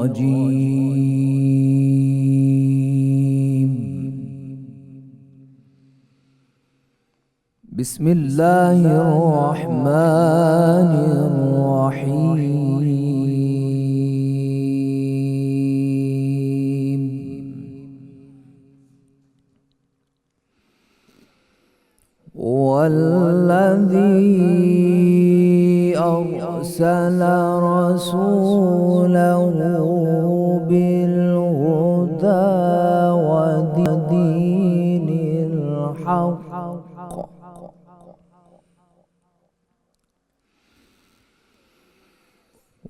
الرجيم. بسم الله الرحمن الرحيم. والذي أرسل رسوله بالهدى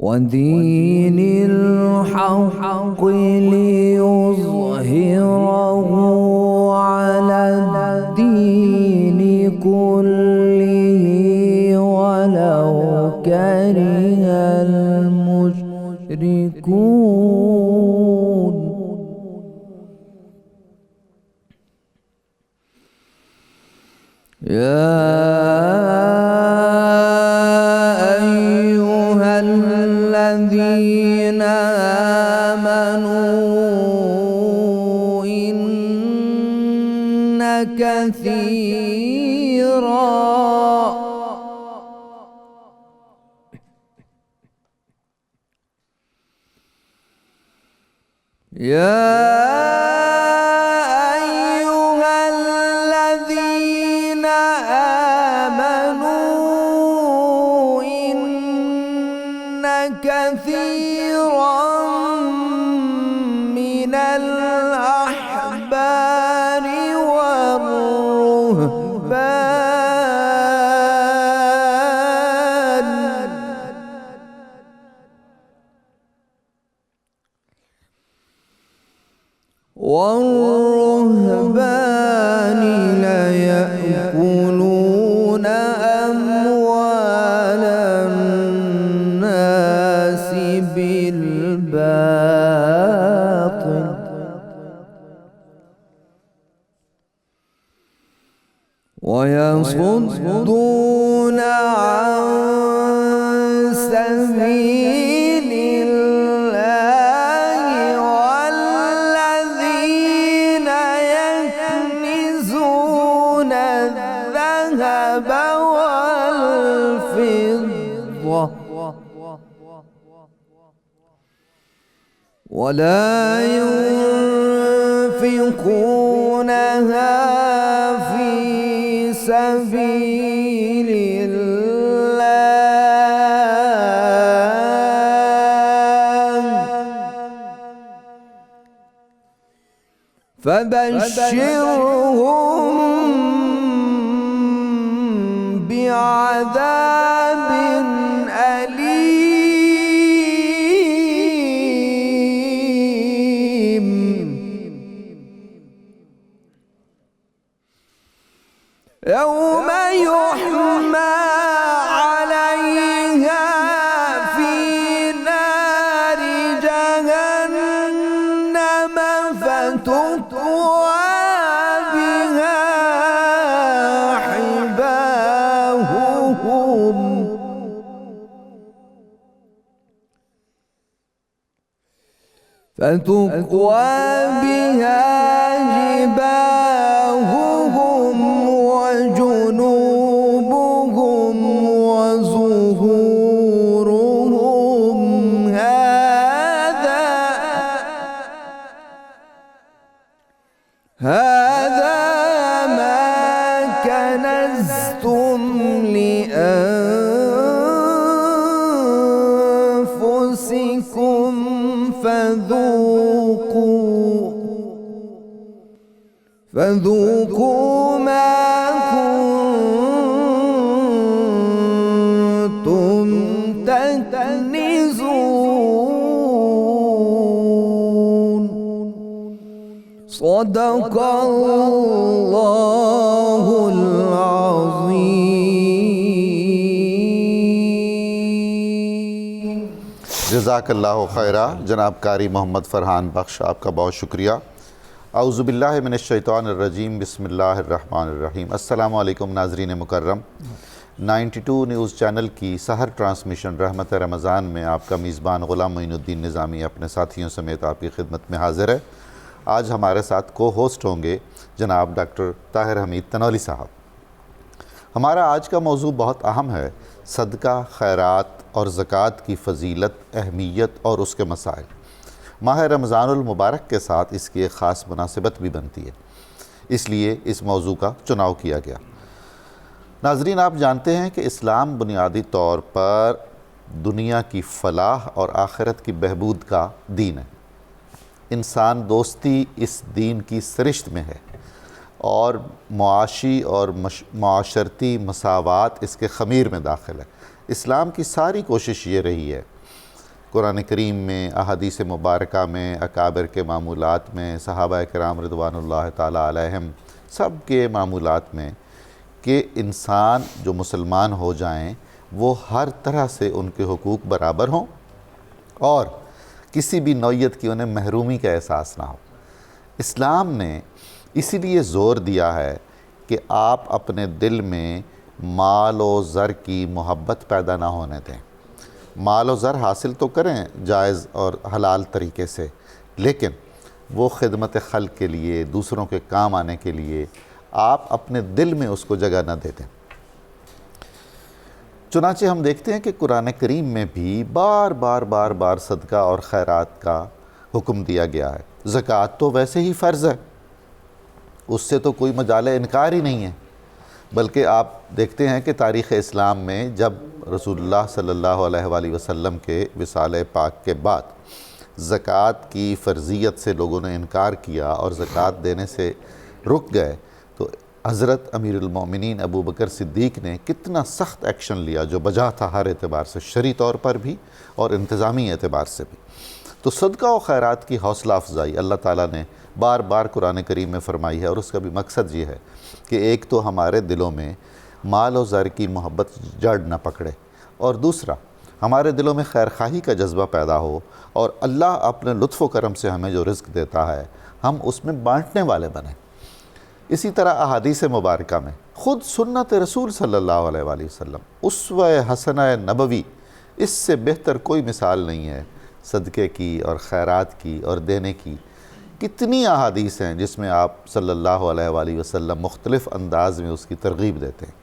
ودين الحق ليظهره على الدين كله ولو كره المشركون. يا أيها الذين آمنوا إن كثيرا من الأحبار والرهبان ليأكلون أموال الناس بالباطل ويصدون عن سبيل الله والذين يكنزون الذهب والفضة ولا ينفقونها في سبيل الله فبشرهم بعذاب أليم. يوم يحمى عليها في نار جهنم فتكوى بها حباههم وجنوبهم وظهورهم هذا ما كنزتم لأنفسكم فذوقوا ما كنتم تكنزون. صدق الله العظيم. جزاک اللہ خیرہ جناب قاری محمد فرحان بخش، آپ کا بہت شکریہ۔ اعوذ باللہ من الشیطان الرجیم، بسم اللہ الرحمن الرحیم۔ السلام علیکم ناظرین مکرم، 92 نیوز چینل کی سحر ٹرانسمیشن رحمت رمضان میں آپ کا میزبان غلام معین الدین نظامی اپنے ساتھیوں سمیت آپ کی خدمت میں حاضر ہے۔ آج ہمارے ساتھ کو ہوسٹ ہوں گے جناب ڈاکٹر طاہر حمید تنولی صاحب۔ ہمارا آج کا موضوع بہت اہم ہے، صدقہ، خیرات اور زکوٰۃ کی فضیلت، اہمیت اور اس کے مسائل۔ ماہ رمضان المبارک کے ساتھ اس کی ایک خاص مناسبت بھی بنتی ہے، اس لیے اس موضوع کا چناؤ کیا گیا۔ ناظرین، آپ جانتے ہیں کہ اسلام بنیادی طور پر دنیا کی فلاح اور آخرت کی بہبود کا دین ہے۔ انسان دوستی اس دین کی سرشت میں ہے اور معاشی اور معاشرتی مساوات اس کے خمیر میں داخل ہے۔ اسلام کی ساری کوشش یہ رہی ہے، قرآن کریم میں، احادیث مبارکہ میں، اکابر کے معمولات میں، صحابہ کرام رضوان اللہ تعالیٰ علیہم سب کے معمولات میں، کہ انسان جو مسلمان ہو جائیں وہ ہر طرح سے ان کے حقوق برابر ہوں اور کسی بھی نوعیت کی انہیں محرومی کا احساس نہ ہو۔ اسلام نے اسی لیے زور دیا ہے کہ آپ اپنے دل میں مال و زر کی محبت پیدا نہ ہونے دیں۔ مال و زر حاصل تو کریں جائز اور حلال طریقے سے، لیکن وہ خدمت خلق کے لیے، دوسروں کے کام آنے کے لیے آپ اپنے دل میں اس کو جگہ نہ دیتے۔ چنانچہ ہم دیکھتے ہیں کہ قرآن کریم میں بھی بار بار صدقہ اور خیرات کا حکم دیا گیا ہے۔ زکوٰۃ تو ویسے ہی فرض ہے، اس سے تو کوئی مجال انکار ہی نہیں ہے، بلکہ آپ دیکھتے ہیں کہ تاریخ اسلام میں جب رسول اللہ صلی اللہ علیہ وآلہ وسلم کے وصال پاک کے بعد زکوٰۃ کی فرضیت سے لوگوں نے انکار کیا اور زکوٰۃ دینے سے رک گئے، تو حضرت امیر المومنین ابو بکر صدیق نے کتنا سخت ایکشن لیا جو بجا تھا ہر اعتبار سے، شرعی طور پر بھی اور انتظامی اعتبار سے بھی۔ تو صدقہ و خیرات کی حوصلہ افزائی اللہ تعالیٰ نے بار بار قرآن کریم میں فرمائی ہے، اور اس کا بھی مقصد یہ ہے کہ ایک تو ہمارے دلوں میں مال و زر کی محبت جڑ نہ پکڑے، اور دوسرا ہمارے دلوں میں خیر خواہی کا جذبہ پیدا ہو، اور اللہ اپنے لطف و کرم سے ہمیں جو رزق دیتا ہے ہم اس میں بانٹنے والے بنیں۔ اسی طرح احادیث مبارکہ میں خود سنت رسول صلی اللہ علیہ وآلہ وسلم، اسوہ حسنہ نبوی، اس سے بہتر کوئی مثال نہیں ہے صدقے کی اور خیرات کی اور دینے کی۔ کتنی احادیث ہیں جس میں آپ صلی اللہ علیہ وآلہ وسلم مختلف انداز میں اس کی ترغیب دیتے ہیں۔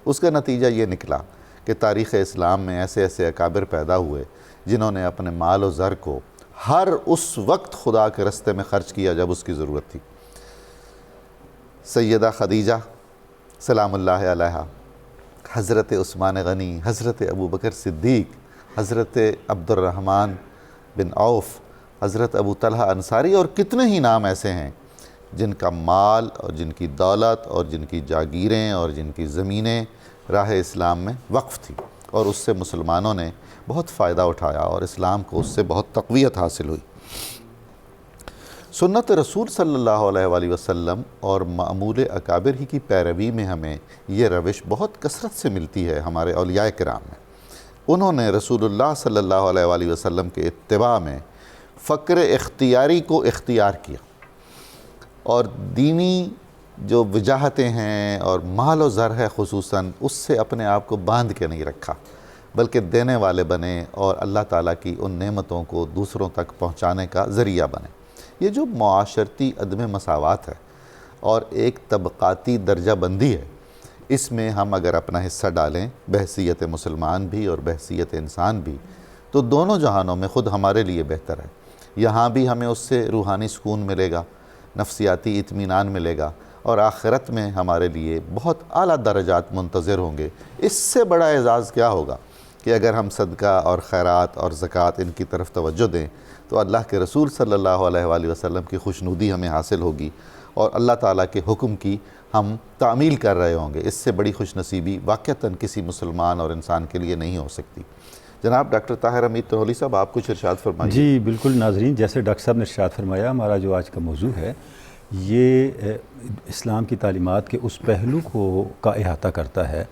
اس کا نتیجہ یہ نکلا کہ تاریخ اسلام میں ایسے ایسے اکابر پیدا ہوئے جنہوں نے اپنے مال و زر کو ہر اس وقت خدا کے راستے میں خرچ کیا جب اس کی ضرورت تھی۔ سیدہ خدیجہ سلام اللہ علیہا، حضرت عثمان غنی، حضرت ابو بکر صدیق، حضرت عبد الرحمن بن عوف، حضرت ابو طلحہ انصاری، اور کتنے ہی نام ایسے ہیں جن کا مال اور جن کی دولت اور جن کی جاگیریں اور جن کی زمینیں راہ اسلام میں وقف تھی، اور اس سے مسلمانوں نے بہت فائدہ اٹھایا اور اسلام کو اس سے بہت تقویت حاصل ہوئی۔ سنت رسول صلی اللہ علیہ وآلہ وسلم اور معمول اکابر ہی کی پیروی میں ہمیں یہ روش بہت کثرت سے ملتی ہے ہمارے اولیاء کرام میں۔ انہوں نے رسول اللہ صلی اللہ علیہ وآلہ وسلم کے اتباع میں فقر اختیاری کو اختیار کیا، اور دینی جو وجاہتیں ہیں اور مال و زر ہے خصوصاً، اس سے اپنے آپ کو باندھ کے نہیں رکھا، بلکہ دینے والے بنے اور اللہ تعالیٰ کی ان نعمتوں کو دوسروں تک پہنچانے کا ذریعہ بنے۔ یہ جو معاشرتی عدم مساوات ہے اور ایک طبقاتی درجہ بندی ہے، اس میں ہم اگر اپنا حصہ ڈالیں بحیثیت مسلمان بھی اور بحیثیت انسان بھی، تو دونوں جہانوں میں خود ہمارے لیے بہتر ہے۔ یہاں بھی ہمیں اس سے روحانی سکون ملے گا، نفسیاتی اطمینان ملے گا، اور آخرت میں ہمارے لیے بہت اعلیٰ درجات منتظر ہوں گے۔ اس سے بڑا اعزاز کیا ہوگا کہ اگر ہم صدقہ اور خیرات اور زکوٰۃ ان کی طرف توجہ دیں تو اللہ کے رسول صلی اللہ علیہ وآلہ وسلم کی خوشنودی ہمیں حاصل ہوگی، اور اللہ تعالیٰ کے حکم کی ہم تعمیل کر رہے ہوں گے۔ اس سے بڑی خوش نصیبی واقعتاً کسی مسلمان اور انسان کے لیے نہیں ہو سکتی۔ جناب ڈاکٹر طاہر حمید تنولی صاحب، آپ کچھ ارشاد فرمائیے۔ جی بالکل ناظرین، جیسے ڈاکٹر صاحب نے ارشاد فرمایا، ہمارا جو آج کا موضوع ہے یہ اسلام کی تعلیمات کے اس پہلو کا احاطہ کرتا ہے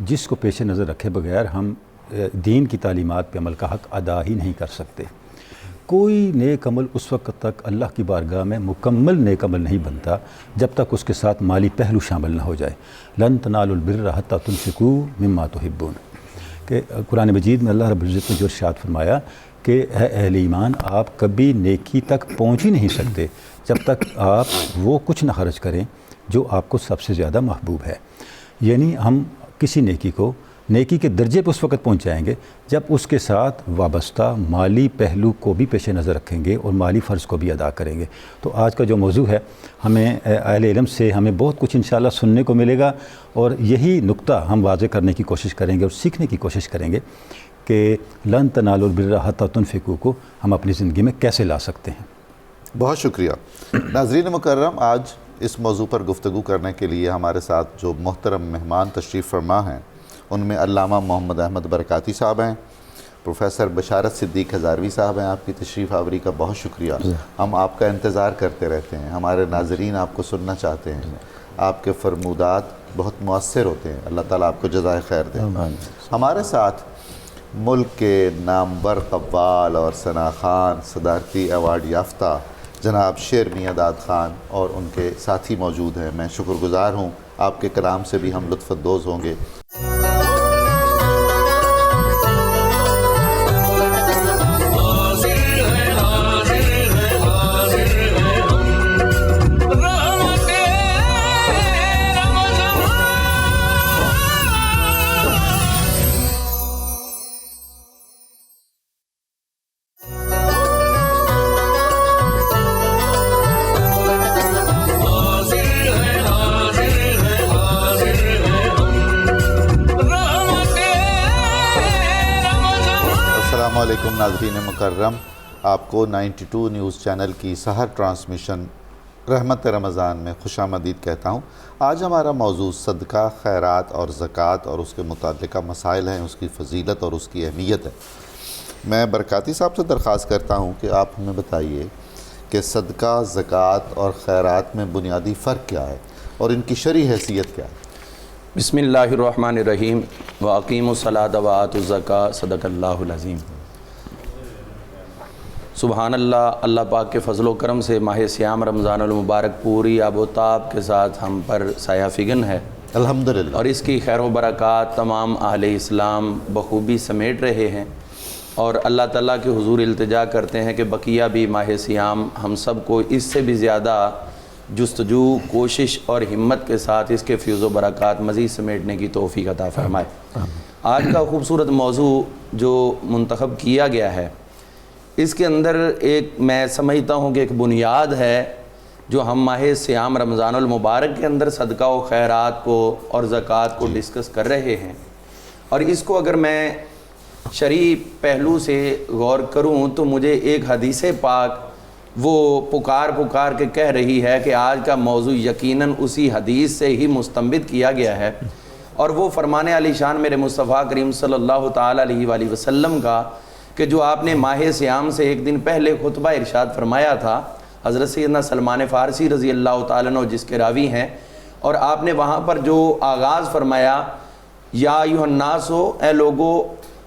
جس کو پیش نظر رکھے بغیر ہم دین کی تعلیمات پہ عمل کا حق ادا ہی نہیں کر سکتے۔ کوئی نیک عمل اس وقت تک اللہ کی بارگاہ میں مکمل نیک عمل نہیں بنتا جب تک اس کے ساتھ مالی پہلو شامل نہ ہو جائے۔ لن تنالوا البر حتی تنفقوا مما تحبون، کہ قرآن مجید میں اللہ رب العزت نے جو ارشاد فرمایا کہ اے اہل ایمان، آپ کبھی نیکی تک پہنچ ہی نہیں سکتے جب تک آپ وہ کچھ نہ خرچ کریں جو آپ کو سب سے زیادہ محبوب ہے۔ یعنی ہم کسی نیکی کو نیکی کے درجے پہ اس وقت پہنچ جائیں گے جب اس کے ساتھ وابستہ مالی پہلو کو بھی پیش نظر رکھیں گے اور مالی فرض کو بھی ادا کریں گے۔ تو آج کا جو موضوع ہے، ہمیں اہل علم سے ہمیں بہت کچھ انشاءاللہ سننے کو ملے گا، اور یہی نقطہ ہم واضح کرنے کی کوشش کریں گے اور سیکھنے کی کوشش کریں گے کہ لن تنالوا البر حتی تنفقوا کو ہم اپنی زندگی میں کیسے لا سکتے ہیں۔ بہت شکریہ ناظرین مکرم، آج اس موضوع پر گفتگو کرنے کے لیے ہمارے ساتھ جو محترم مہمان تشریف فرما ہیں ان میں علامہ محمد احمد برکاتی صاحب ہیں، پروفیسر بشارت صدیق ہزاروی صاحب ہیں۔ آپ کی تشریف آوری کا بہت شکریہ، ہم آپ کا انتظار کرتے رہتے ہیں، ہمارے ناظرین آپ کو سننا چاہتے ہیں، آپ کے فرمودات بہت مؤثر ہوتے ہیں، اللہ تعالیٰ آپ کو جزائے خیر دے۔ ہمارے ساتھ ملک کے نامور قوال اور ثنا خان، صدارتی ایوارڈ یافتہ جناب شیر میاں داد خان اور ان کے ساتھی موجود ہیں۔ میں شکر گزار ہوں، آپ کے کلام سے بھی ہم لطف اندوز ہوں گے۔ السلام علیکم ناظرین مکرم، آپ کو 92 نیوز چینل کی سحر ٹرانسمیشن رحمت رمضان میں خوش آمدید کہتا ہوں۔ آج ہمارا موضوع صدقہ، خیرات اور زکوٰۃ اور اس کے متعلقہ مسائل ہیں، اس کی فضیلت اور اس کی اہمیت ہے۔ میں برکاتی صاحب سے درخواست کرتا ہوں کہ آپ ہمیں بتائیے کہ صدقہ، زکوٰۃ اور خیرات میں بنیادی فرق کیا ہے اور ان کی شرعی حیثیت کیا ہے؟ بسم اللہ الرحمن الرحیم، وَأَقِیمُوا الصَّلَاةَ وَآتُوا الزَّکَاۃَ، صدق اللہ العظیم۔ سبحان اللہ، اللہ پاک کے فضل و کرم سے ماہ سیام رمضان المبارک پوری آب و تاب کے ساتھ ہم پر سایہ فگن ہے الحمدللہ، اور اس کی خیر و برکات تمام اہل اسلام بخوبی سمیٹ رہے ہیں، اور اللہ تعالیٰ کے حضور التجا کرتے ہیں کہ بقیہ بھی ماہ سیام ہم سب کو اس سے بھی زیادہ جستجو، کوشش اور ہمت کے ساتھ اس کے فیض و برکات مزید سمیٹنے کی توفیق عطا فرمائے۔ آج کا خوبصورت موضوع جو منتخب کیا گیا ہے، اس کے اندر ایک میں سمجھتا ہوں کہ ایک بنیاد ہے جو ہم ماہ سیام رمضان المبارک کے اندر صدقہ و خیرات کو اور زکوٰۃ کو ڈسکس کر رہے ہیں، اور اس کو اگر میں شرعی پہلو سے غور کروں تو مجھے ایک حدیث پاک وہ پکار کے کہہ رہی ہے کہ آج کا موضوع یقیناً اسی حدیث سے ہی مستنبط کیا گیا ہے، اور وہ فرمان علی شان میرے مصطفیٰ کریم صلی اللہ تعالیٰ علیہ وآلہ وسلم کا کہ جو آپ نے ماہ سیام سے ایک دن پہلے خطبہ ارشاد فرمایا تھا، حضرت سیدنا سلمان فارسی رضی اللہ تعالیٰ عنہ جس کے راوی ہیں، اور آپ نے وہاں پر جو آغاز فرمایا، یا ایھا الناس، اے لوگو،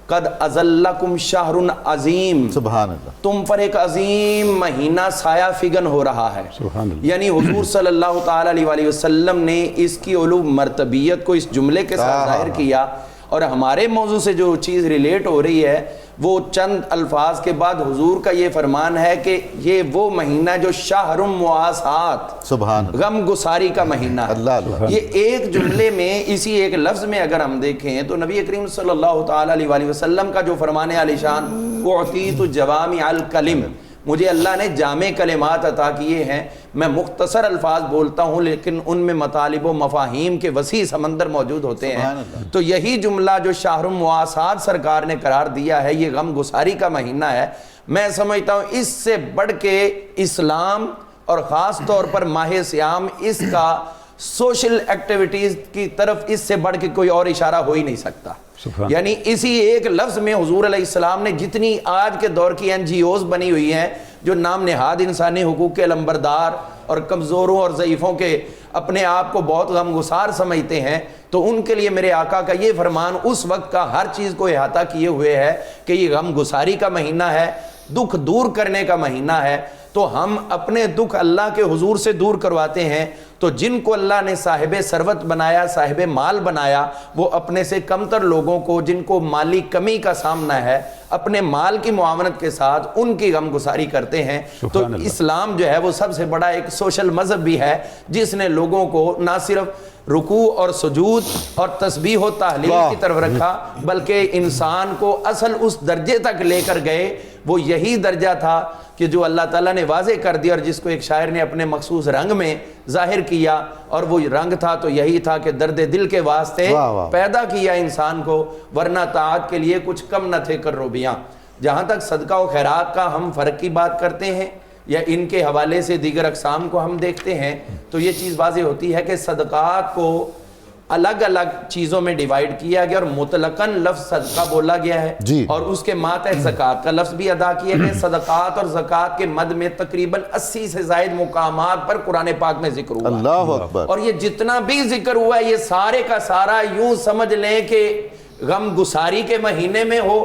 قد اظلکم شہر عظیم، سبحان اللہ، تم پر ایک عظیم مہینہ سایہ فگن ہو رہا ہے۔ سبحان اللہ۔ یعنی حضور صلی اللہ تعالیٰ علیہ وآلہ وسلم نے اس کی علو مرتبیت کو اس جملے کے ساتھ ظاہر کیا، اور ہمارے موضوع سے جو چیز ریلیٹ ہو رہی ہے وہ چند الفاظ کے بعد حضور کا یہ فرمان ہے کہ یہ وہ مہینہ جو شہر مواسات، سبحان اللہ، غم گساری کا مہینہ ہے۔ اللہ اللہ، یہ ایک جملے میں، اسی ایک لفظ میں اگر ہم دیکھیں تو نبی کریم صلی اللہ تعالیٰ علیہ وآلہ وسلم کا جو فرمان علی شان، اعطیت جوامع الکلم، مجھے اللہ نے جامع کلمات عطا کیے ہیں، میں مختصر الفاظ بولتا ہوں لیکن ان میں مطالب و مفاہیم کے وسیع سمندر موجود ہوتے ہیں۔ تو یہی جملہ جو شہر مواسات سرکار نے قرار دیا ہے، یہ غم گساری کا مہینہ ہے، میں سمجھتا ہوں اس سے بڑھ کے اسلام اور خاص طور پر ماہ سیام اس کا سوشل ایکٹیویٹیز کی طرف اس سے بڑھ کے کوئی اور اشارہ ہو ہی نہیں سکتا۔ یعنی اسی ایک لفظ میں حضور علیہ السلام نے جتنی آج کے دور کی NGOs بنی ہوئی ہیں جو نام نہاد انسانی حقوق کے علمبردار اور کمزوروں اور ضعیفوں کے اپنے آپ کو بہت غمگسار سمجھتے ہیں، تو ان کے لیے میرے آقا کا یہ فرمان اس وقت کا ہر چیز کو احاطہ کیے ہوئے ہے کہ یہ غم گساری کا مہینہ ہے، دکھ دور کرنے کا مہینہ ہے، تو ہم اپنے دکھ اللہ کے حضور سے دور کرواتے ہیں۔ تو جن کو اللہ نے صاحب ثروت بنایا، صاحب مال بنایا، وہ اپنے سے کمتر لوگوں کو، جن کو مالی کمی کا سامنا ہے، اپنے مال کی معاونت کے ساتھ ان کی غم گساری کرتے ہیں۔ تو اسلام جو ہے وہ سب سے بڑا ایک سوشل مذہب بھی ہے، جس نے لوگوں کو نہ صرف رکوع اور سجود اور تسبیح و تحلیل کی طرف رکھا، بلکہ انسان کو اصل اس درجے تک لے کر گئے۔ وہ یہی درجہ تھا کہ جو اللہ تعالیٰ نے واضح کر دیا، اور جس کو ایک شاعر نے اپنے مخصوص رنگ میں ظاہر کیا، اور وہ رنگ تھا تو یہی تھا کہ درد دل کے واسطے پیدا کیا انسان کو، ورنہ طاعت کے لیے کچھ کم نہ تھے کروبیاں۔ جہاں تک صدقہ و خیرات کا ہم فرق کی بات کرتے ہیں یا ان کے حوالے سے دیگر اقسام کو ہم دیکھتے ہیں، تو یہ چیز واضح ہوتی ہے کہ صدقات کو الگ الگ چیزوں میں ڈیوائیڈ کیا گیا، اور مطلقاً لفظ صدقہ بولا گیا ہے، اور اس کے ماتحت زکوٰۃ کا لفظ بھی ادا کیا گیا۔ صدقات اور زکوٰۃ کے مد میں تقریباً 80 سے زائد مقامات پر قرآن پاک میں ذکر ہوا۔ اللہ اکبر۔ اور یہ جتنا بھی ذکر ہوا ہے، یہ سارے کا سارا یوں سمجھ لیں کہ غم گساری کے مہینے میں ہو،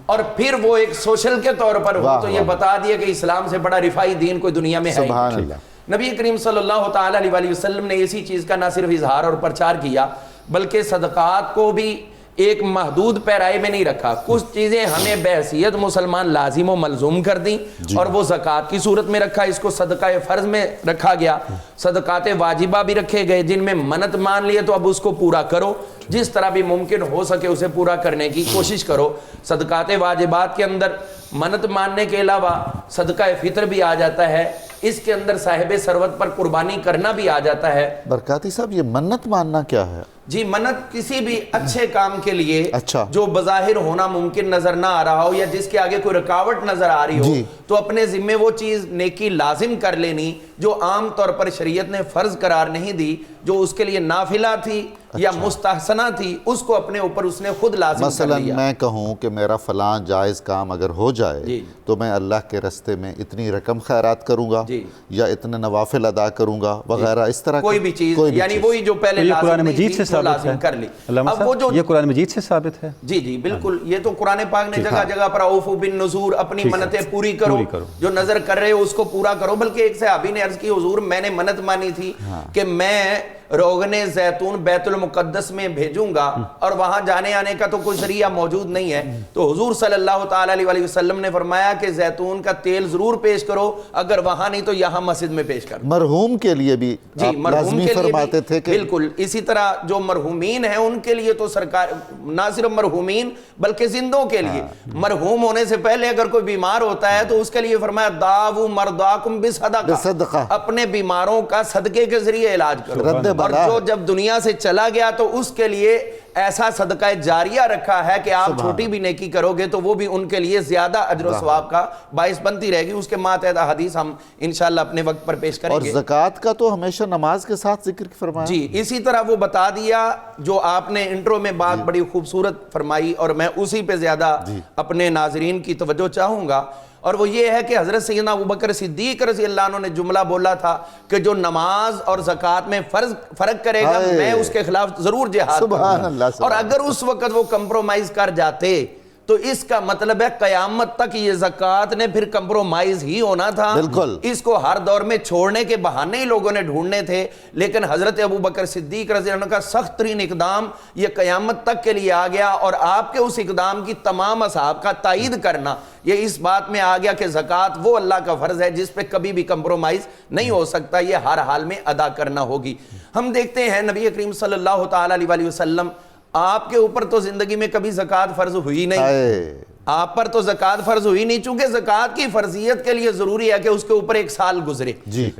اور پھر وہ ایک سوشل کے طور پر ہو، تو یہ بتا دیا کہ اسلام سے بڑا رفاعی دین کوئی دنیا میں ہے۔ سبحان اللہ۔ نبی کریم صلی اللہ تعالیٰ علیہ وسلم نے اسی چیز کا نہ صرف اظہار اور پرچار کیا، بلکہ صدقات کو بھی ایک محدود پیرائے میں نہیں رکھا۔ کچھ چیزیں ہمیں بحیثیت مسلمان لازم و ملزوم کر دیں، اور وہ زکوٰۃ کی صورت میں رکھا، اس کو صدقہ فرض میں رکھا گیا۔ صدقات واجبہ بھی رکھے گئے، جن میں منت مان لیے تو اب اس کو پورا کرو، جس طرح بھی ممکن ہو سکے اسے پورا کرنے کی کوشش کرو۔ صدقات واجبات کے اندر منت ماننے کے علاوہ صدقہ فطر بھی آ جاتا ہے، اس کے اندر صاحب ثروت پر قربانی کرنا بھی آ جاتا ہے۔ برکاتی صاحب، یہ منت ماننا کیا ہے؟ جی، منت کسی بھی اچھے کام کے لیے اچھا، جو بظاہر ہونا ممکن نظر نہ آ رہا ہو، یا جس کے آگے کوئی رکاوٹ نظر آ رہی ہو، تو اپنے ذمے وہ چیز نیکی لازم کر لینی جو عام طور پر شریعت نے فرض قرار نہیں دی، جو اس کے لیے نافلہ تھی یا مستحسنہ تھی، اس کو اپنے اوپر اس نے خود لازم کر لیا۔ مثلا میں کہوں کہ میرا فلاں جائز کام اگر ہو جائے تو میں اللہ کے رستے میں اتنی رقم خیرات کروں گا، یا اتنے نوافل ادا کروں گا وغیرہ، اس طرح کوئی بھی چیز، یعنی وہی جو پہلے قرآن مجید سے ثابت ہے کر لی۔ علامہ صاحب، یہ قرآن مجید سے ثابت ہے؟ جی جی بالکل، یہ تو قرآن پاک نے جگہ جگہ پر اوفوا بالنذور، اپنی منتیں پوری کرو، جو نظر کر رہے ہو اس کو پورا کرو۔ بلکہ ایک صحابی نے عرض کی، حضور میں نے منت مانی تھی کہ میں روغن زیتون بیت المقدس میں بھیجوں گا، اور وہاں جانے آنے کا تو کوئی ذریعہ موجود نہیں ہے، تو حضور صلی اللہ تعالیٰ علیہ وسلم نے فرمایا کہ زیتون کا تیل ضرور پیش کرو، اگر وہاں نہیں تو یہاں مسجد میں پیش کرو۔ مرحوم کے لیے بھی آپ لازمی فرماتے تھے کہ بالکل اسی طرح جو مرحومین ہیں ان کے لیے تو سرکار، نہ صرف مرحومین بلکہ زندوں کے لیے، مرحوم ہونے سے پہلے اگر کوئی بیمار ہوتا ہے تو اس کے لیے فرمایا داؤ مرضاکم بصدقہ، اپنے بیماروں کا صدقے کے ذریعے علاج کرو۔ اور جو جب دنیا سے چلا گیا تو اس کے لیے ایسا صدقہ جاریہ رکھا ہے کہ آپ چھوٹی بھی نیکی کرو گے تو وہ بھی ان کے لیے زیادہ اجر و ثواب کا باعث بنتی رہے گی۔ اس کے ماتحت حدیث ہم انشاءاللہ اپنے وقت پر پیش کریں گے۔ اور زکوٰۃ کا تو ہمیشہ نماز کے ساتھ ذکر فرمایا۔ جی، اسی طرح وہ بتا دیا جو آپ نے انٹرو میں بات بڑی خوبصورت فرمائی، اور میں اسی پہ زیادہ اپنے ناظرین کی توجہ چاہوں گا، اور وہ یہ ہے کہ حضرت سیدنا ابوبکر صدیق رضی اللہ عنہ نے جملہ بولا تھا کہ جو نماز اور زکوٰۃ میں فرق کرے گا میں اس کے خلاف ضرور جہاد کروں گا۔ اور اگر اس وقت وہ کمپرومائز کر جاتے تو اس کا مطلب ہے قیامت تک یہ زکوٰۃ نے پھر کمپرومائز ہی ہونا تھا۔ اس کو ہر دور میں چھوڑنے کے بہانے ہی لوگوں نے ڈھونڈنے تھے، لیکن حضرت ابوبکر صدیق رضی اللہ عنہ کا سخت ترین اقدام یہ قیامت تک کے لیے آ گیا، اور آپ کے اس اقدام کی تمام اصحاب کا تائید کرنا یہ اس بات میں آ گیا کہ زکوٰۃ وہ اللہ کا فرض ہے جس پہ کبھی بھی کمپرومائز نہیں ہو سکتا، یہ ہر حال میں ادا کرنا ہوگی۔ ہم دیکھتے ہیں نبی کریم صلی اللہ تعالیٰ علیہ وسلم، آپ کے اوپر تو زندگی میں کبھی زکوٰۃ فرض ہوئی نہیں، آپ پر تو زکوٰۃ فرض ہوئی نہیں، چونکہ زکوٰۃ کی فرضیت کے لیے ضروری ہے کہ اس کے اوپر ایک سال گزرے۔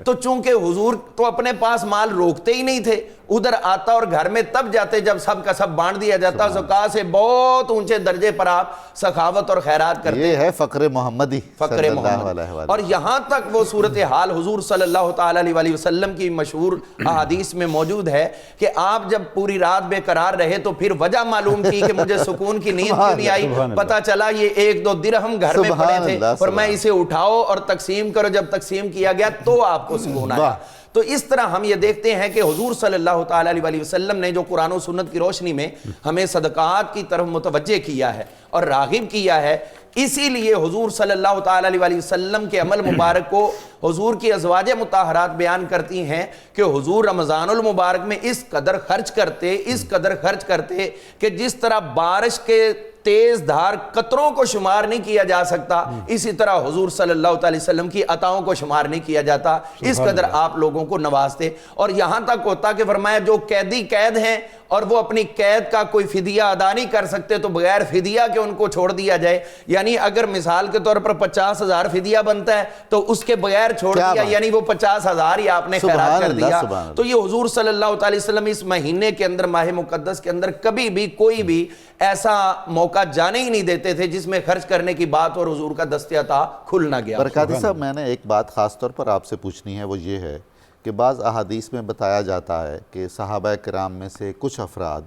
تو چونکہ حضور تو اپنے پاس مال روکتے ہی نہیں تھے، ادھر آتا اور گھر میں تب جاتے جب سب کا سب بانٹ دیا جاتا، زکوٰۃ سے بہت اونچے درجے پر آپ سخاوت اور خیرات کرتے ہیں۔ یہ ہے فقر محمدی، فقر محمد۔ اور یہاں تک وہ صورتحال حضور صلی اللہ تعالیٰ علیہ وسلم کی مشہور احادیث میں موجود ہے کہ آپ جب پوری رات بے قرار رہے تو پھر وجہ معلوم کی کہ مجھے سکون کی نیند کیوں نہیں آئی، پتہ چلا یہ 1-2 درہم گھر میں پڑے تھے، اور میں اسے اٹھاؤ اور تقسیم کرو، جب تقسیم کیا گیا تو آپ کو سکون آیا۔ تو اس طرح ہم یہ دیکھتے ہیں کہ حضور صلی اللہ تعالیٰ علیہ وسلم نے جو قرآن و سنت کی روشنی میں ہمیں صدقات کی طرف متوجہ کیا ہے اور راغب کیا ہے، اسی لیے حضور صلی اللہ تعالیٰ علیہ وسلم کے عمل مبارک کو حضور کی ازواج مطہرات بیان کرتی ہیں کہ حضور رمضان المبارک میں اس قدر خرچ کرتے کہ جس طرح بارش کے تیز دھار قطروں کو شمار نہیں کیا جا سکتا، اسی طرح حضور صلی اللہ علیہ وسلم کی عطاؤں کو شمار نہیں کیا جاتا، اس قدر آپ لوگوں کو نوازتے۔ اور یہاں تک ہوتا کہ فرمایا جو قیدی قید ہیں اور وہ اپنی قید کا کوئی فدیہ ادا نہیں کر سکتے تو بغیر فدیہ کے ان کو چھوڑ دیا جائے، یعنی اگر مثال کے طور پر 50,000 فدیہ بنتا ہے تو اس کے بغیر چھوڑ دیا، یعنی وہ 50,000 ہی آپ نے خیرات کر دیا۔ تو یہ حضور صلی اللہ علیہ وسلم اس مہینے کے اندر، ماہ مقدس کے اندر کبھی بھی کوئی بھی ایسا موقع جانے ہی نہیں دیتے تھے جس میں خرچ کرنے کی بات اور حضور کا دست عطا کھل نہ گیا۔ برکاتی صاحب، میں نے ایک بات خاص طور پر آپ سے پوچھنی ہے، وہ یہ ہے کہ بعض احادیث میں بتایا جاتا ہے کہ صحابہ کرام میں سے کچھ افراد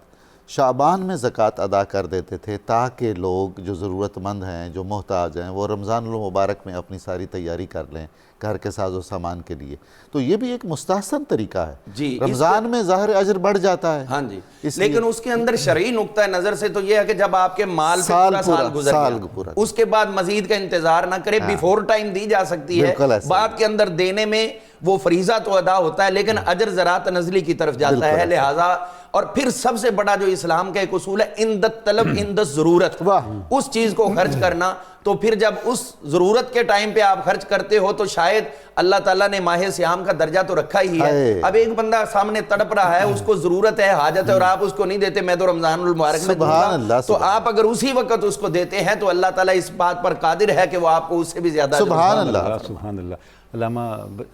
شعبان میں زکوٰۃ ادا کر دیتے تھے تاکہ لوگ جو ضرورت مند ہیں، جو محتاج ہیں، وہ رمضان المبارک میں اپنی ساری تیاری کر لیں گھر کے ساز و سامان کے لیے۔ تو یہ بھی ایک مستحسن طریقہ ہے جی، رمضان میں ظاہر اجر بڑھ جاتا ہے۔ ہاں جی، لیکن اس کے اندر شرعی نقطہ نظر سے تو یہ ہے کہ جب آپ کے مال پہ پورا سال گزر گیا اس کے بعد مزید کا انتظار نہ کرے، بیفور ٹائم دی جا سکتی ہے۔ بعد کے اندر دینے میں وہ فریضہ تو ادا ہوتا ہے لیکن اجر ذرا تنزلی کی طرف جاتا ہے، لہٰذا اور پھر سب سے بڑا جو اسلام کا ایک اصول ہے اندت طلب اندت ضرورت، اس چیز کو خرچ کرنا۔ تو پھر جب اس ضرورت کے ٹائم پہ آپ خرچ کرتے ہو تو شاید اللہ تعالیٰ نے ماہ صیام کا درجہ تو رکھا ہی ہے۔ اب ایک بندہ سامنے تڑپ رہا ہے، اس کو ضرورت ہے، حاجت ہے، اور آپ اس کو نہیں دیتے، میں تو رمضان المبارک میں دوں گا، تو آپ اگر اسی وقت اس کو دیتے ہیں تو اللہ تعالیٰ اس بات پر قادر ہے کہ وہ آپ کو اس سے بھی زیادہ۔ سبحان اللہ، سبحان اللہ۔ علامہ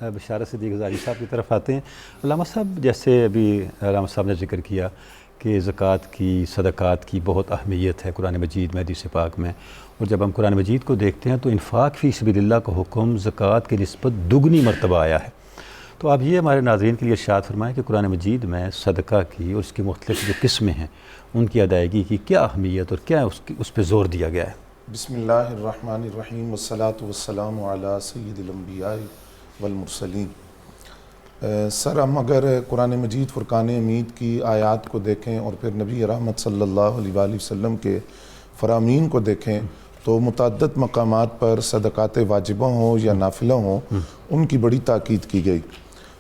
بشارت صدیق غزالی صاحب کی طرف آتے ہیں۔ علامہ صاحب، جیسے ابھی علامہ صاحب نے ذکر کیا کہ زکوٰۃ کی، صدقات کی بہت اہمیت ہے قرآن مجید میں، حدیث پاک میں، اور جب ہم قرآن مجید کو دیکھتے ہیں تو انفاق فی سبیل اللہ کا حکم زکوٰۃ کی نسبت دگنی مرتبہ آیا ہے۔ تو آپ یہ ہمارے ناظرین کے لیے ارشاد فرمائیں کہ قرآن مجید میں صدقہ کی اور اس کی مختلف جو قسمیں ہیں ان کی ادائیگی کی کیا اہمیت اور کیا اس پہ زور دیا گیا ہے؟ بسم اللہ الرحمن الرحیم، والصلاة والسلام علی سید الانبیاء والمرسلین۔ سر، ہم اگر قرآن مجید فرقان حمید کی آیات کو دیکھیں اور پھر نبی رحمت صلی اللہ علیہ وآلہ وسلم کے فرامین کو دیکھیں تو متعدد مقامات پر صدقات واجبہ ہوں یا نافلہ ہوں، ان کی بڑی تاکید کی گئی۔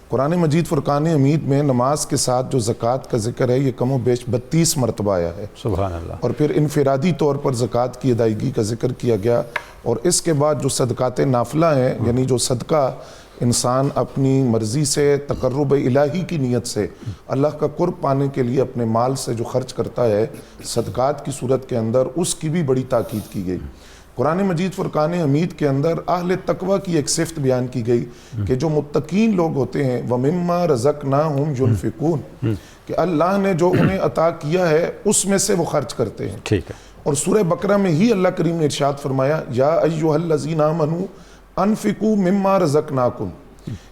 قرآن مجید فرقان حمید میں نماز کے ساتھ جو زکوٰۃ کا ذکر ہے یہ کم و بیش 32 مرتبہ آیا ہے، سبحان اللہ۔ اور پھر انفرادی طور پر زکوٰۃ کی ادائیگی کا ذکر کیا گیا، اور اس کے بعد جو صدقات نافلہ ہیں، یعنی جو صدقہ انسان اپنی مرضی سے تقرب الہی کی نیت سے اللہ کا قرب پانے کے لیے اپنے مال سے جو خرچ کرتا ہے صدقات کی صورت کے اندر، اس کی بھی بڑی تاکید کی گئی۔ قرآن مجید فرقان حمید کے اندر اہل تقوی کی ایک صفت بیان کی گئی کہ جو متقین لوگ ہوتے ہیں وَمِمَّا رَزَقْنَاهُمْ يُنْفِقُونَ، کہ اللہ نے جو انہیں عطا کیا ہے اس میں سے وہ خرچ کرتے ہیں۔ ٹھیک ہے۔ اور سورہ بقرہ میں ہی اللہ کریم نے ارشاد فرمایا یا ایھا الذین آمنوا انفقوا مما رزقناکم،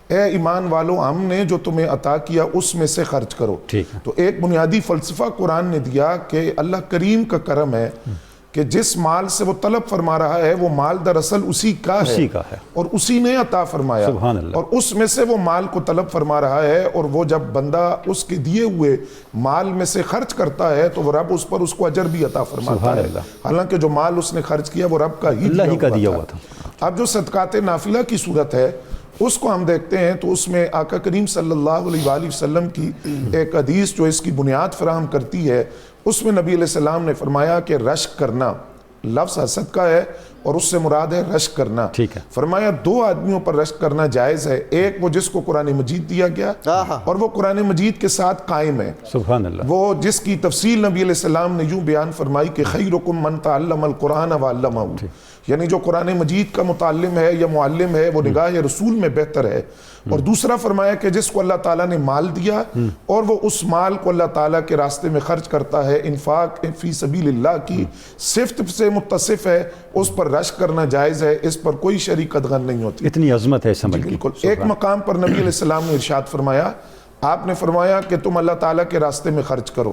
اے ایمان والو ہم نے جو تمہیں عطا کیا اس میں سے خرچ کرو۔ تو ایک بنیادی فلسفہ قرآن نے دیا کہ اللہ کریم کا کرم ہے کہ جس مال سے وہ طلب فرما رہا ہے وہ مال دراصل اسی کا ہے اور اسی نے عطا فرمایا، اور اس میں سے وہ مال کو طلب فرما رہا ہے، اور وہ جب بندہ اس کے دیے ہوئے مال میں سے خرچ کرتا ہے تو وہ رب اس پر اس کو اجر بھی عطا فرماتا ہے، حالانکہ جو مال اس نے خرچ کیا وہ رب کا ہی دیا ہوا تھا۔ اب جو صدقات نافلہ کی صورت ہے اس کو ہم دیکھتے ہیں تو اس میں آقا کریم صلی اللہ علیہ وآلہ وسلم کی ایک حدیث جو اس کی بنیاد فراہم کرتی ہے، اس میں نبی علیہ السلام نے فرمایا کہ رشک کرنا، لفظ صدقہ ہے اور اس سے مراد ہے رشک کرنا۔ فرمایا دو آدمیوں پر رشک کرنا جائز ہے، ایک وہ جس کو قرآن مجید دیا گیا اور وہ قرآن مجید کے ساتھ قائم ہے، سبحان اللہ، وہ جس کی تفصیل نبی علیہ السلام نے یوں بیان فرمائی کہ خیرکم من تعلم القرآن وعلمہ، یعنی جو قرآن مجید کا متعلم ہے یا معلم ہے وہ نگاہ رسول میں بہتر ہے۔ اور دوسرا فرمایا کہ جس کو اللہ تعالیٰ نے مال دیا اور وہ اس مال کو اللہ تعالیٰ کے راستے میں خرچ کرتا ہے، انفاق فی سبیل اللہ کی صفت سے متصف ہے، اس پر رشک کرنا جائز ہے، اس پر کوئی شرعی قدغن نہیں ہوتی۔ اتنی عظمت ہے اس عمل کی۔ بالکل۔ ایک مقام پر نبی علیہ السلام نے ارشاد فرمایا، آپ نے فرمایا کہ تم اللہ تعالیٰ کے راستے میں خرچ کرو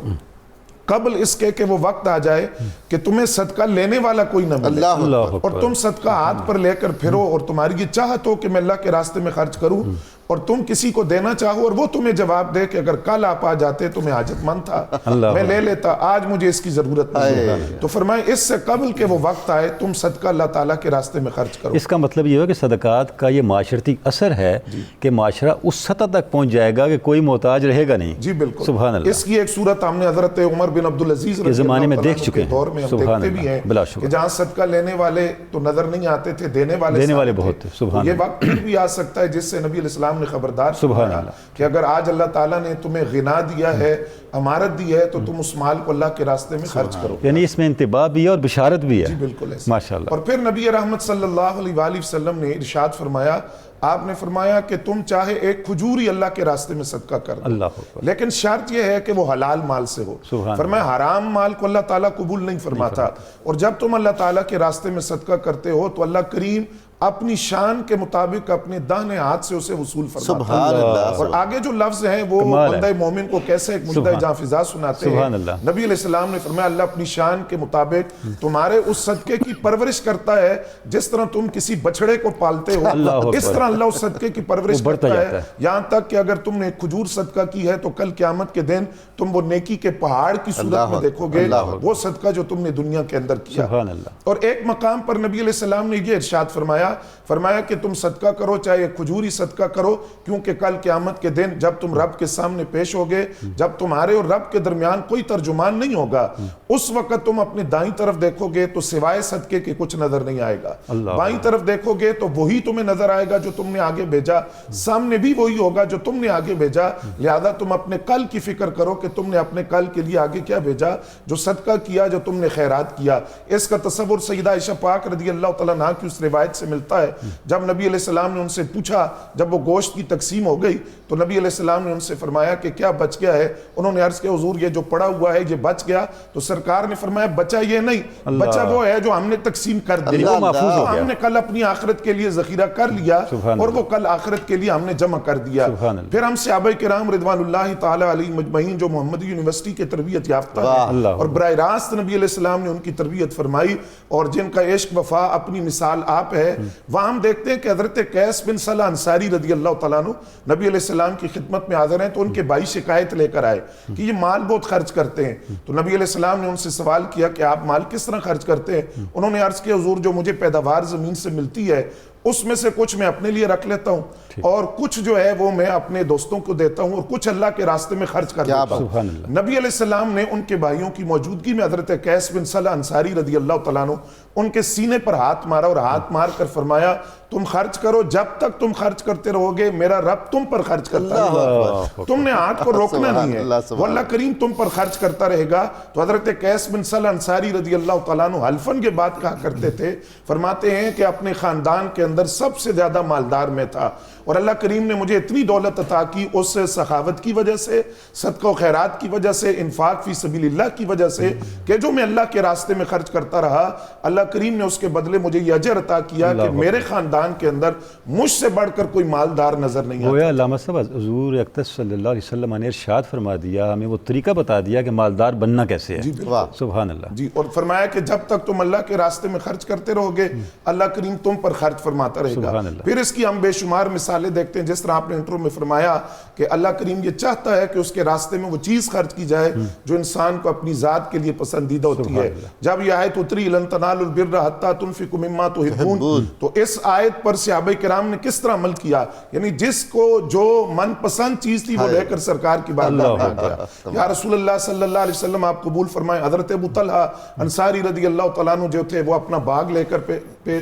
قبل اس کے کہ وہ وقت آ جائے کہ تمہیں صدقہ لینے والا کوئی نہ ملے، اور تم صدقہ ہاتھ پر لے کر پھرو اور تمہاری یہ چاہت ہو کہ میں اللہ کے راستے میں خرچ کروں، اور تم کسی کو دینا چاہو اور وہ تمہیں جواب دے کہ اگر کل آپ آ جاتے تو میں حاجت مند تھا میں لے لیتا, آج مجھے اس کی ضرورت نہیں. تو فرمائے اس سے قبل کہ وہ وقت آئے تم صدقہ اللہ تعالیٰ کے راستے میں خرچ کرو. اس کا مطلب یہ ہے کہ صدقات کا یہ معاشرتی اثر ہے کہ معاشرہ اس سطح تک پہنچ جائے گا کہ کوئی محتاج رہے گا نہیں. جی بالکل, سبحان اللہ. اس کی ایک صورت ہم نے حضرت عمر بن عبدالعزیز کے زمانے میں دیکھ چکے ہیں, دور میں ہم دیکھتے بھی ہیں کہ جہاں صدقہ لینے والے تو نظر نہیں آتے تھے, دینے والے بہت تھے. سبحان یہ وقت پھر بھی آ سکتا ہے جس سے نبی علیہ السلام نے خبردار فرمایا کہ اگر آج اللہ تعالیٰ نے تمہیں غنا دیا ہے, امارت دی ہے, تو تم اس مال کو اللہ کے راستے میں خرچ کرو. یعنی اس میں انتباہ بھی ہے اور بشارت بھی ہے. جی بالکل ایسا. ماشاءاللہ. اور پھر نبی رحمت صلی اللہ علیہ وآلہ وسلم نے ارشاد فرمایا, آپ نے فرمایا کہ تم چاہے ایک کھجور ہی اللہ کے راستے میں صدقہ کر دو, لیکن شرط یہ ہے کہ وہ حلال مال سے ہو. فرمایا حرام مال کو اللہ تعالیٰ قبول نہیں فرماتا. اور جب تم اللہ تعالیٰ کے راستے میں صدقہ کرتے ہو تو اللہ کریم اپنی شان کے مطابق اپنے داہنے ہاتھ سے اسے وصول فرماتا ہے. اور آگے جو لفظ ہیں وہ بندہ مومن کو کیسے ایک مجدہ جاں فضا سناتے ہیں. نبی علیہ السلام نے فرمایا اللہ اپنی شان کے مطابق تمہارے اس صدقے کی پرورش کرتا ہے جس طرح تم کسی بچڑے کو پالتے ہو, اس طرح اللہ اس صدقے کی پرورش کرتا ہے. یہاں تک کہ اگر تم نے ایک کھجور صدقہ کی ہے تو کل قیامت کے دن تم وہ نیکی کے پہاڑ کی صورت میں دیکھو گے وہ صدقہ جو تم نے دنیا کے اندر کیا. اور ایک مقام پر نبی علیہ السلام نے یہ ارشاد فرمایا کہ تم صدقہ کرو, چاہے ایک کھجوری صدقہ کرو, کیونکہ کل قیامت کے دن جب تم رب کے سامنے پیش ہوگے, جب تمہارے اور رب کے درمیان کوئی ترجمان نہیں ہوگا, اس وقت تم اپنے دائیں طرف دیکھو گے تو سوائے صدقے کے کچھ نظر نہیں آئے گا, بائیں طرف دیکھو گے تو وہی تمہیں نظر آئے گا جو تم نے آگے بھیجا, سامنے بھی وہی ہوگا جو تم نے آگے بھیجا. لہذا تم اپنے کل کی فکر کرو کہ تم نے اپنے کل کے لیے آگے کیا بھیجا, جو صدقہ کیا, جو تم نے خیرات کیا. اس کا تصور سیدہ عائشہ پاک رضی اللہ تعالیٰ عنہا کی اس روایت سے ملتا ہے. جب نبی علیہ السلام نے ان سے پوچھا, جب وہ گوشت کی تقسیم ہو گئی تو نبی علیہ السلام نے ان سے فرمایا کہ کیا بچ گیا ہے. انہوں نے عرض کیا حضور یہ جو پڑا ہوا ہے یہ بچ گیا. تو سرکار نے فرمایا بچا یہ نہیں, بچا وہ ہے جو ہم نے تقسیم کر دیا, ہم نے کل اپنی آخرت کے لیے ذخیرہ کر لیا اور وہ کل آخرت کے لیے ہم نے جمع کر دیا. پھر ہم صحابہ کرام رضوان اللہ تعالی علیہ مجمعین جو محمدی یونیورسٹی کے تربیت یافتہ ہیں اور براہ راست نبی علیہ السلام نے ان کی تربیت فرمائی اور جن کا عشق وفا اپنی مثال آپ ہے, وہاں ہم دیکھتے ہیں کہ حضرت قیس بن صلح انصاری رضی اللہ تعالیٰ عنہ نبی علیہ السلام کی خدمت میں حاضر ہیں تو ان کے بھائی شکایت لے کر آئے کہ یہ مال بہت خرچ کرتے ہیں. تو نبی علیہ السلام نے ان سے سوال کیا کہ آپ مال کس طرح خرچ کرتے ہیں. انہوں نے عرض کیا حضور جو مجھے پیداوار زمین سے ملتی ہے اس میں سے کچھ میں اپنے لیے رکھ لیتا ہوں اور کچھ جو ہے وہ میں اپنے دوستوں کو دیتا ہوں اور کچھ اللہ کے راستے میں خرچ کر دیتا ہوں. نبی علیہ السلام نے ان کے بھائیوں کی موجودگی میں حضرت قیس بن صلح انصاری رضی اللہ تعالیٰ عنہ ان کے سینے پر ہاتھ مارا اور ہاتھ مار کر فرمایا تم خرچ کرو, جب تک تم خرچ کرتے رہو گے میرا رب تم پر خرچ کرتا ہے, تم نے ہاتھ کو روکنا نہیں ہے, وہ اللہ کریم تم پر خرچ کرتا رہے گا. تو حضرت قیس بن صلح انصاری رضی اللہ تعالیٰ عنہ حلفاً یہ بات کہا کرتے تھے, فرماتے ہیں کہ اپنے خاندان کے اندر سب سے زیادہ مالدار میں تھا اور اللہ کریم نے مجھے اتنی دولت عطا کی اس سخاوت کی وجہ سے, صدقہ و خیرات کی وجہ سے, انفاق فی سبیل اللہ کی وجہ سے کہ جو میں اللہ کے راستے میں خرچ کرتا رہا, اللہ کریم نے اس کے بدلے مجھے یہ اجر عطا کیا کہ میرے خاندان کے اندر مجھ سے بڑھ کر کوئی مالدار نظر نہیں آتا. گویا علامہ صاحب حضور اقدس صلی اللہ علیہ وسلم نے ارشاد فرما دیا, ہمیں وہ طریقہ بتا دیا کہ مالدار بننا کیسے ہے. سبحان اللہ. جی, اور فرمایا کہ جب تک تم اللہ کے راستے میں خرچ کرتے رہو گے اللہ کریم تم پر خرچ فرماتا رہے گا. پھر اس کی ہم بے شمار مثالیں دیکھتے ہیں, جس طرح آپ نے انٹرو میں فرمایا کہ اللہ کریم یہ چاہتا ہے کہ اس کے راستے میں وہ چیز خرچ کی جائے جو انسان کو اپنی ذات کے لیے پسندیدہ ہوتی ہے. جب یہ آیت اتری لن تنالوا البر حتی تنفقوا مما تحبون, تو اس آیت پر صحابہ کرام نے کس طرح عمل کیا, یعنی جس کو جو من پسند چیز تھی وہ لے کر سرکار کی بارگاہ میں آ گیا. یا رسول اللہ صلی اللہ علیہ وسلم آپ قبول فرمائیں. حضرت ابو طلحہ انصاری رضی اللہ تعالیٰ عنہ جو تھے وہ اپنا باغ لے کر پہ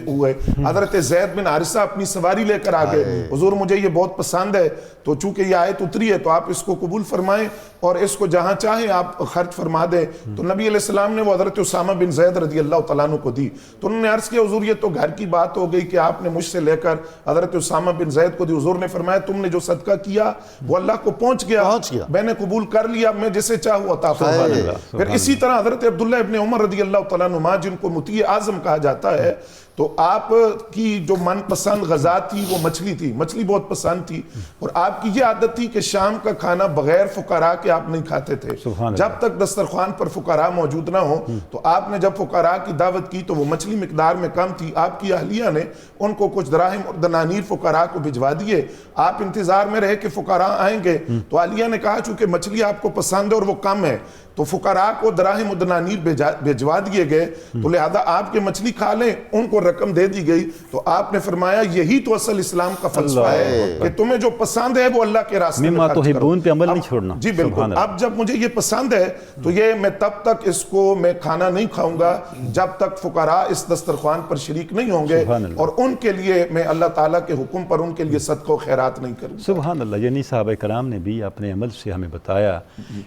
ہوئے. حضرت زید بن حارثہ اپنی سواری لے کر آ گئے, حضور مجھے یہ بہت پسند ہے تو چونکہ یہ آیت اتری ہے تو آپ اس کو قبول فرمائیں اور اس کو جہاں چاہیں آپ خرچ فرما دیں. تو نبی علیہ السلام نے وہ حضرت اسامہ بن زید رضی اللہ تعالیٰ عنہ کو دی. تو انہوں نے عرض کیا حضور یہ تو گھر کی بات ہو گئی کہ آپ نے مجھ سے لے کر حضرت اسامہ بن زید کو دی. حضور نے فرمایا تم نے جو صدقہ کیا وہ اللہ کو پہنچ گیا, میں نے قبول کر لیا, میں جسے چاہوں عطا فرما دوں. پھر اسی طرح حضرت عبداللہ ابن عمر رضی اللہ تعالیٰ عنہ جن کو مطیع اعظم کہا جاتا ہے, تو آپ کی جو من پسند غذا تھی وہ مچھلی تھی، مچھلی بہت پسند تھی، اور آپ کی یہ عادت تھی کہ شام کا کھانا بغیر فقراء کے آپ نہیں کھاتے تھے، جب تک دسترخوان پر فقراء موجود نہ ہو۔ تو آپ نے جب فقراء کی دعوت کی تو وہ مچھلی مقدار میں کم تھی، آپ کی اہلیہ نے ان کو کچھ دراہم اور دنانیر فقراء کو بھجوا دیے، آپ انتظار میں رہے کہ فقراء آئیں گے، تو اہلیہ نے کہا چونکہ مچھلی آپ کو پسند ہے اور وہ کم ہے تو فقراء کو دراہم و دنانیر بھجوا دیے گئے، تو لہذا آپ کے مچھلی کھا لیں، ان کو رقم دے دی گئی۔ تو آپ نے فرمایا یہی تو اصل اسلام کا فلسفہ ہے کہ تمہیں جو پسند ہے وہ اللہ کے راستے میں خرچ کرو، پہ عمل نہیں چھوڑنا۔ جی بالکل، اب جب مجھے یہ پسند ہے تو یہ میں تب تک اس کو میں کھانا نہیں کھاؤں گا جب تک فقراء اس دسترخوان پر شریک نہیں ہوں گے، اور ان کے لیے میں اللہ تعالیٰ کے حکم پر ان کے لیے صدقہ و خیرات نہیں کروں گا۔ سبحان اللہ، یعنی صحابہ کرام نے بھی اپنے عمل سے ہمیں بتایا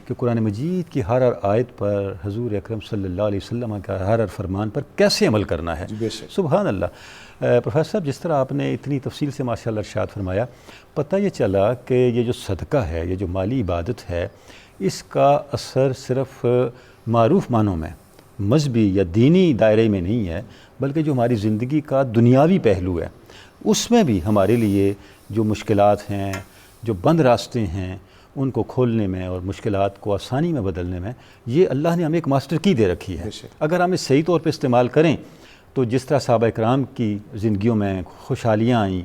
کہ قرآن مجید کی ہر آیت پر، حضور اکرم صلی اللہ علیہ وسلم کا ہر فرمان پر کیسے عمل کرنا ہے۔ سبحان اللہ۔ پروفیسر صاحب، جس طرح آپ نے اتنی تفصیل سے ماشاءاللہ ارشاد فرمایا، پتہ یہ چلا کہ یہ جو صدقہ ہے، یہ جو مالی عبادت ہے، اس کا اثر صرف معروف معنوں میں، مذہبی یا دینی دائرے میں نہیں ہے، بلکہ جو ہماری زندگی کا دنیاوی پہلو ہے اس میں بھی ہمارے لیے جو مشکلات ہیں، جو بند راستے ہیں، ان کو کھولنے میں اور مشکلات کو آسانی میں بدلنے میں یہ اللہ نے ہمیں ایک ماسٹر کی دے رکھی ہے۔ اگر ہم اس صحیح طور پہ استعمال کریں تو جس طرح صحابہ اکرام کی زندگیوں میں خوشحالیاں آئیں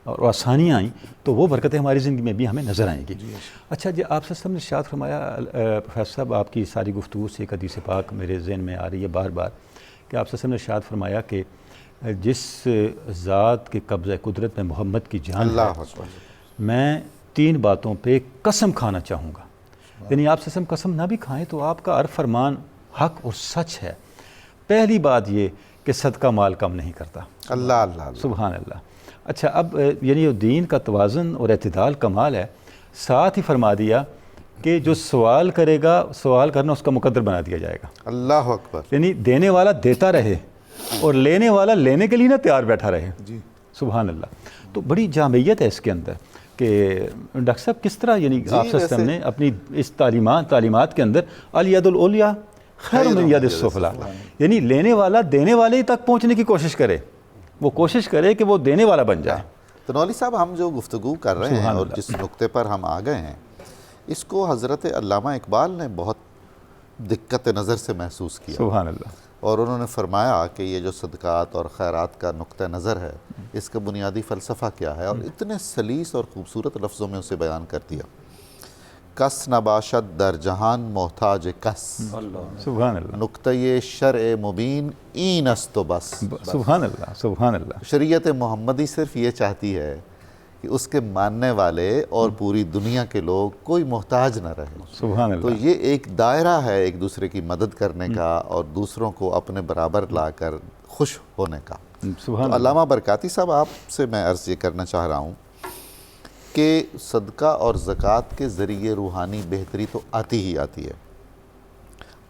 اور آسانیاں آئیں تو وہ برکتیں ہماری زندگی میں بھی ہمیں نظر آئیں گی۔ اچھا جی، آپ سے نے ارشاد فرمایا، پروفیسر صاحب آپ کی ساری گفتگو سے ایک حدیث پاک میرے ذہن میں آ رہی ہے بار بار، کہ آپ سے نے ارشاد فرمایا کہ جس ذات کے قبضہ قدرت میں محمد کی جان ہے، میں 3 باتوں پہ قسم کھانا چاہوں گا۔ یعنی آپ سے قسم نہ بھی کھائیں تو آپ کا ہر فرمان حق اور سچ ہے۔ پہلی بات یہ کہ صدقہ مال کم نہیں کرتا۔ اللہ اللہ، سبحان اللہ۔ اچھا، اب یعنی دین کا توازن اور اعتدال کمال ہے، ساتھ ہی فرما دیا کہ جو سوال کرے گا، سوال کرنا اس کا مقدر بنا دیا جائے گا۔ اللہ اکبر۔ یعنی دینے والا دیتا رہے اور لینے والا لینے کے لیے نہ تیار بیٹھا رہے۔ سبحان اللہ۔ تو بڑی جامعیت ہے اس کے اندر کہ ڈاکٹر صاحب کس طرح یعنی آپ صلی اللہ علیہ وسلم نے اپنی اس تعلیمات کے اندر الید العلیٰ خیر من ید السفلیٰ، یعنی لینے والا دینے والے تک پہنچنے کی کوشش کرے، وہ کوشش کرے کہ وہ دینے والا بن جائے۔ تو نولی صاحب، ہم جو گفتگو کر رہے ہیں اور جس نقطے پر ہم آ گئے ہیں، اس کو حضرت علامہ اقبال نے بہت دقت نظر سے محسوس کیا، سبحان اللہ، اور انہوں نے فرمایا کہ یہ جو صدقات اور خیرات کا نقطہ نظر ہے، اس کا بنیادی فلسفہ کیا ہے، اور اتنے سلیس اور خوبصورت لفظوں میں اسے بیان کر دیا۔ کس نباشد در جہان محتاج کس، سبحان اللہ، نقطہ شرع مبین این است و بس۔ سبحان اللہ، سبحان اللہ۔ شریعت محمدی صرف یہ چاہتی ہے کہ اس کے ماننے والے اور پوری دنیا کے لوگ کوئی محتاج نہ رہے۔ سبحان اللہ۔ تو یہ ایک دائرہ ہے ایک دوسرے کی مدد کرنے کا اور دوسروں کو اپنے برابر لا کر خوش ہونے کا۔ سبحان تو علامہ برکاتی صاحب، آپ سے میں عرض یہ کرنا چاہ رہا ہوں کہ صدقہ اور زکوٰۃ کے ذریعے روحانی بہتری تو آتی ہی آتی ہے،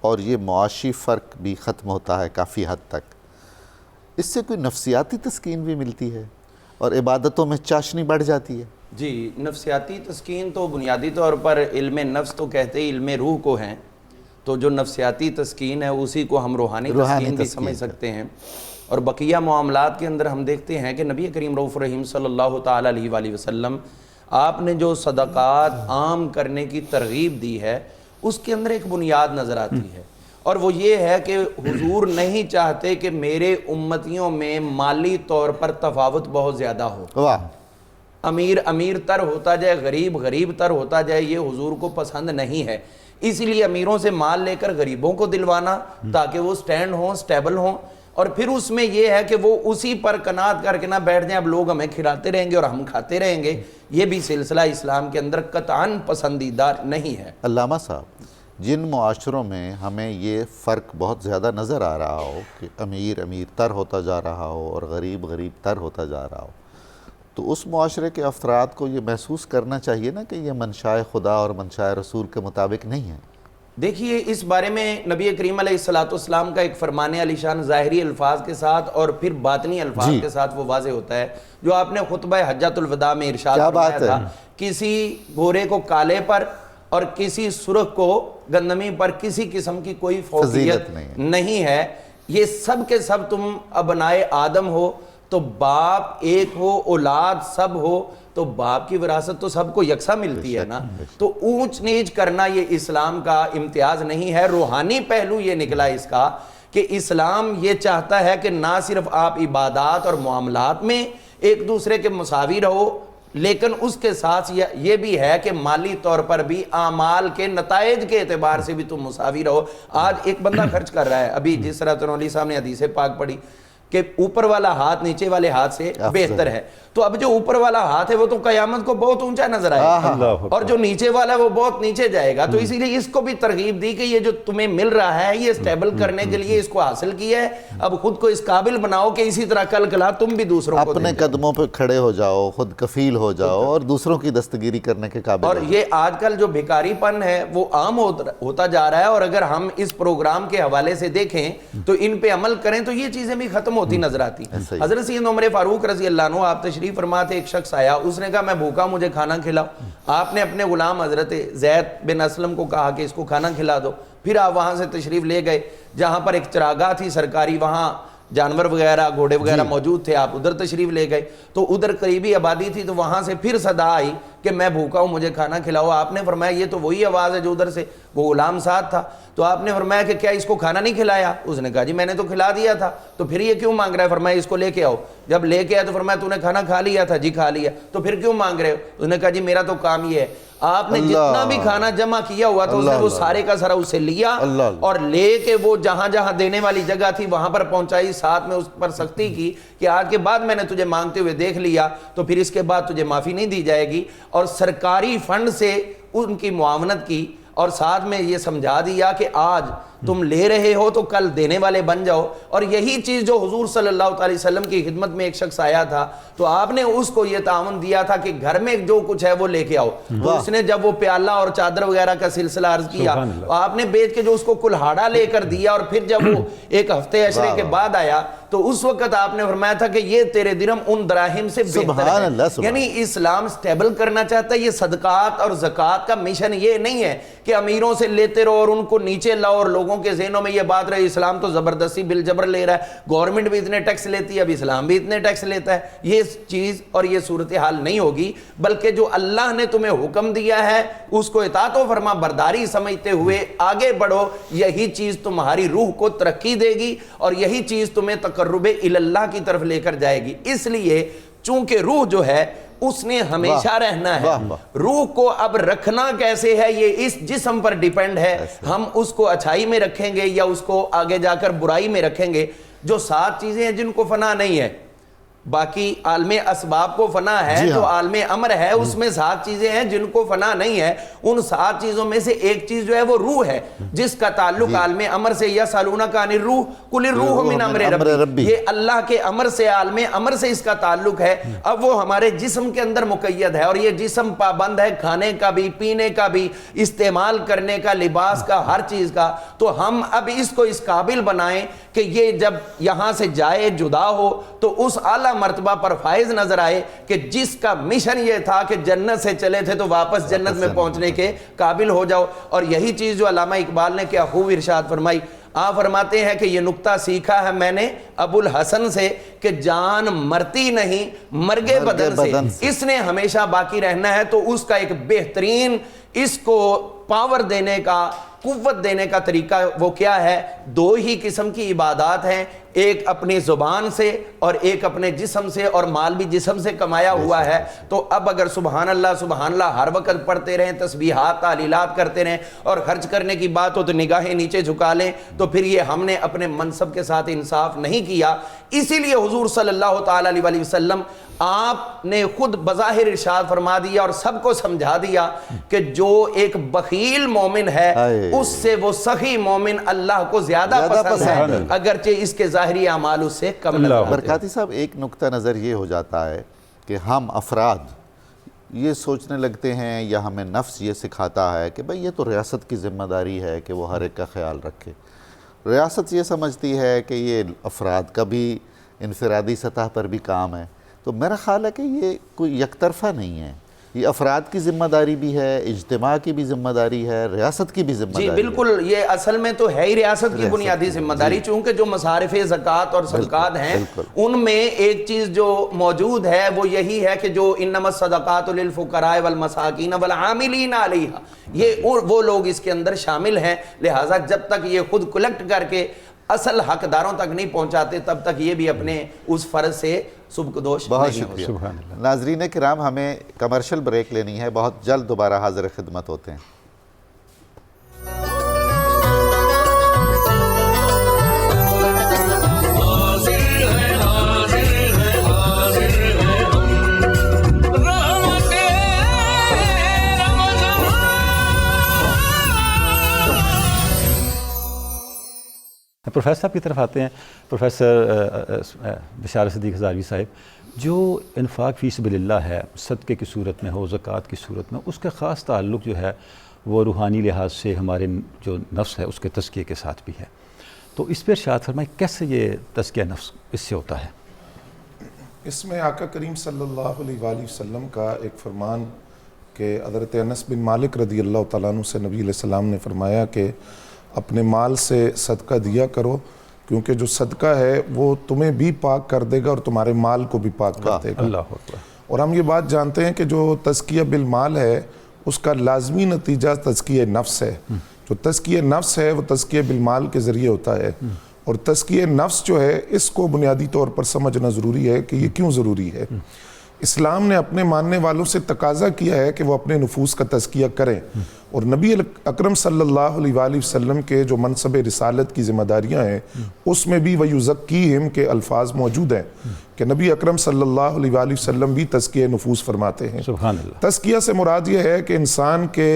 اور یہ معاشی فرق بھی ختم ہوتا ہے کافی حد تک، اس سے کوئی نفسیاتی تسکین بھی ملتی ہے اور عبادتوں میں چاشنی بڑھ جاتی ہے۔ جی، نفسیاتی تسکین تو بنیادی طور پر علم نفس تو کہتے ہی علم روح کو ہیں، تو جو نفسیاتی تسکین ہے اسی کو ہم روحانی تسکین بھی سمجھ سکتے ہیں۔ اور بقیہ معاملات کے اندر ہم دیکھتے ہیں کہ نبی کریم رؤوف رحیم صلی اللہ تعالیٰ علیہ وآلہ وسلم آپ نے جو صدقات عام کرنے کی ترغیب دی ہے، اس کے اندر ایک بنیاد نظر آتی ہے، اور وہ یہ ہے کہ حضور نہیں چاہتے کہ میرے امتیوں میں مالی طور پر تفاوت بہت زیادہ ہو۔ واہ۔ امیر امیر تر ہوتا جائے، غریب غریب تر ہوتا جائے، یہ حضور کو پسند نہیں ہے۔ اسی لیے امیروں سے مال لے کر غریبوں کو دلوانا تاکہ وہ سٹینڈ ہوں، سٹیبل ہوں، اور پھر اس میں یہ ہے کہ وہ اسی پر قناعت کر کے نہ بیٹھ جائیں اب لوگ ہمیں کھلاتے رہیں گے اور ہم کھاتے رہیں گے۔ یہ بھی سلسلہ اسلام کے اندر قطعاً پسندیدہ نہیں ہے۔ علامہ صاحب، جن معاشروں میں ہمیں یہ فرق بہت زیادہ نظر آ رہا ہو کہ امیر امیر تر ہوتا جا رہا ہو اور غریب غریب تر ہوتا جا رہا ہو، تو اس معاشرے کے افراد کو یہ محسوس کرنا چاہیے نا کہ یہ منشاء خدا اور منشاء رسول کے مطابق نہیں ہے۔ دیکھیے، اس بارے میں نبی کریم علیہ السلام کا ایک فرمان علی شان ظاہری الفاظ کے ساتھ اور پھر باطنی الفاظ کے ساتھ وہ واضح ہوتا ہے، جو آپ نے خطبہ حجۃ الوداع میں ارشاد فرمایا تھا، کسی گورے کو کالے پر اور کسی سرخ کو گندمی پر کسی قسم کی کوئی فوقیت نہیں ہے، یہ سب کے سب تم ابنائے آدم ہو تو باپ ایک ہو، اولاد سب ہو تو باپ کی وراثت تو سب کو یکساں ملتی ہے نا. تو اونچ نیچ کرنا یہ اسلام کا امتیاز نہیں ہے. روحانی پہلو یہ نکلا اس کا کہ اسلام یہ چاہتا ہے کہ نہ صرف آپ عبادات اور معاملات میں ایک دوسرے کے مساوی رہو، لیکن اس کے ساتھ یہ بھی ہے کہ مالی طور پر بھی اعمال کے نتائج کے اعتبار سے بھی تم مساوی رہو. آج ایک بندہ خرچ کر رہا ہے، ابھی جس طرح تنولی صاحب نے حدیث پاک پڑھی کہ اوپر والا ہاتھ نیچے والے ہاتھ سے بہتر ہے، تو اب جو اوپر والا ہاتھ ہے وہ تو قیامت کو بہت اونچا نظر آئے گا اور جو نیچے والا ہے وہ بہت نیچے جائے گا. تو اسی لیے اس کو بھی ترغیب دی کہ یہ جو تمہیں مل رہا ہے یہ اسٹیبل کرنے کے لیے اس کو حاصل کیا ہے، اب خود کو اس قابل بناؤ کہ اسی طرح کل کلا تم بھی دوسروں کو اپنے قدموں پہ کھڑے ہو جاؤ، خود کفیل ہو جاؤ اور دوسروں کی دستگیری کرنے کے قابل. اور یہ آج کل جو بھکاری پن ہے وہ عام ہوتا جا رہا ہے، اور اگر ہم اس پروگرام کے حوالے سے دیکھیں تو ان پہ عمل کریں تو یہ چیزیں بھی ختم ہوتی نظر آتی. حضرت سید عمر فاروق رضی اللہ عنہ آپ تشریف فرما تھے، ایک شخص آیا، اس نے کہا میں بھوکا، مجھے کھانا کھلاؤ. آپ نے اپنے غلام حضرت زید بن اسلم کو کہا کہ اس کو کھانا کھلا دو. پھر آپ وہاں سے تشریف لے گئے جہاں پر ایک چراگاہ تھی سرکاری، وہاں جانور وغیرہ گھوڑے وغیرہ موجود تھے، آپ ادھر تشریف لے گئے تو ادھر قریبی آبادی تھی، تو وہاں سے پھر صدا آئی کہ میں بھوکا ہوں مجھے کھانا کھلاؤ. آپ نے فرمایا یہ تو وہی آواز ہے جو ادھر سے، وہ غلام ساتھ تھا. تو آپ نے فرمایا کہ کیا اس کو کھانا نہیں کھلایا؟ اس نے کہا جی میں نے تو کھلا دیا تھا. تو پھر یہ کیوں مانگ رہا ہے؟ فرمایا اس کو لے کے آؤ. جب لے کے آیا تو فرمایا تو نے کھانا کھا لیا تھا؟ جی کھا لیا. تو پھر کیوں مانگ رہے ہو؟ اس نے کہا جی میرا تو کام یہ ہے. آپ نے جتنا بھی کھانا جمع کیا ہوا تھا اس نے وہ سارے کا سارا اسے لیا اور لے کے وہ جہاں جہاں دینے والی جگہ تھی وہاں پر پہنچائی. ساتھ میں اس پر سختی کی کہ آج کے بعد میں نے تجھے مانگتے ہوئے دیکھ لیا تو پھر اس کے بعد تجھے معافی نہیں دی جائے گی. اور سرکاری فنڈ سے ان کی معاونت کی اور ساتھ میں یہ سمجھا دیا کہ آج تم لے رہے ہو تو کل دینے والے بن جاؤ. اور یہی چیز جو حضور صلی اللہ علیہ وسلم کی خدمت میں ایک شخص آیا تھا تو آپ نے اس کو یہ تعاون دیا تھا کہ گھر میں جو کچھ ہے وہ لے کے آؤ. تو اس نے جب وہ پیالہ اور چادر وغیرہ کا سلسلہ عرض کیا آپ نے بیچ کے جو اس کو کلہاڑا لے کر دیا. اور پھر جب وہ ایک ہفتے عشرے کے بعد آیا تو اس وقت آپ نے فرمایا تھا کہ یہ تیرے درہم ان دراہم سے بہتر ہے. یعنی اسلام سٹیبل کرنا چاہتا ہے. یہ صدقات اور زکوٰۃ کا مشن یہ نہیں ہے کہ امیروں سے لیتے رہو اور ان کو نیچے لاؤ اور لوگوں کے ذہنوں میں یہ بات رہے اسلام تو زبردستی بالجبر لے رہا ہے، گورنمنٹ بھی اتنے ٹیکس لیتی ہے اب اسلام بھی اتنے ٹیکس لیتا ہے. یہ چیز اور یہ صورتحال نہیں ہوگی، بلکہ جو اللہ نے تمہیں حکم دیا ہے اس کو اطاعت و فرما برداری سمجھتے ہوئے آگے بڑھو. یہی چیز تمہاری روح کو ترقی دے گی اور یہی چیز تمہیں تقرب اللہ کی طرف لے کر جائے گی. اس لیے چونکہ روح جو ہے اس نے ہمیشہ رہنا ہے. روح کو اب رکھنا کیسے ہے یہ اس جسم پر ڈیپینڈ ہے. ہم اس کو اچھائی میں رکھیں گے یا اس کو آگے جا کر برائی میں رکھیں گے. جو 7 چیزیں ہیں جن کو فنا نہیں ہے، باقی عالم اسباب کو فنا ہے، جو عالم امر ہے اس میں 7 چیزیں ہیں جن کو فنا نہیں ہے. ان 7 چیزوں میں سے ایک چیز جو ہے وہ روح ہے جس کا تعلق عالم امر سے. یسألونک عن الروح قل الروح من امر ربی، یہ اللہ کے امر سے عالم امر سے اس کا تعلق ہے. اب وہ ہمارے جسم کے اندر مقید ہے اور یہ جسم پابند ہے کھانے کا بھی، پینے کا بھی، استعمال کرنے کا، لباس کا، ہر چیز کا. تو ہم اب اس کو اس قابل بنائیں کہ یہ جب یہاں سے جائے جدا ہو تو اس اعلیٰ مرتبہ پر فائز نظر آئے کہ جس کا مشن یہ تھا کہ جنت سے چلے تھے تو واپس جنت میں پہنچنے کے قابل ہو جاؤ. اور یہی چیز جو علامہ اقبال نے کیا خوب ارشاد فرمائی. آپ فرماتے ہیں کہ یہ نکتہ سیکھا ہے میں نے ابو الحسن سے کہ جان مرتی نہیں مرگے بدن سے، اس نے ہمیشہ باقی رہنا ہے. تو اس کا ایک بہترین اس کو پاور دینے کا، قوت دینے کا طریقہ وہ کیا ہے؟ 2 ہی قسم کی عبادات ہیں، ایک اپنی زبان سے اور ایک اپنے جسم سے، اور مال بھی جسم سے کمایا ہوا ہے. تو اب اگر سبحان اللہ ہر وقت پڑھتے رہیں، تسبیحات تعلیلات کرتے رہیں اور خرچ کرنے کی بات ہو تو نگاہیں نیچے جھکا لیں تو پھر یہ ہم نے اپنے منصب کے ساتھ انصاف نہیں کیا. اسی لیے حضور صلی اللہ تعالی علیہ وسلم آپ نے خود بظاہر ارشاد فرما دیا اور سب کو سمجھا دیا کہ جو ایک بخیل مومن ہے اس سے وہ سخی مومن اللہ کو زیادہ پسند ہے، اگرچہ اس کے ظاہری اعمال اس سے کم نظر آتے ہیں. برکاتی صاحب ایک نقطہ نظر یہ ہو جاتا ہے کہ ہم افراد یہ سوچنے لگتے ہیں یا ہمیں نفس یہ سکھاتا ہے کہ بھئی یہ تو ریاست کی ذمہ داری ہے کہ وہ ہر ایک کا خیال رکھے. ریاست یہ سمجھتی ہے کہ یہ افراد کا بھی انفرادی سطح پر بھی کام ہے. تو میرا خیال ہے کہ یہ کوئی یک طرفہ نہیں ہے، یہ افراد کی ذمہ داری بھی ہے، اجتماع کی بھی ذمہ داری ہے، ریاست کی بھی ذمہ داری جی ہے؟ بالکل، یہ اصل میں تو ہے ہی ریاست کی بنیادی ذمہ داری، چونکہ جو مصارف زکوٰۃ اور صدقات ہیں ان میں ایک چیز جو موجود ہے وہ یہی ہے کہ جو انما الصدقات للفقراء والمساکین والعاملین علیہا، یہ وہ لوگ اس کے اندر شامل ہیں، لہٰذا جب تک یہ خود کلیکٹ کر کے اصل حقداروں تک نہیں پہنچاتے تب تک یہ بھی اپنے اس فرض سے سبکدوش بہت نہیں ہو شکریہ۔ ناظرین کرام، ہمیں کمرشل بریک لینی ہے، بہت جلد دوبارہ حاضر خدمت ہوتے ہیں۔ پروفیسر صاحب کی طرف آتے ہیں۔ پروفیسر بشار صدیق ہزاروی صاحب، جو انفاق فی سبیل اللہ ہے، صدقے کی صورت میں ہو، زکوٰۃ کی صورت میں، اس کا خاص تعلق جو ہے وہ روحانی لحاظ سے ہمارے جو نفس ہے اس کے تزکیے کے ساتھ بھی ہے، تو اس پہ ارشاد فرمائیں کیسے یہ تزکیہ نفس اس سے ہوتا ہے؟ اس میں آقا کریم صلی اللہ علیہ وآلہ وسلم کا ایک فرمان کہ حضرت انس بن مالک رضی اللہ تعالیٰ عنہ سے نبی علیہ السلام نے فرمایا کہ اپنے مال سے صدقہ دیا کرو، کیونکہ جو صدقہ ہے وہ تمہیں بھی پاک کر دے گا اور تمہارے مال کو بھی پاک کر دے گا۔ اللہ اکبر۔ اور ہم یہ بات جانتے ہیں کہ جو تزکیہ بالمال ہے اس کا لازمی نتیجہ تزکیہ نفس ہے۔ جو تزکیہ نفس ہے وہ تزکیہ بالمال کے ذریعے ہوتا ہے، اور تزکیہ نفس جو ہے اس کو بنیادی طور پر سمجھنا ضروری ہے کہ یہ کیوں ضروری ہے۔ اسلام نے اپنے ماننے والوں سے تقاضا کیا ہے کہ وہ اپنے نفوس کا تزکیہ کریں، اور نبی اکرم صلی اللہ علیہ وآلہ وسلم کے جو منصب رسالت کی ذمہ داریاں ہیں اس میں بھی وَيُزَكِّيهِمْ کے الفاظ موجود ہیں کہ نبی اکرم صلی اللہ علیہ وآلہ وسلم بھی تزکیہ نفوس فرماتے ہیں۔ سبحان اللہ۔ تزکیہ سے مراد یہ ہے کہ انسان کے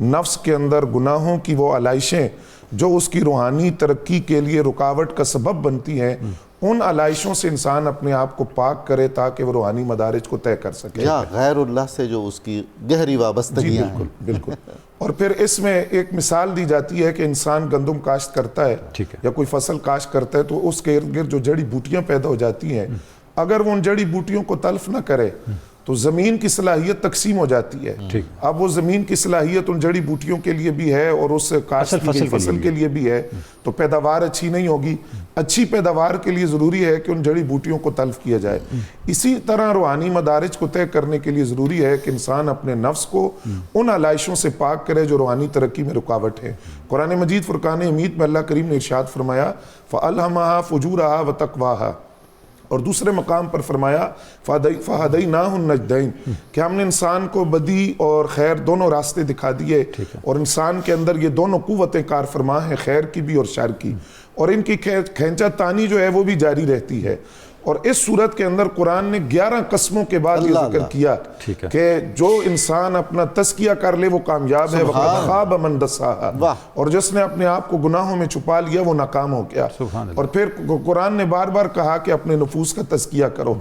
نفس کے اندر گناہوں کی وہ علائشیں جو اس کی روحانی ترقی کے لیے رکاوٹ کا سبب بنتی ہیں، ان علائشوں سے انسان اپنے آپ کو پاک کرے تاکہ وہ روحانی مدارج کو طے کر سکے، یا غیر اللہ سے جو اس کی گہری وابستگیاں ہیں۔ بالکل۔ اور پھر اس میں ایک مثال دی جاتی ہے کہ انسان گندم کاشت کرتا ہے یا کوئی فصل کاشت کرتا ہے تو اس کے ارد گرد جو جڑی بوٹیاں پیدا ہو جاتی ہیں، اگر وہ ان جڑی بوٹیوں کو تلف نہ کرے تو زمین کی صلاحیت تقسیم ہو جاتی ہے۔ اب وہ زمین کی صلاحیت ان جڑی بوٹیوں کے لیے بھی ہے اور اس کاشت کی گئی فصل کے لیے بھی ہے، تو پیداوار اچھی نہیں ہوگی۔ اچھی پیداوار کے لیے ضروری ہے کہ ان جڑی بوٹیوں کو تلف کیا جائے۔ اسی طرح روحانی مدارج کو طے کرنے کے لیے ضروری ہے کہ انسان اپنے نفس کو ان علائشوں سے پاک کرے جو روحانی ترقی میں رکاوٹ ہے۔ قرآن مجید فرقان حمید میں اللہ کریم نے ارشاد فرمایا فَأَلْهَمَهَا فُجُورَهَا وَتَقْوَاهَا، اور دوسرے مقام پر فرمایا فَهَدَيْنَاهُ النَّجْدَيْنِ کہ ہم نے انسان کو بدی اور خیر دونوں راستے دکھا دیے، اور انسان کے اندر یہ دونوں قوتیں کار فرما ہیں، خیر کی بھی اور شر کی، اور ان کی کھینچا تانی جو ہے وہ بھی جاری رہتی ہے۔ اور اس صورت کے اندر قرآن نے 11 قسموں کے بعد یہ ذکر کیا کہ جو انسان اپنا تزکیہ کر لے وہ کامیاب ہے، وَقَدْ خَابَ مَنْ دَسَّاهَا، اور جس نے اپنے آپ کو گناہوں میں چھپا لیا وہ ناکام ہو گیا۔ اور پھر قرآن نے بار بار کہا کہ اپنے نفوس کا تزکیہ کرو۔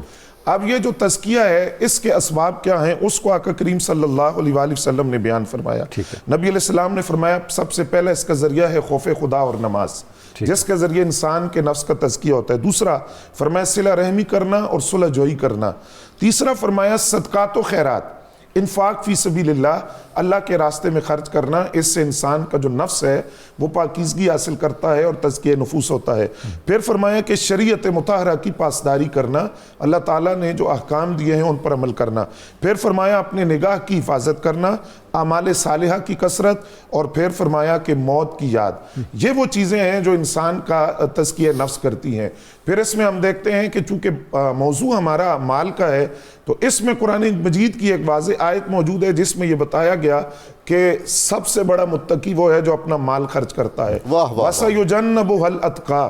اب یہ جو تزکیہ ہے اس کے اسباب کیا ہیں اس کو آقا کریم صلی اللہ علیہ وآلہ وسلم نے بیان فرمایا۔ نبی علیہ السلام نے فرمایا سب سے پہلے اس کا ذریعہ ہے خوف خدا اور نماز، جس کے ذریعے انسان کے نفس کا تزکیہ ہوتا ہے۔ دوسرا فرمایا صلہ رحمی کرنا اور صلح جوئی کرنا۔ تیسرا فرمایا صدقات و خیرات، انفاق فی سبیل اللہ، اللہ کے راستے میں خرچ کرنا، اس سے انسان کا جو نفس ہے وہ پاکیزگی حاصل کرتا ہے اور تزکیہ نفوس ہوتا ہے۔ پھر فرمایا کہ شریعت مطہرہ کی پاسداری کرنا، اللہ تعالیٰ نے جو احکام دیے ہیں ان پر عمل کرنا۔ پھر فرمایا اپنے نگاہ کی حفاظت کرنا، اعمال صالحہ کی کثرت، اور پھر فرمایا کہ موت کی یاد۔ یہ وہ چیزیں ہیں جو انسان کا تزکیہ نفس کرتی ہیں۔ پھر اس میں ہم دیکھتے ہیں کہ چونکہ موضوع ہمارا مال کا ہے تو اس میں قرآن مجید کی ایک واضح آیت موجود ہے جس میں یہ بتایا گیا کہ سب سے بڑا متقی وہ ہے جو اپنا مال خرچ کرتا ہے۔ وَسَيُجَنَّبُهَا الْأَتْقَى،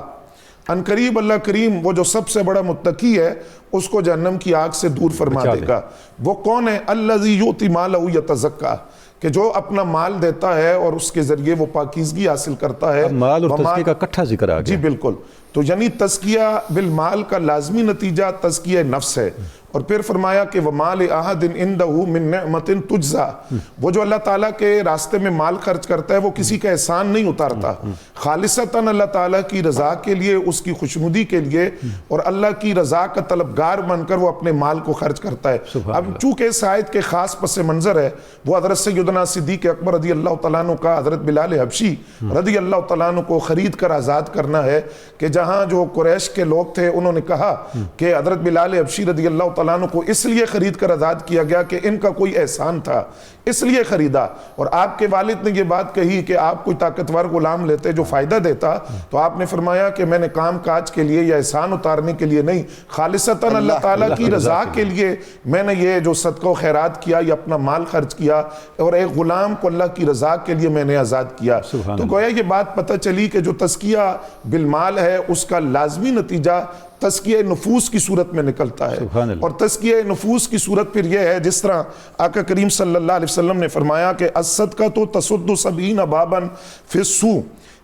ان قریب اللہ کریم وہ جو سب سے بڑا متقی ہے اس کو جہنم کی آگ سے دور فرما دے گا۔ وہ کون ہے؟ الَّذِي يُؤْتِي مَالَهُ يَتَزَكَّى، کہ جو اپنا مال دیتا ہے اور اس کے ذریعے وہ پاکیزگی حاصل کرتا ہے۔ مال اور تزکیہ کا اکٹھا ذکر آ گیا۔ جی بالکل۔ تو یعنی تزکیہ بالمال کا لازمی نتیجہ تزکیہ نفس ہے. اور پھر فرمایا کہ وَمَا لِأَحَدٍ عِندَهُ مِن نِعْمَةٍ تُجْزَى, وہ جو اللہ تعالیٰ کے راستے میں مال خرچ کرتا ہے وہ کسی کا احسان نہیں اتارتا, خالصتاً اللہ تعالیٰ کی رضا کے لیے, اس کی خوشنودی کے لیے, اور اللہ کی رضا کا طلبگار بن کر وہ اپنے مال کو خرچ کرتا ہے. اب چونکہ اس آیت کے خاص پس منظر ہے وہ حضرت سیدنا صدیق اکبر رضی اللہ تعالیٰ عنہ کا حضرت بلال حبشی رضی اللہ تعالیٰ عنہ کو خرید کر آزاد کرنا ہے, کہ جہاں جو قریش کے لوگ تھے انہوں نے کہا کہ حضرت بلال حبشی رضی اللہ تعالیٰ عنہ کو اس لیے خرید کر آزاد کیا گیا کہ ان کا کوئی احسان تھا, اس لیے خریدا. اور آپ کے والد نے یہ بات کہی کہ آپ کوئی طاقتور غلام لیتے جو فائدہ دیتا, تو آپ نے فرمایا کہ میں نے کام کاج کے لیے یا احسان اتارنے کے لیے نہیں, خالصتاً اللہ تعالیٰ کی رضا کے لیے میں نے یہ جو صدقہ و خیرات کیا یا اپنا مال خرچ کیا, اور ایک غلام کو اللہ کی رضا کے لیے میں نے آزاد کیا. تو گویا یہ بات پتہ چلی کہ جو تزکیہ بالمال ہے اس کا لازمی نتیجہ تزکیہ نفوس کی صورت میں نکلتا ہے. اور تزکیہ نفوس کی صورت پھر یہ ہے جس طرح آقا کریم صلی اللہ علیہ وسلم نے فرمایا کہ الصدقۃ تسد 70 بابا فی السوء,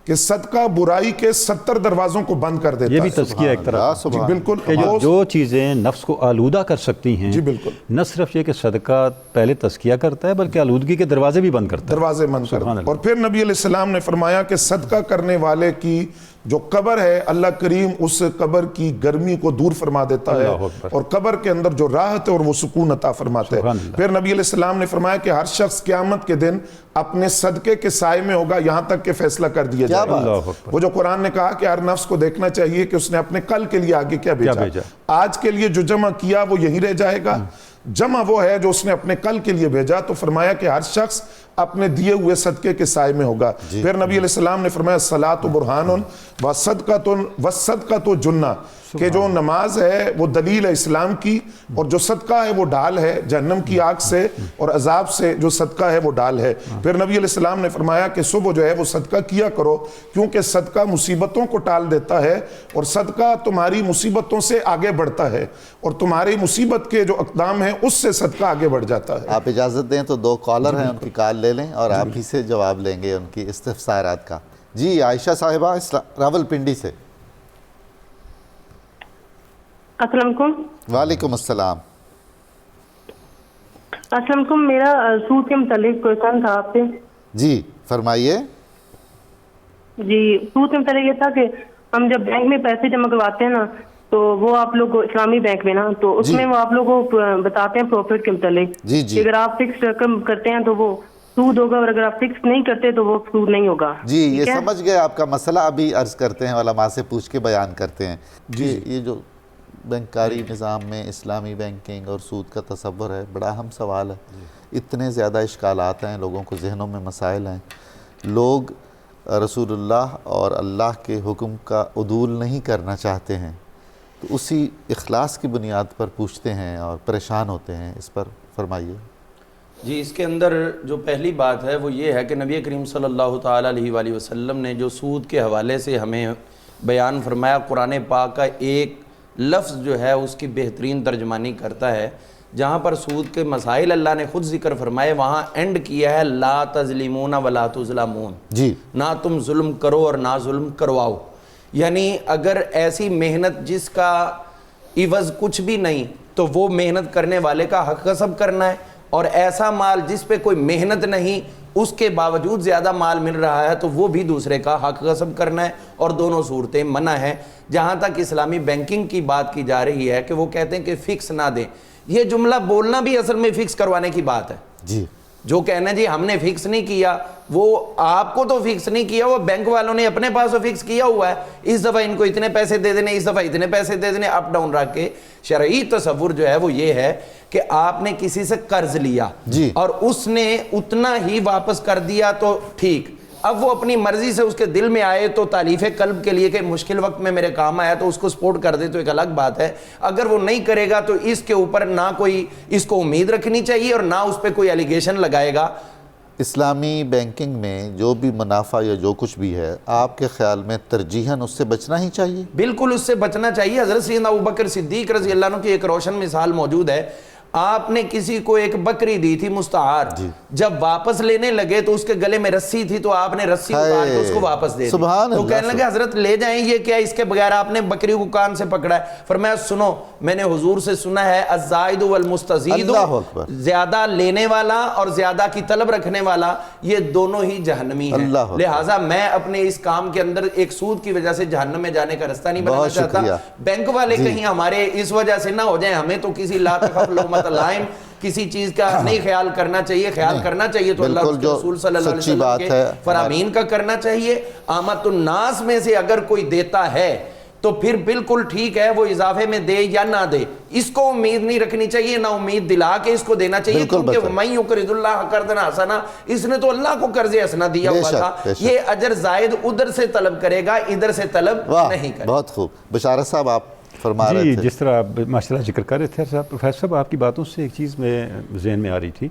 کہ صدقہ برائی کے 70 دروازوں کو بند کر دیتا ہے. یہ بھی تزکیہ ایک طرح جی بالکل, کہ جو چیزیں نفس کو آلودہ کر سکتی ہیں, جی بالکل, نہ صرف یہ کہ صدقہ پہلے تزکیہ کرتا ہے بلکہ آلودگی کے دروازے بھی بند کرتا ہے, دروازے بند کرتا ہے. اور پھر نبی علیہ السلام نے فرمایا کہ صدقہ کرنے والے کی جو قبر ہے اللہ کریم اس قبر کی گرمی کو دور فرما دیتا ہے, اور قبر کے اندر جو راحت ہے اور وہ سکون عطا فرماتا ہے. پھر نبی علیہ السلام نے فرمایا کہ ہر شخص قیامت کے دن اپنے صدقے کے سائے میں ہوگا یہاں تک کہ فیصلہ کر دیا جائے گا. وہ جو قرآن نے کہا کہ ہر نفس کو دیکھنا چاہیے کہ اس نے اپنے کل کے لیے آگے کیا بھیجا, آج کے لیے جو جمع کیا وہ یہیں رہ جائے گا, جمع وہ ہے جو اس نے اپنے کل کے لیے بھیجا. تو فرمایا کہ ہر شخص اپنے دیے ہوئے صدقے کے سائے میں ہوگا. پھر نبی علیہ السلام نے فرمایا الصلاۃ برہان والصدقۃ جنہ, کہ جو نماز ہے وہ دلیل ہے اسلام کی, اور جو صدقہ ہے وہ ڈال ہے جہنم کی آگ سے اور عذاب سے, جو صدقہ ہے وہ ڈال ہے. پھر نبی علیہ السلام نے فرمایا کہ صبح جو ہے وہ صدقہ کیا کرو, کیونکہ صدقہ مصیبتوں کو ٹال دیتا ہے, اور صدقہ تمہاری مصیبتوں سے آگے بڑھتا ہے, اور تمہاری مصیبت کے جو اقدام ہیں اس سے صدقہ آگے بڑھ جاتا ہے. آپ اجازت دیں تو 2 کالر ہیں, ان کی کال لے لیں اور آپ ہی سے جواب لیں گے ان کی استفسارات کا. جی عائشہ صاحبہ راولپنڈی سے. السلام علیکم. وعلیکم السلام. السلام علیکم. میرا سود کے متعلق کوئسچن تھا آپ سے. جی فرمائیے. جی سود کے متعلق یہ تھا کہ ہم جب بینک میں پیسے جمع کرواتے ہیں نا, تو وہ آپ لوگ اسلامی بینک میں نا, تو اس میں وہ آپ لوگوں کو بتاتے ہیں پروفٹ کے متعلق, کہ اگر آپ فکس رقم کرتے ہیں تو وہ سود ہوگا, اور اگر آپ فکس نہیں کرتے تو وہ سود نہیں ہوگا. جی یہ سمجھ گئے آپ کا مسئلہ, ابھی عرض کرتے ہیں علماء سے پوچھ کے بیان کرتے ہیں. جی یہ جو بینکاری نظام میں اسلامی بینکنگ اور سود کا تصور ہے, بڑا اہم سوال ہے. اتنے زیادہ اشکالات ہیں, لوگوں کو ذہنوں میں مسائل ہیں, لوگ رسول اللہ اور اللہ کے حکم کا عدول نہیں کرنا چاہتے ہیں, تو اسی اخلاص کی بنیاد پر پوچھتے ہیں اور پریشان ہوتے ہیں. اس پر فرمائیے. جی اس کے اندر جو پہلی بات ہے وہ یہ ہے کہ نبی کریم صلی اللہ تعالیٰ علیہ وآلہ وسلم نے جو سود کے حوالے سے ہمیں بیان فرمایا, قرآن پاک کا ایک لفظ جو ہے اس کی بہترین ترجمانی کرتا ہے. جہاں پر سود کے مسائل اللہ نے خود ذکر فرمائے, وہاں اینڈ کیا ہے لا تظلمون ولا تظلمون, جی نہ تم ظلم کرو اور نہ ظلم کرواؤ. یعنی اگر ایسی محنت جس کا عوض کچھ بھی نہیں تو وہ محنت کرنے والے کا حق غصب کرنا ہے, اور ایسا مال جس پہ کوئی محنت نہیں اس کے باوجود زیادہ مال مل رہا ہے تو وہ بھی دوسرے کا حق غصب کرنا ہے, اور دونوں صورتیں منع ہیں. جہاں تک اسلامی بینکنگ کی بات کی جا رہی ہے کہ وہ کہتے ہیں کہ فکس نہ دیں, یہ جملہ بولنا بھی اصل میں فکس کروانے کی بات ہے. جی جو کہنا جی ہم نے فکس نہیں کیا, وہ آپ کو تو فکس نہیں کیا, وہ بینک والوں نے اپنے پاس فکس کیا ہوا ہے, اس دفعہ ان کو اتنے پیسے دے دینے, اس دفعہ اتنے پیسے دے دینے, اپ ڈاؤن رکھ کے. شرعی تصور جو ہے وہ یہ ہے کہ آپ نے کسی سے قرض لیا اور اس نے اتنا ہی واپس کر دیا تو ٹھیک, اب وہ اپنی مرضی سے اس کے دل میں آئے تو تالیف قلب کے لیے کہ مشکل وقت میں میرے کام آیا تو اس کو سپورٹ کر دے تو ایک الگ بات ہے. اگر وہ نہیں کرے گا تو اس کے اوپر نہ کوئی اس کو امید رکھنی چاہیے اور نہ اس پہ کوئی ایلیگیشن لگائے گا. اسلامی بینکنگ میں جو بھی منافع یا جو کچھ بھی ہے, آپ کے خیال میں ترجیحاً اس سے بچنا ہی چاہیے؟ بالکل اس سے بچنا چاہیے. حضرت سیدنا ابوبکر صدیق رضی اللہ عنہ کی ایک روشن مثال موجود ہے. آپ نے کسی کو ایک بکری دی تھی مستعار، جب واپس لینے لگے تو اس کے گلے میں رسی تھی تو آپ نے رسی اتار کے اس کو واپس دے دی، تو کہنے لگے حضرت لے جائیں، یہ کیا اس کے بغیر آپ نے بکری کو کان سے پکڑا ہے؟ فرمایا سنو، میں نے حضور سے سنا ہے الزائد والمستزید، زیادہ لینے والا اور زیادہ کی طلب رکھنے والا یہ دونوں ہی جہنمی ہیں، لہٰذا میں اپنے اس کام کے اندر ایک سود کی وجہ سے جہنم میں جانے کا رستہ نہیں بنانا چاہتا۔ بینک والے کہیں ہمارے اس وجہ سے نہ ہو جائیں، ہمیں تو کسی لا تخف لومۃ لائم کسی چیز کا نہیں خیال کرنا چاہیے، خیال کرنا چاہیے تو اللہ کے رسول صلی اللہ علیہ وسلم کے فرامین کا کرنا چاہیے۔ آمد الناس میں سے اگر کوئی دیتا ہے تو پھر بالکل ٹھیک ہے، وہ اضافے میں دے یا نہ دے، اس کو امید نہیں رکھنی چاہیے، نہ امید دلا کے اس کو دینا چاہیے، کیونکہ وَمَن يُقْرِضُ اللَّهَ قَرْضًا حَسَنًا، اس نے تو اللہ کو قرض حسنہ دیا ہوا تھا، یہ اجر زائد ادھر سے طلب کرے گا، ادھر سے طلب نہیں کرے گا۔ بہت خوب بشارت صاحب آپ فرما رہے تھے۔ جی، جس طرح آپ ماشاء اللہ ذکر کر رہے تھے پروفیسر صاحب، آپ کی باتوں سے ایک چیز میں ذہن میں آ رہی تھی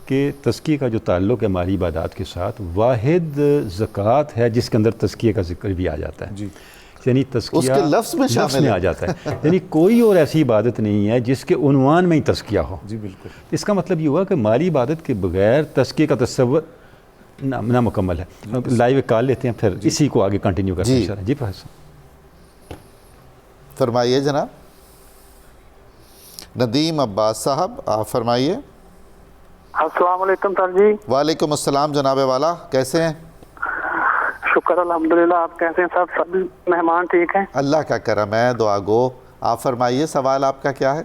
کہ تزکیے کا جو تعلق ہے مالی عبادات کے ساتھ، واحد زکوٰۃ ہے جس کے اندر تزکیے کا ذکر بھی آ جاتا ہے، یعنی تزکیہ اس کے لفظ میں شامل آ جاتا ہے، یعنی کوئی اور ایسی عبادت نہیں ہے جس کے عنوان میں ہی تزکیہ ہو۔ جی بالکل، اس کا مطلب یہ ہوا کہ مالی عبادت کے بغیر تزکیے کا تصور نامکمل ہے۔ لائیو کال لیتے ہیں، پھر اسی کو آگے کنٹینیو کرتے ہیں انشاءاللہ۔ جی پروفیسر فرمائیے جناب۔ ندیم عباس صاحب آپ فرمائیے۔ السلام علیکم سر جی۔ وعلیکم السلام جناب والا، کیسے ہیں؟ شکر الحمدللہ، آپ کیسے ہیں؟ سب مہمان ٹھیک ہیں؟ اللہ کا کرم ہے، دعا گو۔ آپ فرمائیے، سوال آپ کا کیا ہے؟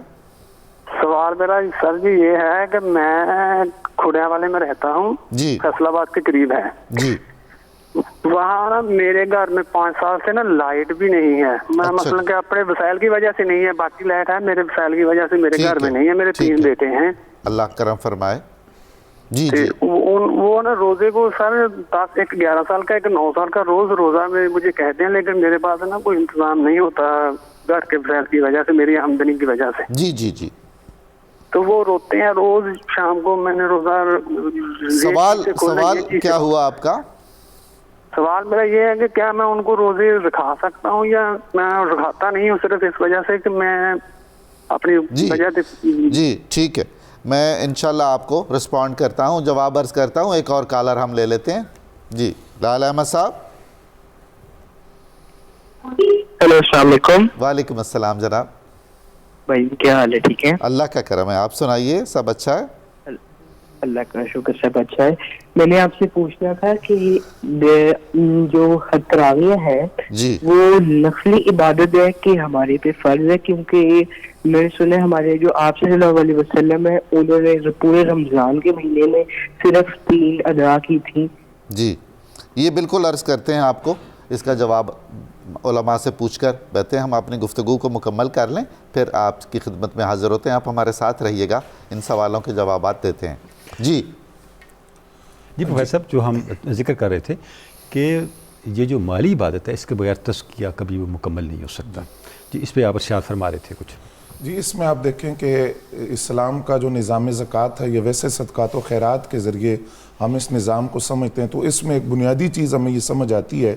سوال میرا سر جی یہ ہے کہ میں کھڑیاں والے میں رہتا ہوں، جی فیصل آباد کے قریب ہے جی، وہاں نا میرے گھر میں 5 سال سے نا لائٹ بھی نہیں ہے، میں مثلا کہ اپنے وسائل کی وجہ سے نہیں ہے، باقی لائٹ ہے، میرے وسائل کی وجہ سے میرے گھر میں نہیں ہے، میرے 3 بیٹے ہیں، اللہ کرم فرمائے۔ جی جی، وہ نا روزے کو سر 11 سال کا، ایک 9 سال کا روز روزہ میں مجھے کہتے ہیں، لیکن میرے پاس نا کوئی انتظام نہیں ہوتا گھر کے وسائل کی وجہ سے، میری آمدنی کی وجہ سے۔ جی جی جی، تو وہ روتے ہیں روز شام کو، میں نے روزہ۔ سوال کیا ہوا آپ کا؟ سوال میرا یہ ہے کہ کیا میں ان کو روزے رکھا سکتا ہوں یا میں رکھاتا نہیں ہوں، صرف اس وجہ سے کہ میں اپنی وجہ سے۔ جی ٹھیک ہے، میں انشاءاللہ آپ کو رسپونڈ کرتا ہوں، جواب عرض کرتا ہوں۔ ایک اور کالر ہم لے لیتے ہیں۔ جی لال احمد صاحب۔ ہیلو، السلام علیکم۔ وعلیکم السلام جناب۔ بھائی کیا حال ہے؟ ٹھیک ہے، اللہ کا کرم ہے، آپ سنائیے، سب اچھا ہے؟ اللہ کا شکر، سب اچھا ہے۔ میں نے آپ سے پوچھنا تھا کہ جو حج تراویح ہے جی وہ نفلی عبادت ہے کہ ہمارے پہ فرض ہے؟ کیونکہ میں نے سنا ہمارے جو آپ صلی اللہ علیہ وسلم ہے انہوں نے پورے رمضان کے مہینے میں صرف 3 ادا کی تھی۔ جی، یہ بالکل عرض کرتے ہیں آپ کو، اس کا جواب علماء سے پوچھ کر بیٹھتے ہیں، ہم اپنی گفتگو کو مکمل کر لیں، پھر آپ کی خدمت میں حاضر ہوتے ہیں۔ آپ ہمارے ساتھ رہیے گا، ان سوالوں کے جوابات دیتے ہیں۔ جی جی پروفیسر صاحب، جو ہم ذکر کر رہے تھے کہ یہ جو مالی عبادت ہے اس کے بغیر تزکیہ کبھی وہ مکمل نہیں ہو سکتا، جی اس پہ آپ ارشاد فرما رہے تھے کچھ۔ جی، اس میں آپ دیکھیں کہ اسلام کا جو نظام زکوٰۃ ہے، یہ ویسے صدقات و خیرات کے ذریعے ہم اس نظام کو سمجھتے ہیں، تو اس میں ایک بنیادی چیز ہمیں یہ سمجھ آتی ہے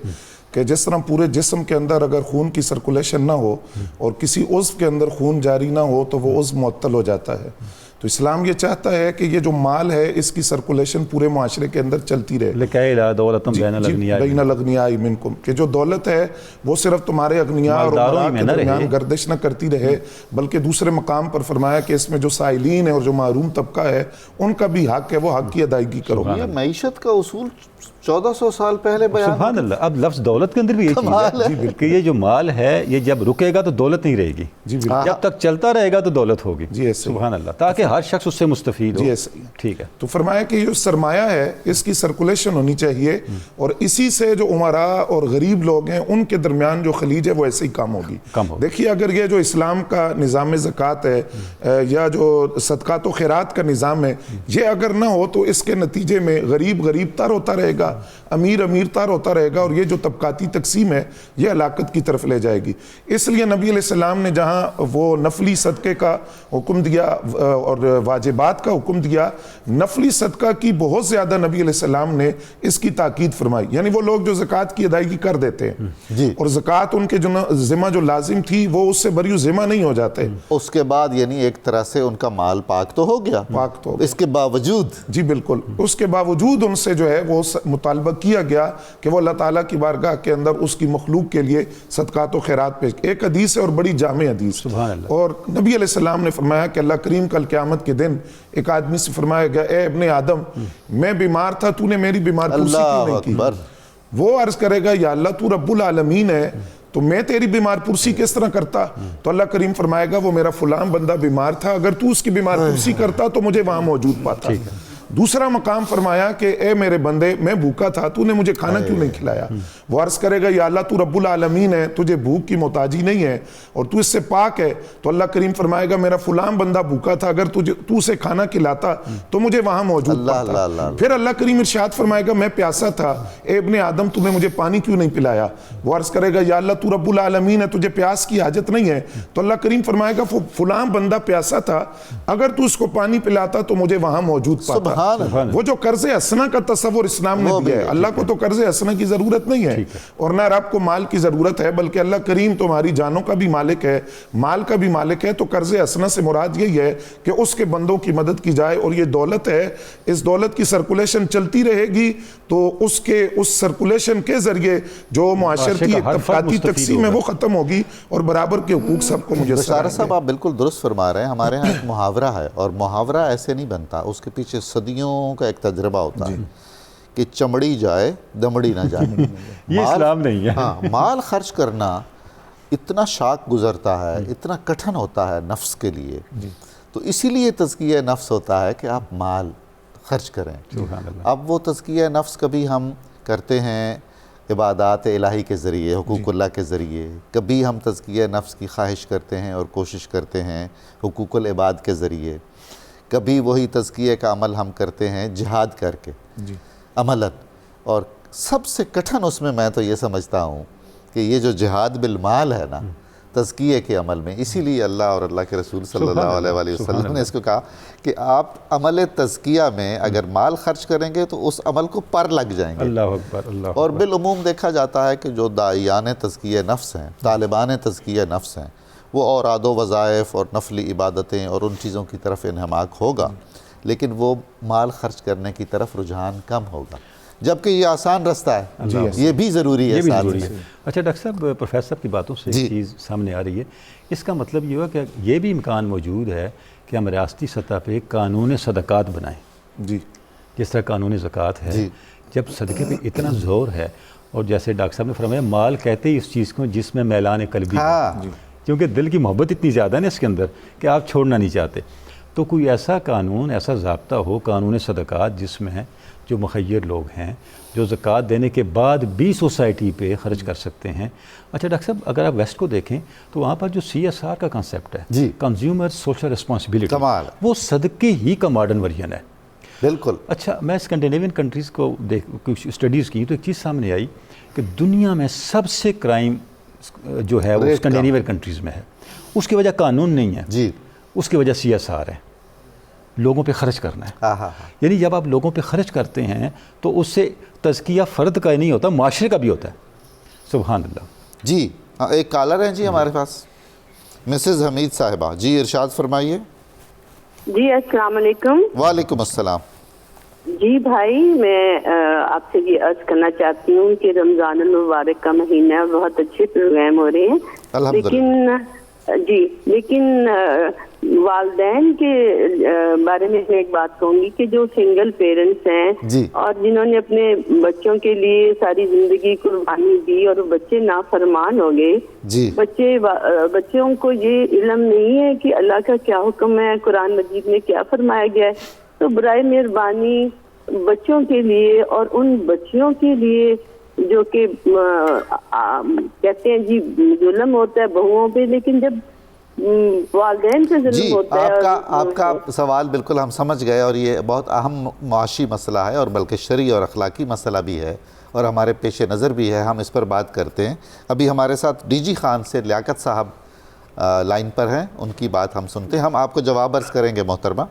کہ جس طرح پورے جسم کے اندر اگر خون کی سرکولیشن نہ ہو اور کسی عضو کے اندر خون جاری نہ ہو تو وہ عضو معطل ہو جاتا ہے، تو اسلام یہ چاہتا ہے کہ یہ جو مال ہے اس کی سرکولیشن پورے معاشرے کے اندر چلتی رہے۔ بین الاغنیاء منکم، کہ جو دولت ہے وہ صرف تمہارے اغنیاء اور امراء کے درمیان گردش نہ کرتی رہے، بلکہ دوسرے مقام پر فرمایا کہ اس میں جو سائلین ہے اور جو محروم طبقہ ہے ان کا بھی حق ہے، وہ حق کی ادائیگی کرو۔ یہ معیشت کا اصول 1400 سال پہلے بیان۔ سبحان اللہ، اب لفظ دولت کے اندر بھی یہ چیز ہے کہ یہ جو مال ہے یہ جب رکے گا تو دولت نہیں رہے گی، جب تک چلتا رہے گا تو دولت ہوگی۔ سبحان اللہ، تاکہ ہر شخص اس سے مستفید ہو۔ ٹھیک ہے، تو فرمایا کہ یہ سرمایہ ہے اس کی سرکولیشن ہونی چاہیے، اور اسی سے جو امراء اور غریب لوگ ہیں ان کے درمیان جو خلیج ہے وہ ایسے ہی کام ہوگی۔ دیکھیے، اگر یہ جو اسلام کا نظام زکوٰۃ ہے یا جو صدقات و خیرات کا نظام ہے، یہ اگر نہ ہو تو اس کے نتیجے میں غریب غریب تر ہوتا رہے گا، امیر امیر تر ہوتا رہے گا، اور یہ جو طبقاتی تقسیم ہے یہ ہلاکت کی طرف لے جائے گی۔ اس لیے نبی علیہ السلام نے جہاں وہ نفلی صدقے کا حکم دیا اور اور واجبات کا حکم دیا، نفلی صدقہ کی بہت زیادہ نبی علیہ السلام نے اس کی تاکید فرمائی. یعنی وہ لوگ جو زکوٰۃ کی ادائیگی کر دیتے ہیں اور زکوٰۃ ان کے ذمہ جو لازم تھی وہ اس سے بری ذمہ نہیں ہو جاتے. اس کے بعد یعنی ایک طرح سے ان کا مال پاک تو ہو گیا، پاک تو اس کے باوجود جی بالکل، اس کے باوجود ان سے جو ہے وہ مطالبہ کیا گیا کہ وہ اللہ تعالیٰ کی بارگاہ کے اندر اس کی مخلوق کے لیے صدقات و خیرات پیش. ایک حدیث ہے اور بڑی جامع حدیث، اور نبی علیہ السلام نے فرمایا کہ اللہ کریم کل قیامت کے دن ایک آدمی سے فرمایا گیا، اے ابن آدم میں بیمار تھا، تو نے میری بیمار پرسی کیوں نہیں کی؟ وہ عرض کرے گا یا اللہ تو رب العالمین ہے تو میں تیری بیمار پرسی کس طرح کرتا؟ تو اللہ کریم فرمائے گا وہ میرا فلاں بندہ بیمار تھا، اگر تو اس کی بیمار پرسی کرتا تو مجھے وہاں موجود پاتا. دوسرا مقام فرمایا کہ اے میرے بندے میں بھوکا تھا، تو نے مجھے کھانا کیوں نہیں کھلایا؟ وہ عرض کرے گا یا اللہ تو رب العالمین ہے، تجھے بھوک کی محتاجی نہیں ہے اور تو اس سے پاک ہے. تو اللہ کریم فرمائے گا میرا فلاں بندہ بھوکا تھا، اگر تو اسے کھانا کھلاتا تو مجھے وہاں موجود پاتا. پھر اللہ کریم ارشاد فرمائے گا میں پیاسا تھا، اے ابن آدم تو نے مجھے پانی کیوں نہیں پلایا؟ وہ عرض کرے گا یا اللہ تو رب العالمین ہے، تجھے پیاس کی حاجت نہیں ہے. تو اللہ کریم فرمائے گا فلاں بندہ پیاسا تھا، اگر تو اس کو پانی پلاتا تو مجھے وہاں موجود پاتا. وہ جو قرض حسنہ کا تصور اسلام نے دیا ہے، اللہ کو تو قرض حسنہ کی ضرورت نہیں ہے اور نہ رب کو مال کی ضرورت ہے، بلکہ اللہ کریم تمہاری جانوں کا بھی مالک ہے، مال کا بھی مالک ہے. تو قرض حسنہ سے مراد یہی ہے کہ اس کے بندوں کی مدد کی جائے، اور یہ دولت ہے، اس دولت کی سرکولیشن چلتی رہے گی تو اس سرکولیشن کے ذریعے جو معاشرتی طبقاتی تقسیم ہے وہ ختم ہوگی اور برابر کے حقوق سب کو میسر. بشارت صاحب آپ بالکل درست فرما رہے ہیں. ہمارے ہاں ایک محاورہ ہے اور محاورہ ایسے نہیں بنتا، اس کے پیچھے صدیوں کا ایک تجربہ ہوتا ہے کہ چمڑی جائے دمڑی نہ جائے. یہ اسلام نہیں ہے. ہاں، مال خرچ کرنا اتنا شاق گزرتا ہے، اتنا کٹھن ہوتا ہے نفس کے لیے، تو اسی لیے تزکیہ نفس ہوتا ہے کہ آپ مال خرچ کریں. اب وہ تزکیہ نفس کبھی ہم کرتے ہیں عبادات الہی کے ذریعے، حقوق اللہ کے ذریعے، کبھی ہم تزکیہ نفس کی خواہش کرتے ہیں اور کوشش کرتے ہیں حقوق العباد کے ذریعے، کبھی وہی تزکیہ کا عمل ہم کرتے ہیں جہاد کر کے عملاً. اور سب سے کٹھن اس میں تو یہ سمجھتا ہوں کہ یہ جو جہاد بالمال ہے نا تزکیہ کے عمل میں، اسی لیے اللہ اور اللہ کے رسول صلی اللہ علیہ وآلہ وسلم نے اس کو کہا کہ آپ عمل تزکیہ میں اگر مال خرچ کریں گے تو اس عمل کو پر لگ جائیں گے. اللہ اکبر، اللہ اکبر. اور بالعموم دیکھا جاتا ہے کہ جو داعیان تزکیہ نفس ہیں، طالبان تزکیہ نفس ہیں، وہ اوراد و وظائف اور نفلی عبادتیں اور ان چیزوں کی طرف انہماک ہوگا، لیکن وہ مال خرچ کرنے کی طرف رجحان کم ہوگا، جبکہ یہ آسان رستہ ہے. یہ بھی ضروری ہے. اچھا ڈاکٹر صاحب، پروفیسر صاحب کی باتوں سے ایک چیز سامنے آ رہی ہے، اس کا مطلب یہ ہوا کہ یہ بھی امکان موجود ہے کہ ہم ریاستی سطح پہ قانون صدقات بنائیں. جس طرح قانون زکوٰۃ ہے، جب صدقے پہ اتنا زور ہے، اور جیسے ڈاکٹر صاحب نے فرمایا مال کہتے ہی اس چیز کو جس میں میلان قلبی ہے، کیونکہ دل کی محبت اتنی زیادہ ہے نا اس کے اندر کہ آپ چھوڑنا نہیں چاہتے. تو کوئی ایسا قانون، ایسا ضابطہ ہو قانون صدقات جس میں جو مخیر لوگ ہیں جو زکوٰۃ دینے کے بعد بھی سوسائٹی پہ خرچ کر سکتے ہیں. اچھا ڈاکٹر صاحب، اگر آپ ویسٹ کو دیکھیں تو وہاں پر جو CSR کا کنسیپٹ ہے، کنزیومر سوشل رسپانسبلٹی، وہ صدقے ہی کا ماڈرن ورژن ہے. بالکل. اچھا، میں اسکینڈینیوین کنٹریز کو کچھ اسٹڈیز کی تو ایک چیز سامنے آئی کہ دنیا میں سب سے کرائم جو ہے وہ اسکینڈینیوین کنٹریز میں ہے. اس کی وجہ قانون نہیں ہے، اس کی وجہ CSR ہے، لوگوں پہ خرچ کرنا ہے. یعنی جب آپ لوگوں پہ خرچ کرتے ہیں تو اس سے تزکیہ فرد کا نہیں ہوتا، معاشرے کا بھی ہوتا ہے. سبحان اللہ. جی ایک کالر ہیں جی ہمارے پاس، مسز حمید صاحبہ. جی ارشاد فرمائیے. جی السلام علیکم. وعلیکم السلام. جی بھائی، میں آپ سے یہ عرض کرنا چاہتی ہوں کہ رمضان المبارک کا مہینہ ہے، بہت اچھے پروگرام ہو رہے ہیں، لیکن والدین کے بارے میں ایک بات کہوں گی کہ جو سنگل پیرنٹس ہیں اور جنہوں نے اپنے بچوں کے لیے ساری زندگی قربانی دی اور بچے نافرمان ہو گئے، بچوں کو یہ علم نہیں ہے کہ اللہ کا کیا حکم ہے، قرآن مجید میں کیا فرمایا گیا ہے. تو برائے مہربانی بچوں کے لیے اور ان بچیوں کے لیے جو کہ کہتے ہیں جی ظلم ہوتا ہے بہوؤں پہ، لیکن جب والدین سے ظلم ہوتا ہے. آپ کا سوال بالکل ہم سمجھ گئے، اور یہ بہت اہم معاشی مسئلہ ہے اور بلکہ شرعی اور اخلاقی مسئلہ بھی ہے اور ہمارے پیش نظر بھی ہے. ہم اس پر بات کرتے ہیں. ابھی ہمارے ساتھ DG خان سے لیاقت صاحب لائن پر ہیں, ان کی بات ہم سنتے ہیں. ہم آپ کو جواب عرض کریں گے محترمہ.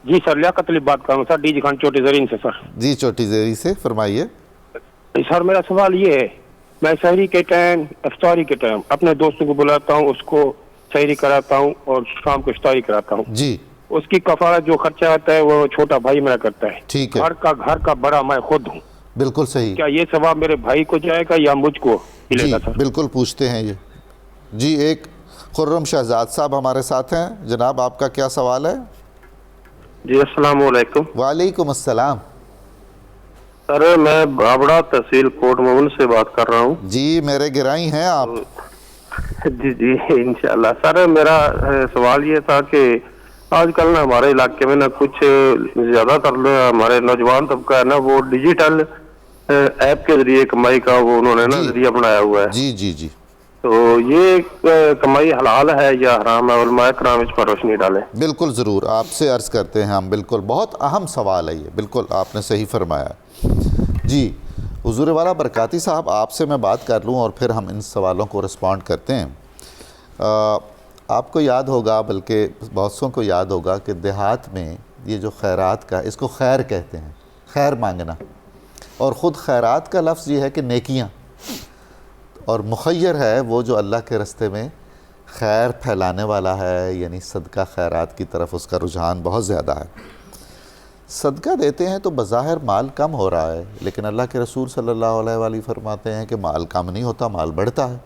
جی سر, لیاقت علی بات کر رہا ہوں سر, ڈی جی خان چوٹی زرین سے سر. جی چوٹی زیری سے فرمائیے. سر میرا سوال یہ ہے, میں سحری کے ٹائم, افطاری کے ٹائم اپنے دوستوں کو بلاتا ہوں, اس کو سحری کراتا ہوں اور شام کو افطاری کراتا ہوں. جی. اس کی کفارہ جو خرچہ آتا ہے وہ چھوٹا بھائی میرا کرتا ہے. ٹھیک ہے. گھر کا بڑا میں خود ہوں. بالکل صحیح. کیا یہ ثواب میرے بھائی کو جائے گا یا مجھ کو ملے گا سر؟ بالکل پوچھتے ہیں یہ. جی ایک خرم شہزاد صاحب ہمارے ساتھ ہیں. جناب آپ کا کیا سوال ہے؟ جی السلام علیکم. وعلیکم السلام. سر میں بابڑا تحصیل کوٹ مومن سے بات کر رہا ہوں. جی میرے گرائی ہیں آپ. جی انشاءاللہ. سر میرا سوال یہ تھا کہ آج کل نا ہمارے علاقے میں نا کچھ زیادہ تر ہمارے نوجوان طبقہ ہے نا وہ ڈیجیٹل ایپ کے ذریعے کمائی کا وہ انہوں نے نا ذریعہ بنایا ہوا ہے. جی جی جی. تو یہ کمائی حلال ہے یا حرام ہے؟ علماء کرام اس پر روشنی ڈالیں. بالکل ضرور آپ سے عرض کرتے ہیں ہم. بالکل بہت اہم سوال ہے یہ, بالکل آپ نے صحیح فرمایا. جی حضور والا برکاتی صاحب آپ سے میں بات کر لوں اور پھر ہم ان سوالوں کو رسپونڈ کرتے ہیں. آپ کو یاد ہوگا, بلکہ بہت سوں کو یاد ہوگا کہ دیہات میں یہ جو خیرات کا, اس کو خیر کہتے ہیں, خیر مانگنا, اور خود خیرات کا لفظ یہ ہے کہ نیکیاں, اور مخیر ہے وہ جو اللہ کے رستے میں خیر پھیلانے والا ہے, یعنی صدقہ خیرات کی طرف اس کا رجحان بہت زیادہ ہے. صدقہ دیتے ہیں تو بظاہر مال کم ہو رہا ہے, لیکن اللہ کے رسول صلی اللہ علیہ وآلہ فرماتے ہیں کہ مال کم نہیں ہوتا, مال بڑھتا ہے.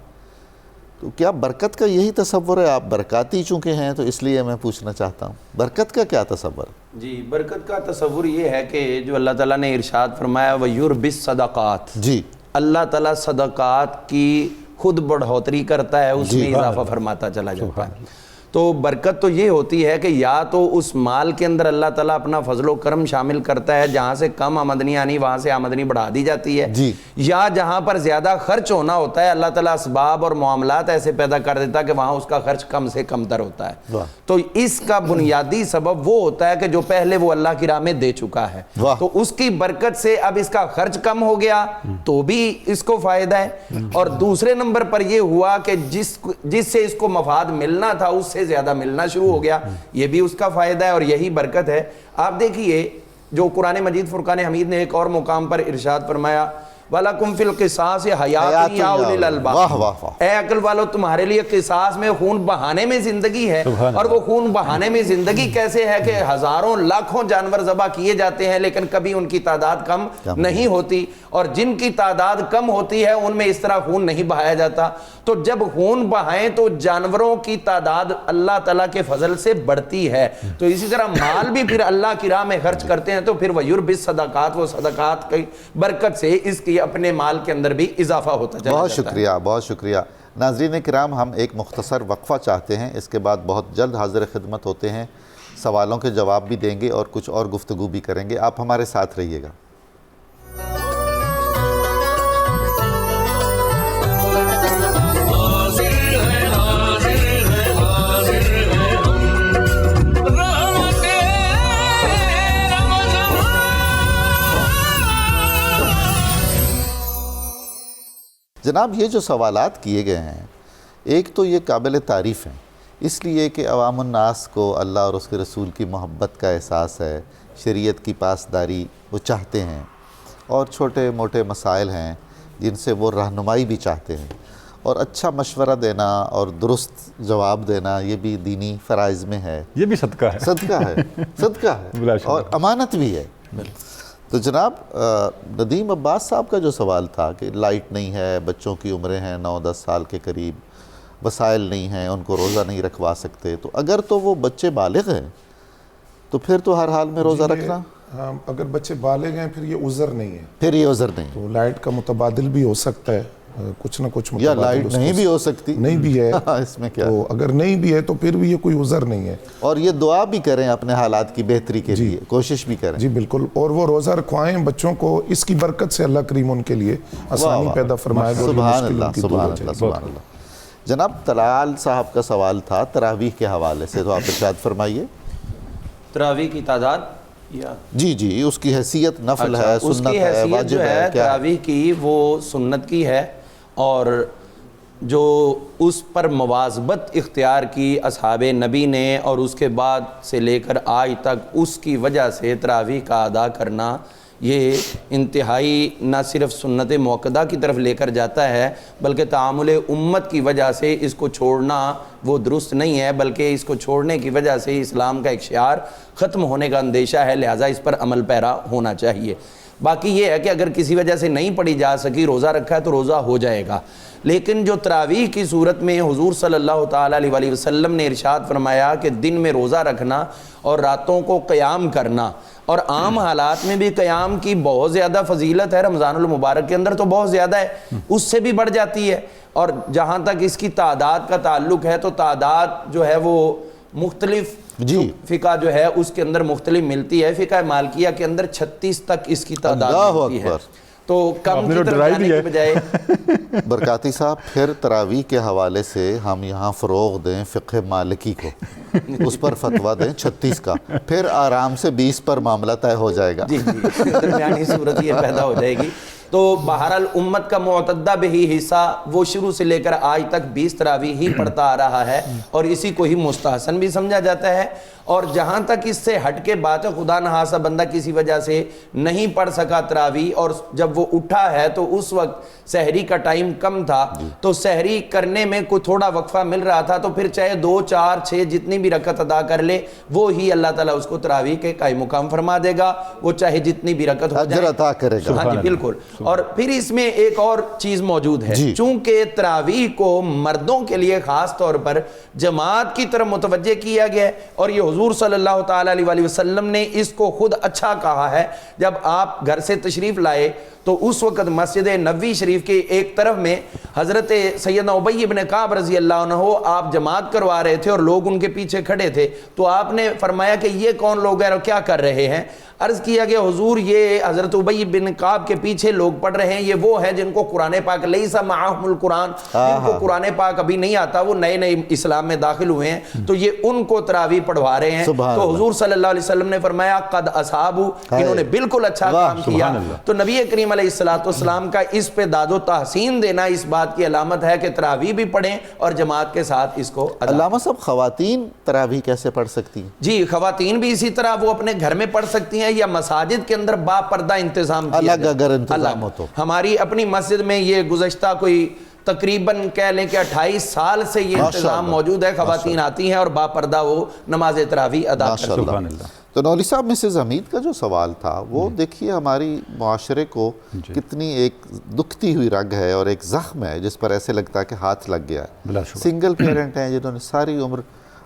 تو کیا برکت کا یہی تصور ہے؟ آپ برکاتی چونکہ ہیں تو اس لیے میں پوچھنا چاہتا ہوں, برکت کا کیا تصور ہے؟ جی برکت کا تصور یہ ہے کہ جو اللہ تعالیٰ نے ارشاد فرمایا وَيُرْبِ الصَّدَقَاتِ, جی اللہ تعالیٰ صدقات کی خود بڑھوتری کرتا ہے, اس میں اضافہ فرماتا چلا جاتا ہے. تو برکت تو یہ ہوتی ہے کہ یا تو اس مال کے اندر اللہ تعالیٰ اپنا فضل و کرم شامل کرتا ہے, جہاں سے کم آمدنی آنی وہاں سے آمدنی بڑھا دی جاتی ہے, یا جہاں پر زیادہ خرچ ہونا ہوتا ہے اللہ تعالیٰ اسباب اور معاملات ایسے پیدا کر دیتا ہے کہ وہاں اس کا خرچ کم سے کم تر ہوتا ہے. تو اس کا بنیادی سبب وہ ہوتا ہے کہ جو پہلے وہ اللہ کی راہ میں دے چکا ہے, تو اس کی برکت سے اب اس کا خرچ کم ہو گیا تو بھی اس کو فائدہ ہے. اور دوسرے نمبر پر یہ ہوا کہ جس سے اس کو مفاد ملنا تھا اس سے زیادہ ملنا شروع ہو گیا, یہ بھی اس کا فائدہ ہے اور یہی برکت ہے. آپ دیکھیے جو قرآن مجید فرقان حمید نے ایک اور مقام پر ارشاد فرمایا وَلَكُمْ فِي الْقِصَاصِ حَيَاتٌ يَا أُولِي الْأَلْبَابِ, اے عقل والو تمہارے لیے قصاص میں خون بہانے میں زندگی ہے. اور وہ خون بہانے میں زندگی کیسے ہے کہ ہزاروں لاکھوں جانور ذبح کیے جاتے ہیں لیکن کبھی ان کی تعداد کم نہیں ہوتی, اور جن کی تعداد کم ہوتی ہے ان میں اس طرح خون نہیں بہایا جاتا. تو جب خون بہائیں تو جانوروں کی تعداد اللہ تعالیٰ کے فضل سے بڑھتی ہے. تو اسی طرح مال بھی پھر اللہ کی راہ میں خرچ کرتے ہیں تو پھر وَيُرْبِ الصَّدَقَاتِ, وہ صدقات کی برکت سے اس کی اپنے مال کے اندر بھی اضافہ ہوتا چلا جاتا ہے. بہت شکریہ, بہت شکریہ. ناظرین کرام ہم ایک مختصر وقفہ چاہتے ہیں, اس کے بعد بہت جلد حاضر خدمت ہوتے ہیں, سوالوں کے جواب بھی دیں گے اور کچھ اور گفتگو بھی کریں گے. آپ ہمارے ساتھ رہیے گا. جناب یہ جو سوالات کیے گئے ہیں, ایک تو یہ قابل تعریف ہیں اس لیے کہ عوام الناس کو اللہ اور اس کے رسول کی محبت کا احساس ہے, شریعت کی پاسداری وہ چاہتے ہیں, اور چھوٹے موٹے مسائل ہیں جن سے وہ رہنمائی بھی چاہتے ہیں, اور اچھا مشورہ دینا اور درست جواب دینا یہ بھی دینی فرائض میں ہے, یہ بھی صدقہ ہے, صدقہ ہے, صدقہ ہے اور امانت بھی ہے. تو جناب ندیم عباس صاحب کا جو سوال تھا کہ لائٹ نہیں ہے, بچوں کی عمریں ہیں 9-10 سال کے قریب, وسائل نہیں ہیں, ان کو روزہ نہیں رکھوا سکتے, تو اگر تو وہ بچے بالغ ہیں تو پھر تو ہر حال میں روزہ رکھنا, اگر بچے بالغ ہیں پھر یہ عذر نہیں ہے, پھر یہ عذر نہیں. تو لائٹ کا متبادل بھی ہو سکتا ہے, کچھ نہ کچھ یا لائٹ نہیں بھی ہو سکتی, نہیں بھی ہے اس میں کیا, تو اگر نہیں بھی ہے تو پھر بھی یہ کوئی عذر نہیں ہے. اور یہ دعا بھی کریں اپنے حالات کی بہتری کے لیے, کوشش بھی کریں. جی بالکل, اور وہ روزہ رکھوائیں بچوں کو, اس کی برکت سے اللہ کریم ان کے لیے آسانی پیدا فرمائے گا. سبحان اللہ, سبحان اللہ, سبحان اللہ. جناب طلال صاحب کا سوال تھا تراویح کے حوالے سے, تو آپ ارشاد فرمائیے. تراویح کی تعداد جی جی اس کی حیثیت نفل ہے, سنت ہے, واجب ہے, تراویح کی وہ سنت کی ہے, اور جو اس پر مواظبت اختیار کی اصحاب نبی نے اور اس کے بعد سے لے کر آج تک، اس کی وجہ سے تراویح کا ادا کرنا یہ انتہائی نہ صرف سنت موقدہ کی طرف لے کر جاتا ہے بلکہ تعامل امت کی وجہ سے اس کو چھوڑنا وہ درست نہیں ہے، بلکہ اس کو چھوڑنے کی وجہ سے اسلام کا ایک شعار ختم ہونے کا اندیشہ ہے، لہٰذا اس پر عمل پیرا ہونا چاہیے۔ باقی یہ ہے کہ اگر کسی وجہ سے نہیں پڑھی جا سکی، روزہ رکھا ہے تو روزہ ہو جائے گا، لیکن جو تراویح کی صورت میں حضور صلی اللہ تعالیٰ علیہ وسلم نے ارشاد فرمایا کہ دن میں روزہ رکھنا اور راتوں کو قیام کرنا، اور عام حالات میں بھی قیام کی بہت زیادہ فضیلت ہے، رمضان المبارک کے اندر تو بہت زیادہ ہے، اس سے بھی بڑھ جاتی ہے، اور جہاں تک اس کی تعداد کا تعلق ہے تو تعداد جو ہے وہ مختلف فقہ جو ہے اس کے اندر مختلف ملتی ہے۔ فقہ مالکیہ کے اندر 36 تک اس کی تعداد ملتی ہے، تو کم کی طرف جانے کے بجائے برکاتی صاحب پھر تراویح کے حوالے سے ہم یہاں فروغ دیں فقہ مالکی کو، اس پر فتویٰ دیں 36 کا، پھر آرام سے 20 پر معاملہ طے ہو جائے گا۔ جی درمیانی صورت یہ پیدا ہو جائے گی۔ تو بہرحال امت کا معتدہ بہی حصہ وہ شروع سے لے کر آج تک 20 تراویح ہی پڑھتا آ رہا ہے، اور اسی کو ہی مستحسن بھی سمجھا جاتا ہے۔ اور جہاں تک اس سے ہٹ کے بات ہے، خدا نخواستہ بندہ کسی وجہ سے نہیں پڑھ سکا تراویح، اور جب وہ اٹھا ہے تو اس وقت سحری کا ٹائم کم تھا، تو سحری کرنے میں کوئی تھوڑا وقفہ مل رہا تھا، تو پھر چاہے 2 4 6 جتنی بھی رکعت ادا کر لے، وہ ہی اللہ تعالیٰ اس کو تراویح کے قائم مقام فرما دے گا، وہ چاہے جتنی بھی رکعت ہو جائے، اجر عطا کرے گا۔ ہاں جی بالکل۔ اور پھر اس میں ایک اور چیز موجود ہے، چونکہ تراویح کو مردوں کے لیے خاص طور پر جماعت کی طرف متوجہ کیا گیا ہے، اور یہ حضور صلی اللہ تعالیٰ علیہ وسلم نے اس کو خود اچھا کہا ہے۔ جب آپ گھر سے تشریف لائے تو اس وقت مسجد نبوی شریف کے ایک طرف میں حضرت سیدنا ابی بن کعب رضی اللہ عنہ آپ جماعت کروا رہے تھے اور لوگ ان کے پیچھے کھڑے تھے، تو آپ نے فرمایا کہ یہ کون لوگ ہیں اور کیا کر رہے ہیں؟ عرض کیا کہ حضور یہ حضرت ابی بن کعب کے پیچھے لوگ پڑھ رہے ہیں، یہ وہ ہیں جن کو قرآن پاک لیسا معہم القرآن، جن کو قرآن پاک ابھی نہیں آتا، وہ نئے نئے اسلام میں داخل ہوئے ہیں، تو یہ ان کو تراویح پڑھوا رہے ہیں۔ تو حضور صلی اللہ علیہ وسلم نے فرمایا قد اصحابو، انہوں نے بالکل اچھا کام کیا۔ تو نبی کریم علیہ السلام کا اس پہ داد و تحسین دینا اس بات کی علامت ہے کہ تراویح بھی پڑھیں اور جماعت کے ساتھ اس کو ادا۔ علامہ صاحب خواتین تراویح کیسے پڑھ سکتی ہیں؟ جی خواتین بھی اسی طرح وہ اپنے گھر میں پڑھ سکتی ہیں یا مساجد کے اندر با پردہ انتظام کیا الگ اگر انتظام ہو تو۔ ہماری اپنی مسجد میں یہ گزشتہ کوئی تقریباً کہہ لیں کہ 28 سال سے یہ انتظام موجود ہے، خواتین آتی ہیں اور با پردہ وہ نماز تراویح ادا کرتی ہیں۔ تو نولی صاحب مسز حمید کا جو سوال تھا وہ دیکھیے ہماری معاشرے کو کتنی ایک دکھتی ہوئی رگ ہے اور ایک زخم ہے جس پر ایسے لگتا ہے کہ ہاتھ لگ گیا ہے۔ سنگل پیرنٹ ہیں جنہوں نے ساری عمر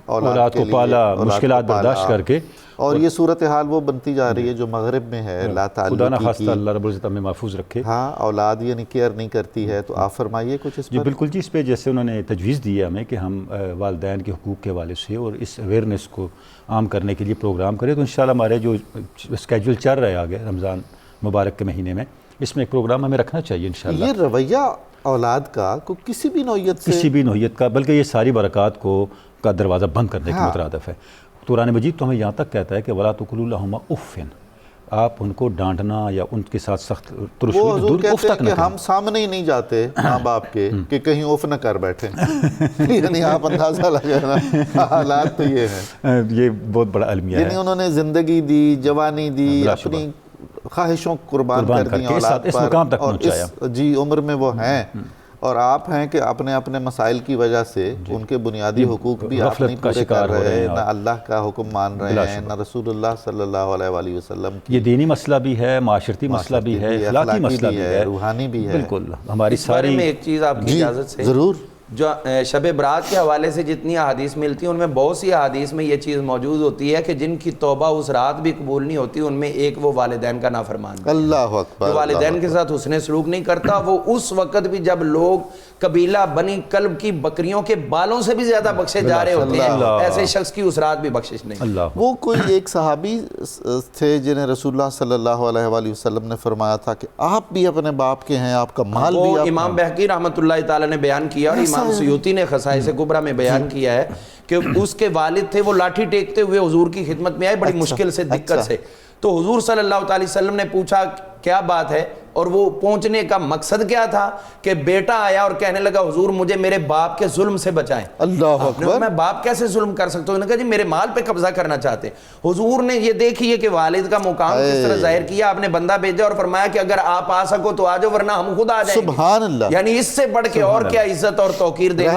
اولاد کو پالا، مشکلات برداشت کر کے، اور یہ صورتحال وہ بنتی جا رہی ہے جو مغرب میں ہے، لا تعلقی خدا نخواستہ اللہ رب العزت ہمیں محفوظ رکھے۔ ہاں اولاد یعنی کیئر نہیں کرتی ہے، تو آپ فرمائیے کچھ اس پر۔ جی بالکل جی، اس پہ جیسے انہوں نے تجویز دی ہے ہمیں کہ ہم والدین کے حقوق کے حوالے سے اور اس اویئرنیس کو عام کرنے کے لیے پروگرام کریں، تو انشاءاللہ ہمارے جو اسکیجول چل رہا ہے آگے رمضان مبارک کے مہینے میں، اس میں ایک پروگرام ہمیں رکھنا چاہیے انشاءاللہ۔ یہ رویہ اولاد کا کسی بھی نوعیت سے، کسی بھی نوعیت کا، بلکہ یہ ساری برکات کا دروازہ بند کرنے کے مترادف ہے۔ قرآن مجید تو ہمیں یہاں تک کہتا ہے کہ وَلَا تَقُولُوا لَهُمَا اُفٍّ، آپ ان کو ڈانٹنا یا ان کے ساتھ سخت وہ حضور کہتے ہیں کہ ہم سامنے ہی نہیں جاتے ماں باپ کے کہ کہیں اف نہ کر بیٹھیں، یعنی آپ اندازہ لگانا حالات تو یہ ہیں۔ یہ بہت بڑا المیہ ہے، یعنی انہوں نے زندگی دی، جوانی دی، اپنی خواہشوں قربان کر دی اولاد پر، اور اس جی عمر میں وہ ہیں، اور آپ ہیں کہ اپنے مسائل کی وجہ سے ان کے بنیادی حقوق بھی آپ نہیں پورے کر رہے ہیں، نہ اللہ کا حکم مان رہے ہیں، نہ رسول اللہ صلی اللہ علیہ وآلہ وسلم کی۔ یہ دینی مسئلہ بھی ہے، معاشرتی مسئلہ بھی ہے، اخلاقی مسئلہ بھی ہے، روحانی بھی ہے۔ بالکل ہماری اس بارے میں ایک چیز آپ کی اجازت سے ضرور، جو شب برات کے حوالے سے جتنی احادیث ملتی ہیں ان میں بہت سی احادیث میں یہ چیز موجود ہوتی ہے کہ جن کی توبہ اس رات بھی قبول نہیں ہوتی، ان میں ایک وہ والدین کا نافرمان، اللہ اکبر، جو والدین کے ساتھ حسن سلوک نہیں کرتا، وہ اس وقت بھی جب لوگ قبیلہ بنی کلب کی بکریوں کے بالوں سے بھی زیادہ بخشے جا رہے ہوتے ہیں، ایسے شخص کی اس رات بھی بخشش نہیں۔ وہ کوئی ایک صحابی تھے جنہیں رسول اللہ صلی اللہ علیہ وآلہ وسلم نے do تھا کہ آپ بھی اپنے باپ کے ہیں، آپ کا مال بھی وہ امام بہقی رحمۃ اللہ تعالی نے بیان کیا، اور امام سیوطی نے خصائص کبریٰ میں بیان کیا ہے کہ اس کے والد تھے، وہ لاٹھی ٹیکتے ہوئے حضور کی خدمت میں آئے بڑی مشکل سے، دقت سے، تو حضور صلی اللہ علیہ وسلم نے پوچھا کیا بات ہے؟ اور وہ پہنچنے کا مقصد کیا تھا کہ بیٹا آیا اور کہنے لگا حضور مجھے میرے باپ کے ظلم سے بچائیں. اللہ اکبر. میں باپ کیسے ظلم کر سکتا ہوں؟ انہوں نے کہا جی میرے مال پہ قبضہ کرنا چاہتے. حضور نے یہ دیکھیے کہ والد کا مقام کس طرح ظاہر کیا. آپ نے بندہ بھیجا اور فرمایا کہ اگر آپ آ سکو تو آ جاؤ ورنہ ہم خود آ جائیں گے. سبحان اللہ. یعنی اس سے بڑھ کے اور کیا عزت اور توقیر دے.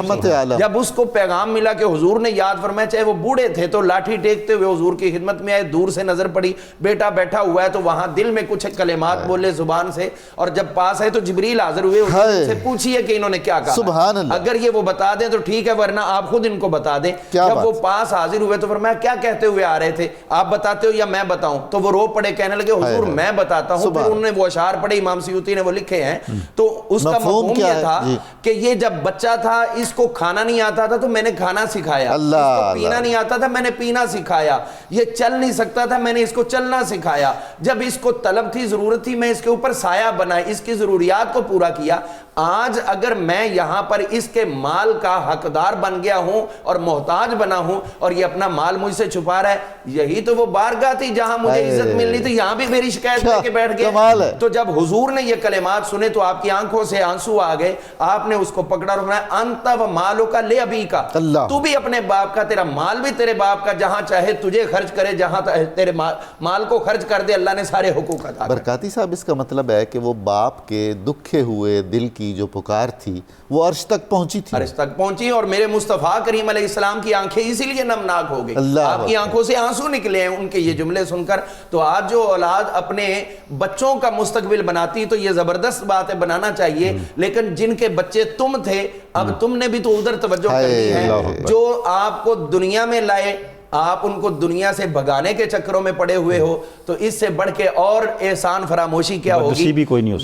جب اس کو پیغام ملا کہ حضور نے یاد فرمایا, چاہے وہ بوڑھے تھے تو لاٹھی ٹیکتے ہوئے حضور کی خدمت میں آئے, دور سے نظر پڑی بیٹا بیٹھا ہوا ہے تو وہاں دل میں کچھ کلمات بولے زبان سے, اور جب پاس آئے تو جبریل حاضر ہوئے, ان سے پوچھئے کہ انہوں نے کیا کہا. سبحان اللہ. اگر یہ وہ بتا دیں تو ٹھیک ہے ورنہ آپ خود ان کو بتا دیں. جب وہ پاس حاضر ہوئے تو فرمایا کیا کہتے ہوئے آ رہے تھے, آپ بتاتے ہو یا میں بتاؤں؟ تو وہ رو پڑے, کہنے لگے حضور میں بتاتا ہوں. پھر انہوں نے وہ اشعار پڑھے, امام سیوطی نے وہ لکھے ہیں. تو اس کا مفہوم یہ تھا کہ یہ جب بچہ تھا اس کو کھانا نہیں آتا تھا تو میں نے کھانا سکھایا, اس کو پینا نہیں آتا تھا میں نے پینا سکھایا, یہ چل نہیں سکتا تھا میں نے اس کو چلنا سکھایا, جب اس کو طلب تھی ضرورت تھی میں اس کے اوپر سایہ بنایا, اس کی ضروریات کو پورا کیا. آج اگر میں یہاں پر اس کے مال کا حقدار بن گیا ہوں اور محتاج بنا ہوں اور یہ اپنا مال مجھ سے چھپا رہا ہے, یہی تو وہ بارگاہ تھی جہاں مجھے عزت ملنی تھی, یہاں بھی میری شکایت لے کے بیٹھ گئے. تو جب حضور نے یہ کلمات سنے تو آپ کی آنکھوں سے آنسو آ گئے, آپ نے اس کو پکڑا اور فرمایا انت و مالک لابیکا, تو بھی اپنے باپ کا, تیرا مال بھی تیرے باپ کا, جہاں چاہے تجھے خرچ کرے, جہاں تیرے مال کو خرچ کر دے, اللہ نے سارے حقوق ادا کر. برکاتی صاحب اس کا مطلب ہے کہ وہ باپ کے دکھے ہوئے دل کی جو پکار تھی وہ عرش تک پہنچی تھی, عرش تک پہنچی, اور میرے مصطفیٰ کریم علیہ السلام کی آنکھیں اسی لیے نمناک ہو گئی. آپ کی آنکھوں سے آنسو نکلے ہیں ان کے یہ جملے سن کر. تو آج جو اولاد اپنے بچوں کا مستقبل بناتی تو یہ زبردست بات ہے, بنانا چاہیے, لیکن جن کے بچے تم تھے اب تم نے بھی تو ادھر توجہ کرنی ہے. جو آپ کو دنیا میں لائے آپ ان کو دنیا سے بھگانے کے چکروں میں پڑے ہوئے ہو, تو اس سے بڑھ کے اور احسان فراموشی کیا ہوگی.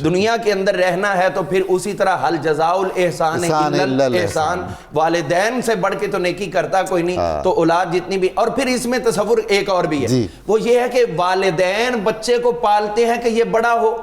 دنیا کے اندر رہنا ہے تو پھر اسی طرح حل جزاء الاحسان الا الاحسان, والدین سے بڑھ کے تو نیکی کرتا کوئی نہیں. تو اولاد جتنی بھی, اور پھر اس میں تصور ایک اور بھی ہے, وہ یہ ہے کہ والدین بچے کو پالتے ہیں کہ یہ بڑا ہو,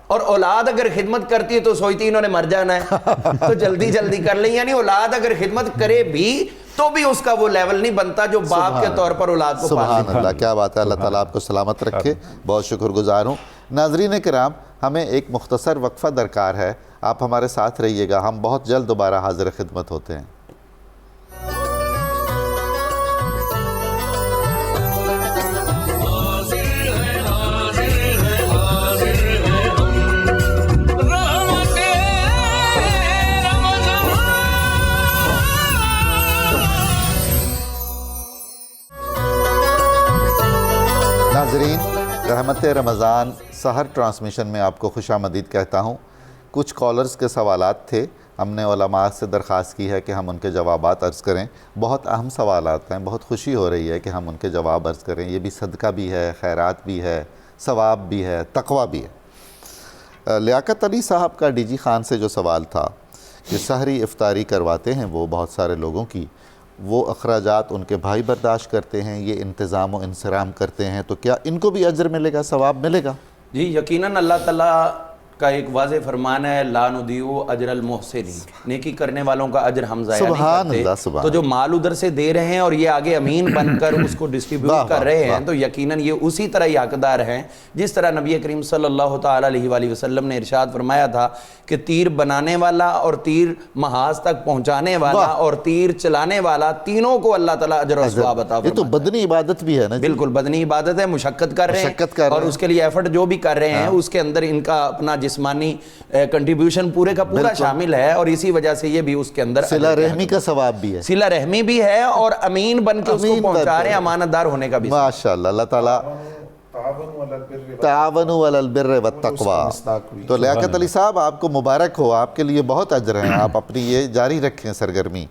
اور اولاد اگر خدمت کرتی ہے تو سوچتی انہوں نے مر جانا ہے تو جلدی جلدی کر لیں. یعنی اولاد اگر خدمت کرے بھی تو بھی اس کا وہ لیول نہیں بنتا جو باپ کے طور پر اولاد کو پالتے ہیں. سبحان اللہ, کیا بات ہے. اللہ تعالیٰ آپ کو سلامت رکھے, بہت شکر گزار ہوں. ناظرین کرام, ہمیں ایک مختصر وقفہ درکار ہے, آپ ہمارے ساتھ رہیے گا, ہم بہت جلد دوبارہ حاضر خدمت ہوتے ہیں. ناظرین, رحمت رمضان سحر ٹرانسمیشن میں آپ کو خوش آمدید کہتا ہوں. کچھ کالرز کے سوالات تھے, ہم نے علماء سے درخواست کی ہے کہ ہم ان کے جوابات عرض کریں. بہت اہم سوالات ہیں, بہت خوشی ہو رہی ہے کہ ہم ان کے جواب عرض کریں. یہ بھی صدقہ بھی ہے, خیرات بھی ہے, ثواب بھی ہے, تقوی بھی ہے. لیاقت علی صاحب کا ڈی جی خان سے جو سوال تھا کہ سحری افطاری کرواتے ہیں وہ بہت سارے لوگوں کی, وہ اخراجات ان کے بھائی برداشت کرتے ہیں, یہ انتظام و انصرام کرتے ہیں, تو کیا ان کو بھی اجر ملے گا, ثواب ملے گا؟ جی یقیناً اللہ تعالیٰ کا ایک واضح فرمان ہے, لا نضیع اجر المحسنین, نیکی کرنے والوں کا اجر ہم ضائع نہیں کرتے. تو جو مال ادھر سے دے رہے ہیں اور یہ آگے امین بن کر اس کو ڈسٹریبیوٹ کر رہے ہیں, تو یقیناً یہ اسی طرح ہی حقدار ہیں جس طرح نبی کریم صلی اللہ تعالیٰ علیہ وآلہ وسلم نے ارشاد فرمایا تھا کہ تیر بنانے والا اور تیر محاذ تک پہنچانے والا اور تیر چلانے والا, تینوں کو اللہ تعالیٰ اجر و ثواب عطا فرماتا ہے. یہ تو بدنی عبادت بھی ہے نا. بالکل بدنی عبادت ہے, مشقت کر رہے ہیں, اور اس کے لیے ایفرٹ جو بھی کر رہے ہیں اس کے اندر ان کا اپنا جسمانی کنٹریبیوشن پورے کا پورا شامل ہے, اور اسی وجہ سے یہ بھی اس کے اندر صلہ رحمی کا ثواب بھی ہے, صلہ رحمی بھی ہے, اور امین بن کے اس کو پہنچا رہے ہیں, امانت دار ہونے کا بھی. ماشاءاللہ, اللہ تعالیٰ تعاونوا علی البر والتقوی. تو لیاقت علی صاحب آپ کو مبارک ہو, آپ کے لیے بہت اجر ہیں, آپ اپنی یہ جاری رکھیں سرگرمی.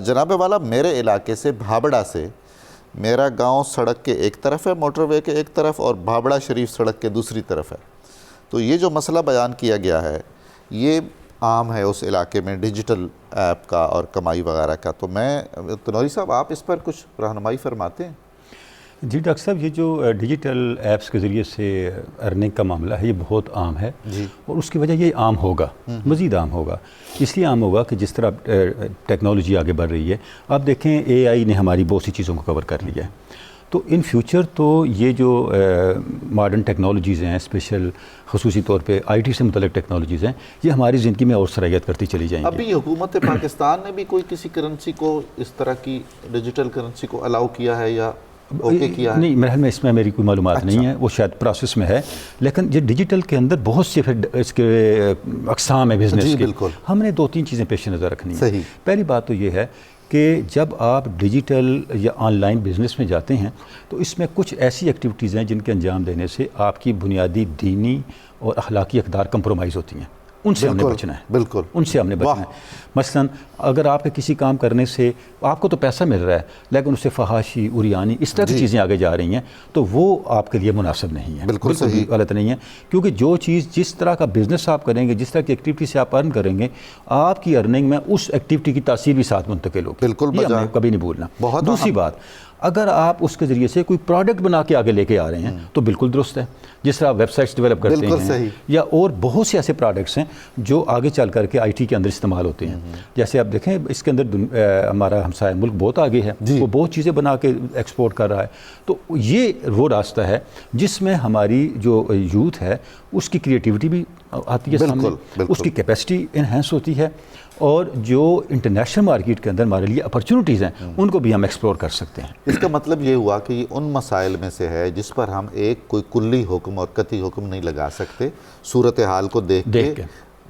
جناب والا, میرے علاقے سے بھابڑا سے, میرا گاؤں سڑک کے ایک طرف ہے, موٹر وے کے ایک طرف, اور بھابڑا شریف سڑک کے دوسری طرف ہے. تو یہ جو مسئلہ بیان کیا گیا ہے یہ عام ہے اس علاقے میں, ڈیجیٹل ایپ کا اور کمائی وغیرہ کا. تو میں تنوری صاحب, آپ اس پر کچھ رہنمائی فرماتے ہیں؟ جی ڈاکٹر صاحب, یہ جو ڈیجیٹل ایپس کے ذریعے سے ارننگ کا معاملہ ہے یہ بہت عام ہے, اور اس کی وجہ یہ عام ہوگا, مزید عام ہوگا. اس لیے عام ہوگا کہ جس طرح ٹیکنالوجی آگے بڑھ رہی ہے, آپ دیکھیں اے آئی نے ہماری بہت سی چیزوں کو کور کر لیا ہے. تو ان فیوچر تو یہ جو ماڈرن ٹیکنالوجیز ہیں، اسپیشل خصوصی طور پہ آئی ٹی سے متعلق ٹیکنالوجیز ہیں، یہ ہماری زندگی میں اور سرایت کرتی چلی جائیں گی۔ ابھی حکومت پاکستان نے بھی کوئی کسی کرنسی کو اس طرح کی ڈیجیٹل کرنسی کو الاؤ کیا ہے یا اوکے کیا ہے؟ نہیں، میرے خیال میں اس میں میری کوئی معلومات نہیں ہے، وہ شاید پروسیس میں ہے، لیکن یہ ڈیجیٹل کے اندر بہت سے اس کے اقسام ہے بزنس کے، ہم نے 2-3 چیزیں پیش نظر رکھنی ہیں۔ پہلی بات تو یہ ہے کہ جب آپ ڈیجیٹل یا آن لائن بزنس میں جاتے ہیں تو اس میں کچھ ایسی ایکٹیویٹیز ہیں جن کے انجام دینے سے آپ کی بنیادی دینی اور اخلاقی اقدار کمپرومائز ہوتی ہیں، ان سے ہم نے بچنا ہے، بالکل ان سے ہم نے بچنا ہے۔ مثلا اگر آپ کے کسی کام کرنے سے آپ کو تو پیسہ مل رہا ہے لیکن اس سے فحاشی، عریانی، اس طرح کی چیزیں آگے جا رہی ہیں تو وہ آپ کے لیے مناسب نہیں ہے، بالکل غلط نہیں ہے، کیونکہ جو چیز جس طرح کا بزنس آپ کریں گے، جس طرح کی ایکٹیویٹی سے آپ ارن کریں گے، آپ کی ارننگ میں اس ایکٹیویٹی کی تاثیر بھی ساتھ منتقل ہوگی، بالکل، یہ ہمیں کبھی نہیں بھولنا۔ دوسری بات، اگر آپ اس کے ذریعے سے کوئی پروڈکٹ بنا کے آگے لے کے آ رہے ہیں تو بالکل درست ہے، جس طرح ویب سائٹس ڈیولپ کرتے ہیں یا اور بہت سے ایسے پروڈکٹس ہیں جو آگے چل کر کے آئی ٹی کے اندر استعمال ہوتے ہیں۔ جیسے آپ دیکھیں اس کے اندر ہمارا ہمسایہ ملک بہت آگے ہے، وہ بہت چیزیں بنا کے ایکسپورٹ کر رہا ہے، تو یہ وہ راستہ ہے جس میں ہماری جو یوتھ ہے اس کی کریٹیوٹی بھی آتی ہے سامنے، اس کی کیپیسٹی انہینس ہوتی ہے، اور جو انٹرنیشنل مارکیٹ کے اندر ہمارے لیے اپرچونٹیز ہیں ان کو بھی ہم ایکسپلور کر سکتے ہیں۔ اس کا مطلب یہ ہوا کہ یہ ان مسائل میں سے ہے جس پر ہم ایک کوئی کلی حکم اور قطعی حکم نہیں لگا سکتے، صورتحال کو دیکھ کے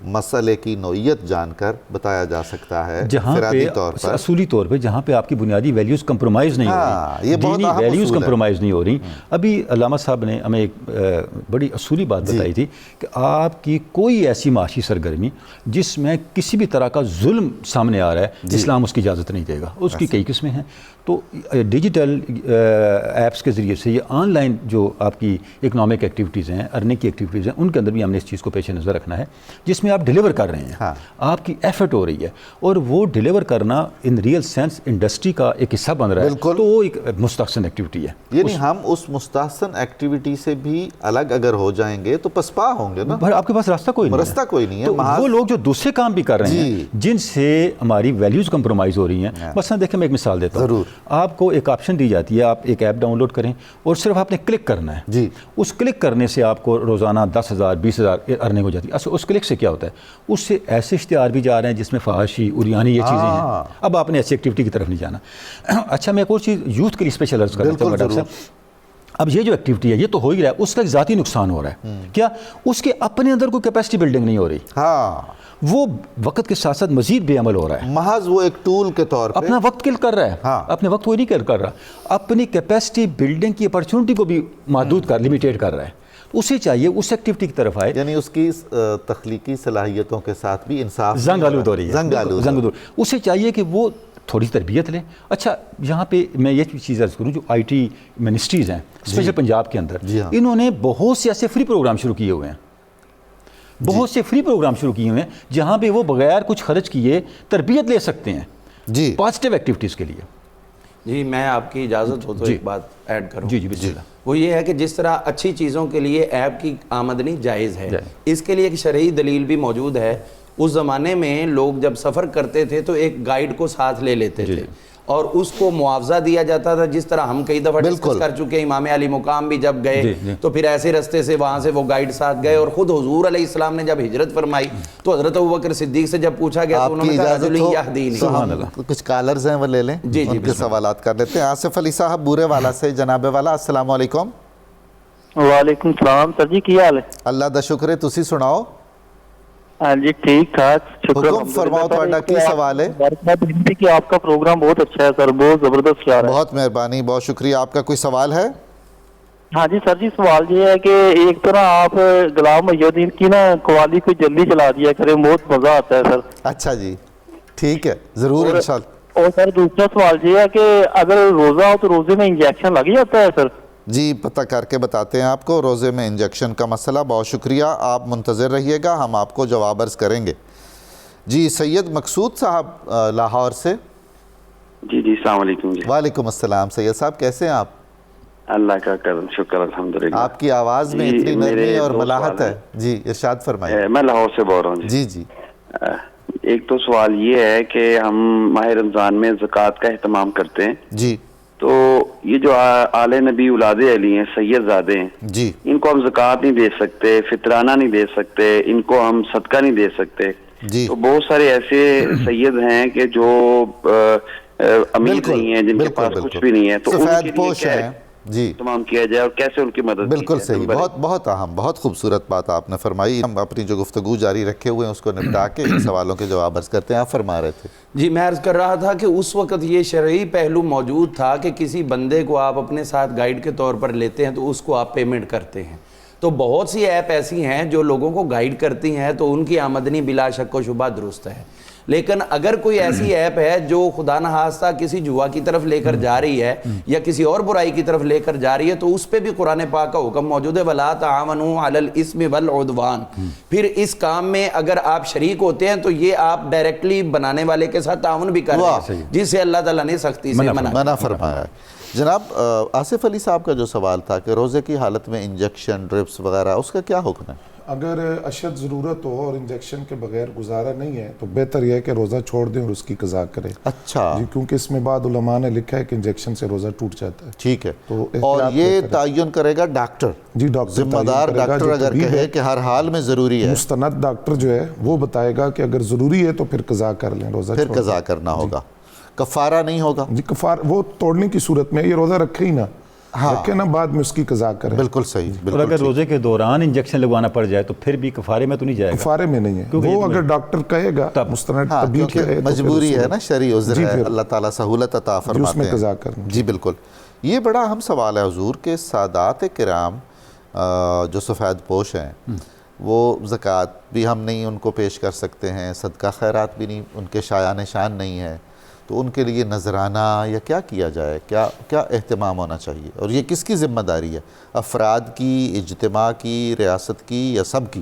مسئلے کی نوعیت جان کر بتایا جا سکتا ہے، انفرادی طور پر، اصولی طور پہ جہاں پہ آپ کی بنیادی ویلیوز کمپرومائز نہیں ہو رہی، دینی ویلیوز کمپرومائز نہیں ہو رہی۔ ابھی علامہ صاحب نے ہمیں ایک بڑی اصولی بات بتائی تھی کہ آپ کی کوئی ایسی معاشی سرگرمی جس میں کسی بھی طرح کا ظلم سامنے آ رہا ہے، اسلام اس کی اجازت نہیں دے گا، اس کی کئی قسمیں ہیں۔ تو ڈیجیٹل ایپس کے ذریعے سے یہ آن لائن جو آپ کی اکنامک ایکٹیویٹیز ہیں، ارننگ کی ایکٹیویٹیز ہیں، ان کے اندر بھی ہم نے اس چیز کو پیش نظر رکھنا ہے جس میں آپ ڈیلیور کر رہے ہیں، آپ کی ایفرٹ ہو رہی ہے، اور وہ ڈیلیور کرنا ان ریئل سینس انڈسٹری کا ایک حصہ بن رہا ہے، تو وہ ایک مستحسن ایکٹیویٹی ہے۔ یعنی ہم اس مستحسن ایکٹیویٹی سے بھی الگ اگر ہو جائیں گے تو پسپا ہوں گے نا، آپ کے پاس راستہ کوئی نہیں ہے۔ وہ لوگ جو دوسرے کام بھی کر رہے ہیں جن سے ہماری ویلیوز کمپرومائز ہو رہی ہیں، مثلا دیکھیں میں ایک مثال دیتا ہوں، آپ کو ایک آپشن دی جاتی ہے، آپ ایک ایپ ڈاؤن لوڈ کریں اور صرف آپ نے کلک کرنا ہے، اس کلک کرنے سے آپ کو روزانہ 10,000 20,000 ارننگ ہو جاتی ہے۔ اس کلک سے کیا ہوتا ہے؟ اس سے ایسے اشتہار بھی جا رہے ہیں جس میں فحاشی، عریانی، یہ چیزیں ہیں۔ اب آپ نے ایسی ایکٹیویٹی کی طرف نہیں جانا۔ اچھا، میں ایک اور چیز یوتھ کے لیے اسپیشل عرض کرنا چاہوں گا ڈاکٹر صاحب، اب یہ جو ایکٹیویٹی ہے یہ تو ہو ہی رہا ہے، اس کا ذاتی نقصان ہو رہا ہے، کیا اس کے اپنے اندر کوئی کیپیسٹی بلڈنگ نہیں ہو رہی، وہ وقت کے ساتھ ساتھ مزید بے عمل ہو رہا ہے، محض وہ ایک ٹول کے طور پہ اپنا وقت کل کر رہا ہے، اپنے وقت کوئی نہیں کل کر رہا، اپنی کیپیسٹی بلڈنگ کی اپرچونٹی کو بھی محدود کر، لمیٹیڈ کر رہا ہے۔ اسے چاہیے اس ایکٹیویٹی کی طرف آئے، یعنی اس کی تخلیقی صلاحیتوں کے ساتھ بھی انصاف زنگ آلود ہو رہی ہے، اسے چاہیے کہ وہ تھوڑی تربیت لیں۔ اچھا، یہاں پہ میں یہ چیز عرض کروں، جو آئی ٹی منسٹریز ہیں اسپیشل پنجاب کے اندر، انہوں نے بہت سے ایسے فری پروگرام شروع کیے ہوئے ہیں، بہت سے فری پروگرام شروع کیے ہوئے ہیں جہاں پہ وہ بغیر کچھ خرچ کیے تربیت لے سکتے ہیں پازیٹیو ایکٹیویٹیز کے لیے۔ جی، میں آپ کی اجازت ہو تو ایک بات ایڈ کروں۔ جی بسم اللہ۔ وہ یہ ہے کہ جس طرح اچھی چیزوں کے لیے ایپ کی آمدنی جائز ہے، اس کے لیے ایک شرعی دلیل بھی موجود ہے۔ اس زمانے میں لوگ جب سفر کرتے تھے تو ایک گائیڈ کو ساتھ لے لیتے تھے اور اس کو معاوضہ دیا جاتا تھا، جس طرح ہم کئی دفعہ ڈسکس کر چکے ہیں۔ امام علی مقام بھی جب گئے تو پھر ایسے رستے سے وہاں سے وہ گائیڈ ساتھ گئے، اور خود حضور علیہ السلام نے جب ہجرت فرمائی تو حضرت ابوبکر صدیق سے جب پوچھا گیا تو انہوں نے کہا رجل یہدینی۔ کچھ کالرز ہیں وہ لے لیں، ان کے سوالات کر لیتے ہیں۔ آصف علی صاحب بورے والا سے، جناب والا السلام علیکم۔ وعلیکم السلام سر جی، کی حال ہے؟ اللہ دا شکر ہے، تسی سناؤ؟ ہاں جی ٹھیک ٹھاک، شکر۔ حکم فرماؤ، تہاڈا کی سوال ہے؟ کہ آپ کا پروگرام بہت اچھا ہے سر، بہت زبردست کیا ہے۔ بہت مہربانی، بہت شکریہ۔ آپ کا کوئی سوال ہے؟ ہاں جی سر جی، سوال یہ ہے کہ ایک طرح آپ غلام محی الدین کی نا قوالی کو جلدی چلا دیا کریں، بہت مزہ آتا ہے سر۔ اچھا جی، ٹھیک ہے، ضرور انشاءاللہ۔ اور سر دوسرا سوال یہ ہے کہ اگر روزہ ہو تو روزے میں انجیکشن لگ جاتا ہے سر؟ جی پتہ کر کے بتاتے ہیں آپ کو، روزے میں انجیکشن کا مسئلہ۔ بہت شکریہ، آپ منتظر رہیے گا، ہم آپ کو جواب عرض کریں گے۔ جی سید مقصود صاحب لاہور سے۔ جی السلام علیکم۔ جی وعلیکم السلام۔ سید صاحب کیسے ہیں آپ؟ اللہ کا کرم، شکر الحمدللہ۔ آپ کی آواز میں اتنی نرمی اور ملاحت ہے۔ جی ارشاد فرمائیے۔ میں لاہور سے بول رہا ہوں۔ جی ایک تو سوال یہ ہے کہ ہم ماہ رمضان میں زکوٰۃ کا اہتمام کرتے ہیں، جی تو یہ جو آل نبی اولاد علی ہیں، سید زادے ہیں، جی ان کو ہم زکوٰۃ نہیں دے سکتے، فطرانہ نہیں دے سکتے، ان کو ہم صدقہ نہیں دے سکتے. تو بہت سارے ایسے سید ہیں کہ جو امیر نہیں ہیں، جن کے پاس کچھ بھی نہیں ہے، تو سفید پوش ہیں جی تمام کیا جائے اور کیسے ان کی مدد؟ بالکل صحیح، بہت اہم، بہت خوبصورت بات آپ نے فرمائی. ہم اپنی جو گفتگو جاری رکھے ہوئے ہیں اس کو نپٹا کے ان سوالوں کے جواب عرض کرتے ہیں. آپ فرما رہے تھے. جی میں عرض کر رہا تھا کہ اس وقت یہ شرعی پہلو موجود تھا کہ کسی بندے کو آپ اپنے ساتھ گائیڈ کے طور پر لیتے ہیں تو اس کو آپ پیمنٹ کرتے ہیں. تو بہت سی ایپ ایسی ہیں جو لوگوں کو گائیڈ کرتی ہیں تو ان کی آمدنی بلا شک و شبہ درست ہے. لیکن اگر کوئی ایسی ایپ ہے جو خدا نخواستہ کسی جوا کی طرف لے کر جا رہی ہے یا کسی اور برائی کی طرف لے کر جا رہی ہے تو اس پہ بھی قرآن پاک کا حکم موجود ہے وَلَا تَعَاوَنُوا عَلَى الْإِثْمِ وَالْعُدْوَانِ. پھر اس کام میں اگر آپ شریک ہوتے ہیں تو یہ آپ ڈائریکٹلی بنانے والے کے ساتھ تعاون بھی کر رہے ہیں، جس سے اللہ تعالیٰ نے سختی سے منع فرمایا ہے. جناب آصف علی صاحب کا جو سوال تھا کہ روزے کی حالت میں انجیکشن ڈرپس وغیرہ اس کا کیا حکم ہے؟ اگر اشد ضرورت ہو اور انجیکشن کے بغیر گزارا نہیں ہے تو بہتر یہ ہے کہ روزہ چھوڑ دیں اور اس کی قضا کریں. اچھا جی، کیونکہ اس میں بعد علماء نے لکھا ہے کہ انجیکشن سے روزہ ٹوٹ جاتا ہے. ٹھیک ہے. تو اور یہ تعین کرے گا ڈاکٹر؟ جی ڈاکٹر، ذمہ دار ڈاکٹر اگر کہے کہ ہر حال میں ضروری ہے، مستند ڈاکٹر جو ہے وہ بتائے گا کہ اگر ضروری ہے تو پھر قضا کر لیں، روزہ پھر قضا کرنا ہوگا. کفارہ نہیں ہوگا؟ جی کفارہ وہ توڑنے کی صورت میں، یہ روزہ رکھے ہی نہ رکھے نا، بعد میں اس کی قضا کریں. بالکل صحیح. اور اگر روزے کے دوران انجیکشن لگوانا پڑ جائے تو پھر بھی کفارے میں تو نہیں جائے گا؟ کفارے میں نہیں ہے، وہ اگر ڈاکٹر کہے گا مستند طبیب کہے، مجبوری ہے نا، شرعی عذر ہے، اللہ تعالیٰ سہولت عطا فرماتے ہیں، اس میں قضا کرنا. جی بالکل. یہ بڑا اہم سوال ہے حضور کہ سادات کرام جو سفید پوش ہیں وہ زکوٰۃ بھی ہم نہیں ان کو پیش کر سکتے ہیں، صدقہ خیرات بھی نہیں، ان کے شایع نشان نہیں ہے، تو ان کے لیے نذرانہ یا کیا کیا جائے، کیا اہتمام ہونا چاہیے؟ اور یہ کس کی ذمہ داری ہے؟ افراد کی، اجتماع کی، ریاست کی یا سب کی؟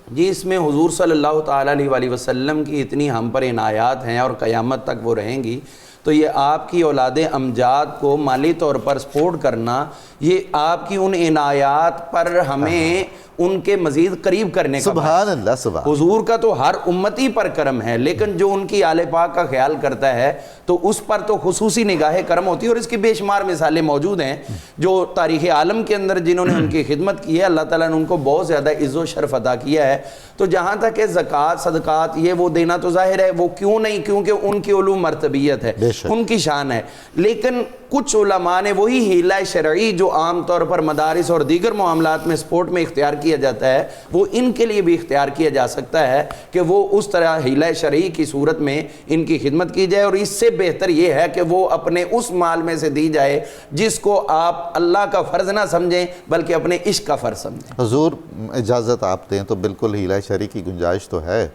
جی اس میں حضور صلی اللہ تعالیٰ علیہ وسلم کی اتنی ہم پر عنایات ہیں اور قیامت تک وہ رہیں گی، تو یہ آپ کی اولاد امجاد کو مالی طور پر سپورٹ کرنا، یہ آپ کی ان عنایات پر ہمیں ان کے مزید قریب کرنے کا سبحان اللہ. سبحان حضور کا تو ہر امتی پر کرم ہے، لیکن جو ان کی آل پاک کا خیال کرتا ہے تو اس پر تو خصوصی نگاہ کرم ہوتی ہے. اور اس کی بے شمار مثالیں موجود ہیں جو تاریخ عالم کے اندر جنہوں نے ان کی خدمت کی ہے، اللہ تعالیٰ نے ان کو بہت زیادہ عز و شرف عطا کیا ہے. تو جہاں تک کہ زکوٰۃ صدقات یہ وہ دینا تو ظاہر ہے وہ کیوں نہیں، کیونکہ ان کی علو مرتبیت ہے، ان کی شان ہے. لیکن کچھ علماء نے وہی حیلہ شرعی جو عام طور پر مدارس اور دیگر معاملات میں سپورٹ میں اختیار کیا جاتا ہے، وہ ان کے لیے بھی اختیار کیا جا سکتا ہے کہ وہ اس طرح حیلہ شرعی کی صورت میں ان کی خدمت کی جائے. اور اس سے بہتر یہ ہے کہ وہ اپنے اس مال میں سے دی جائے جس کو آپ اللہ کا فرض نہ سمجھیں بلکہ اپنے عشق کا فرض سمجھیں. حضور اجازت آپ دیں تو بالکل حیلہ شرعی کی گنجائش تو ہے،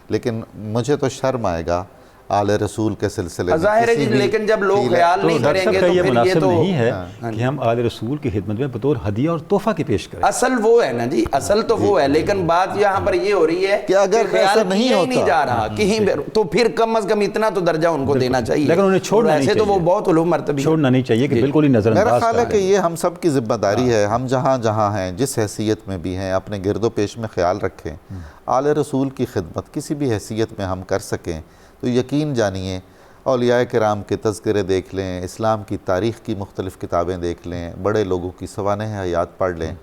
لیکن مجھے تو شرم آئے گا آل رسول کے سلسلے میں. ظاہر ہے لیکن جب لوگ خیال نہیں کریں گے تو یہ پھر یہ مناسب تو نہیں ہے کہ ہم آل رسول کی خدمت میں بطور ہدیہ اور تحفہ کی پیش کریں. اصل وہ ہے نا جی، اصل تو وہ ہے، لیکن بات یہاں پر یہ ہو رہی ہے کہ اگر خیال نہیں ہوتا نہیں جا رہا کہیں تو پھر کم از کم اتنا تو درجہ ان کو دینا چاہیے، لیکن انہیں چھوڑنا نہیں چاہیے. تو وہ بہت علوم مرتبی چھوڑنا نہیں چاہیے کہ بالکل ہی نظر انداز. میرا خیال ہے کہ یہ ہم سب کی ذمہ داری ہے، ہم جہاں جہاں ہیں، جس حیثیت میں بھی ہیں، اپنے گرد و پیش میں خیال رکھیں. آل رسول کی خدمت کسی بھی حیثیت میں ہم کر سکیں تو یقین جانیے اولیاء کرام کے تذکرے دیکھ لیں، اسلام کی تاریخ کی مختلف کتابیں دیکھ لیں، بڑے لوگوں کی سوانح حیات پڑھ لیں،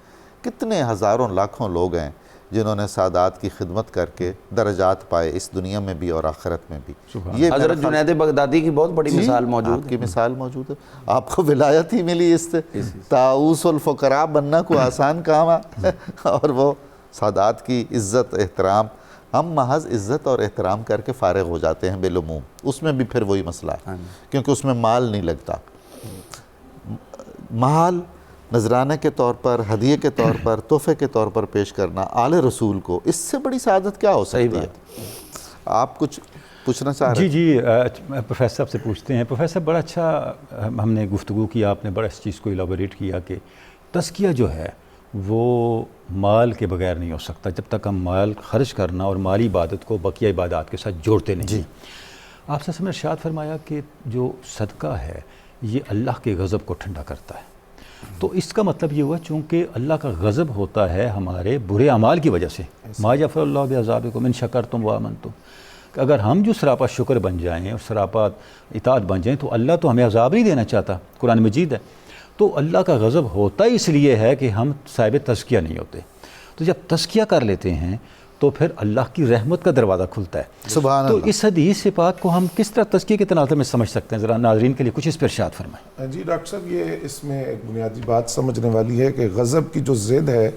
کتنے ہزاروں لاکھوں لوگ ہیں جنہوں نے سادات کی خدمت کر کے درجات پائے اس دنیا میں بھی اور آخرت میں بھی. یہ حضرت جنید بغدادی کی بہت بڑی مثال موجود آپ کی مثال موجود ہے. آپ کو ولایت ہی ملی اس سے، طاؤس الفقراء بننا کوئی آسان کام ہے. اور وہ سادات کی عزت احترام، ہم محض عزت اور احترام کر کے فارغ ہو جاتے ہیں بالعموم. اس میں بھی پھر وہی مسئلہ ہے کیونکہ اس میں مال نہیں لگتا. مال نذرانے کے طور پر، ہدیے کے طور پر، تحفے کے طور پر پیش کرنا آل رسول کو، اس سے بڑی سعادت کیا ہو سکتی ہے؟ آپ کچھ پوچھنا چاہ رہے ہیں؟ جی پروفیسر صاحب سے پوچھتے ہیں. پروفیسر صاحب بڑا اچھا ہم نے گفتگو کی، آپ نے بڑا اس چیز کو الیبوریٹ کیا کہ تزکیہ جو ہے وہ مال کے بغیر نہیں ہو سکتا جب تک ہم مال خرچ کرنا اور مالی عبادت کو بقیہ عبادات کے ساتھ جوڑتے نہیں. جی آپ سے نے ارشاد فرمایا کہ جو صدقہ ہے یہ اللہ کے غضب کو ٹھنڈا کرتا ہے. تو اس کا مطلب یہ ہوا چونکہ اللہ کا غضب ہوتا ہے ہمارے برے اعمال کی وجہ سے، ما یفعل اللہ بعذابکم ان شکرتم وآمنتم. کہ اگر ہم جو سراپا شکر بن جائیں اور سراپا اطاعت بن جائیں تو اللہ تو ہمیں عذاب نہیں دینا چاہتا، قرآن مجید ہے۔ تو اللہ کا غضب ہوتا اس لیے ہے کہ ہم صاحب تزکیہ نہیں ہوتے، تو جب تزکیہ کر لیتے ہیں تو پھر اللہ کی رحمت کا دروازہ کھلتا ہے۔ سبحان تو اللہ۔ اس حدیث سے پاک کو ہم کس طرح تزکیے کے تناظر میں سمجھ سکتے ہیں؟ ذرا ناظرین کے لیے کچھ اس پر ارشاد فرمائیں۔ جی ڈاکٹر صاحب، یہ اس میں ایک بنیادی بات سمجھنے والی ہے کہ غضب کی جو ضد ہے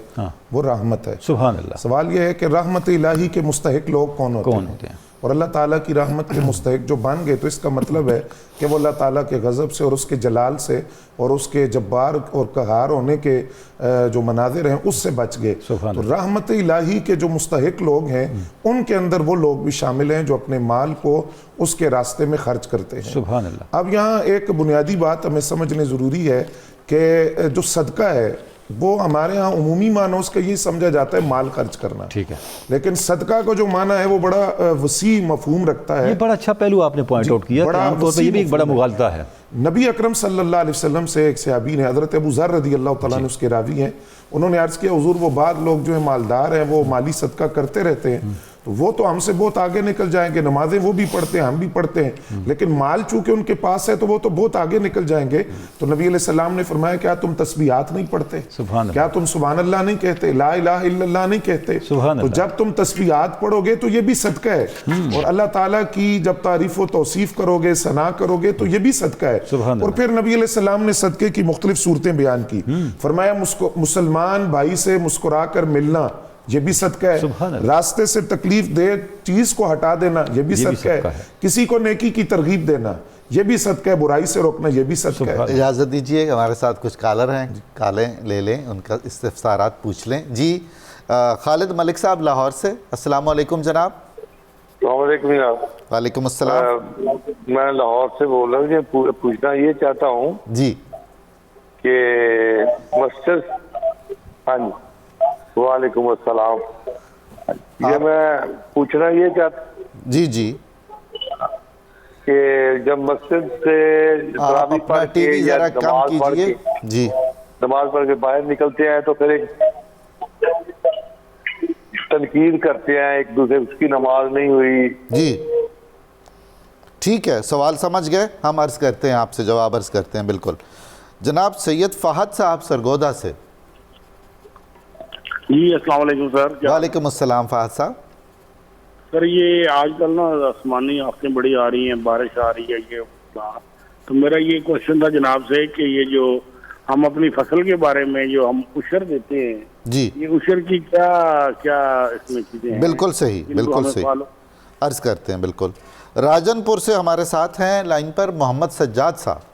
وہ رحمت ہے۔ سبحان اللہ۔ سوال یہ ہے کہ رحمت الہی کے مستحق لوگ کون ہوتے ہیں؟ اور اللہ تعالیٰ کی رحمت کے مستحق جو بن گئے تو اس کا مطلب ہے کہ وہ اللہ تعالیٰ کے غضب سے اور اس کے جلال سے اور اس کے جبار اور قہار ہونے کے جو مناظر ہیں اس سے بچ گئے۔ تو رحمت الہی کے جو مستحق لوگ ہیں ان کے اندر وہ لوگ بھی شامل ہیں جو اپنے مال کو اس کے راستے میں خرچ کرتے ہیں۔ سبحان اللہ۔ اب یہاں ایک بنیادی بات ہمیں سمجھنے ضروری ہے کہ جو صدقہ ہے وہ ہمارے ہاں عمومی معنی اس کا یہ سمجھا جاتا ہے مال خرچ کرنا، ٹھیک ہے، لیکن صدقہ کا جو معنی ہے وہ بڑا وسیع مفہوم رکھتا ہے۔ یہ بڑا اچھا پہلو آپ نے پوائنٹ آؤٹ کیا کہ عام طور پہ یہ بھی ایک بڑا مغالطہ ہے۔ نبی اکرم صلی اللہ علیہ وسلم سے ایک صحابی نے، حضرت ابو ذر رضی اللہ تعالیٰ عنہ اس کے راوی ہیں، انہوں نے عرض کیا حضور وہ بعض لوگ جو ہیں مالدار ہیں وہ مالی صدقہ کرتے رہتے ہیں تو وہ تو ہم سے بہت آگے نکل جائیں گے، نمازیں وہ بھی پڑھتے ہیں ہم بھی پڑھتے ہیں، لیکن مال چونکہ ان کے پاس ہے تو وہ تو بہت آگے نکل جائیں گے۔ تو نبی علیہ السلام نے فرمایا کیا تم تسبیحات نہیں پڑھتے؟ کیا تم سبحان اللہ نہیں کہتے؟ لا الہ الا اللہ نہیں کہتے؟ تو جب تم تسبیحات پڑھو گے تو یہ بھی صدقہ ہے، اور اللہ تعالیٰ کی جب تعریف و توصیف کرو گے، ثنا کرو گے تو یہ بھی صدقہ ہے۔ اور پھر نبی علیہ السلام نے صدقے کی مختلف صورتیں بیان کی، فرمایا مسلمان بھائی سے مسکرا کر ملنا یہ بھی صدقہ ہے، راستے سے تکلیف دہ چیز کو ہٹا دینا یہ بھی صدقہ ہے، کسی کو نیکی کی ترغیب دینا یہ بھی صدقہ ہے، برائی سے روکنا یہ بھی صدقہ ہے۔ اجازت دیجئے، ہمارے ساتھ کچھ کالر ہیں، کالیں لے لیں، ان کا استفسارات پوچھ لیں۔ جی خالد ملک صاحب لاہور سے، السلام علیکم جناب۔ السلام علیکم جناب۔ وعلیکم السلام۔ میں لاہور سے بول رہا ہوں، پوچھنا یہ چاہتا ہوں جی کہ مسجد، ہاں جی وعلیکم السلام، یہ میں پوچھنا یہ چاہتا جی جی کہ جب مسجد سے تراویح پڑھ کے یا نماز پڑھ کے جی نماز پڑھ کے باہر نکلتے ہیں تو پھر ایک تنقید کرتے ہیں ایک دوسرے، اس کی نماز نہیں ہوئی۔ جی ٹھیک ہے، سوال سمجھ گئے، ہم عرض کرتے ہیں آپ سے، جواب عرض کرتے ہیں۔ بالکل جناب سید فہد صاحب سرگودا سے۔ جی السلام علیکم سر۔ وعلیکم السلام فہد صاحب۔ سر یہ آج کل نا آسمانی آفتیں بڑی آ رہی ہیں، بارش آ رہی ہے، یہ تو میرا یہ کوشچن تھا جناب سے کہ یہ جو ہم اپنی فصل کے بارے میں جو ہم عشر دیتے ہیں، جی یہ عشر کی کیا کیا اس میں چیزیں ہیں؟ بالکل صحیح، بالکل صحیح، عرض کرتے ہیں۔ بالکل راجن پور سے ہمارے ساتھ ہیں لائن پر محمد سجاد صاحب۔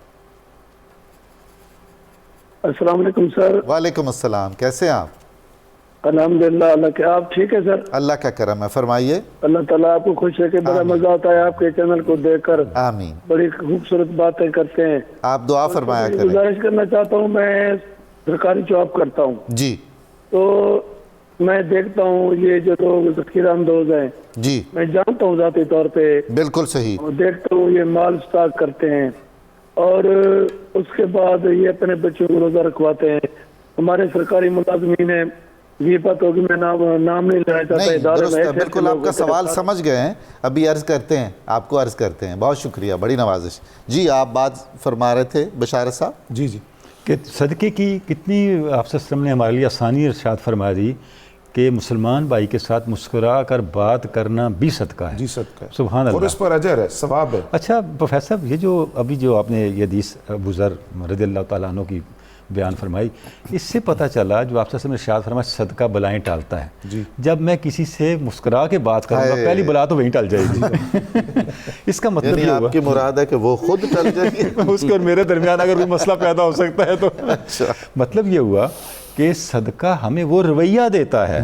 السلام علیکم سر۔ وعلیکم السلام، کیسے ہیں آپ؟ الحمدللہ، اللہ کے آپ ٹھیک ہے سر؟ اللہ کا کرم ہے، فرمائیے۔ اللہ تعالیٰ آپ کو خوش ہے کہ بڑا مزہ آتا ہے آپ کے چینل کو دیکھ کر، آمین، بڑی خوبصورت باتیں کرتے ہیں۔ آپ دعا فرمایا کریں۔ گزارش کرنا چاہتا ہوں، میں سرکاری جاب کرتا ہوں جی، تو میں دیکھتا ہوں یہ جو لوگ ذخیرہ اندوز ہیں، جی میں جانتا ہوں ذاتی طور پہ، بالکل صحیح، دیکھتا ہوں یہ مال سٹاک کرتے ہیں اور اس کے بعد یہ اپنے بچوں کو روزہ رکھواتے ہیں۔ ہمارے سرکاری ملازمین ہیں، یہ بات ہوگی میں نام نہیں لینا چاہتا ادارے میں، بالکل آپ کا سوال سمجھ گئے ہیں، ابھی عرض کرتے ہیں، آپ کو عرض کرتے ہیں۔ بہت شکریہ، بڑی نوازش۔ جی آپ بات فرما رہے تھے بشارت صاحب۔ جی جی، کہ صدقے کی کتنی آپ سے نے ہمارے لیے آسانی ارشاد فرما دی کہ مسلمان بھائی کے ساتھ مسکرا کر بات کرنا بھی صدقہ ہے۔ جی صدقہ ہے، سبحان اللہ، اور اس پر اجر ہے، ثواب ہے۔ اچھا پروفیسر صاحب، یہ جو ابھی جو آپ نے یہ حدیث ابو ذر رضی اللہ تعالیٰ عنہ کی بیان فرمائی، اس سے پتہ چلا جو آپ سے ارشاد فرمایا صدقہ بلائیں ٹالتا ہے۔ جی، جب میں کسی سے مسکرا کے بات کروں گا پہلی بلا تو وہیں ٹل جائے گی۔ اس کا مطلب یہ آپ کی مراد ہے کہ وہ خود ٹل جائے گی، اس کو اور میرے درمیان اگر کوئی مسئلہ پیدا ہو سکتا ہے تو مطلب یہ ہوا کہ صدقہ ہمیں وہ رویہ دیتا ہے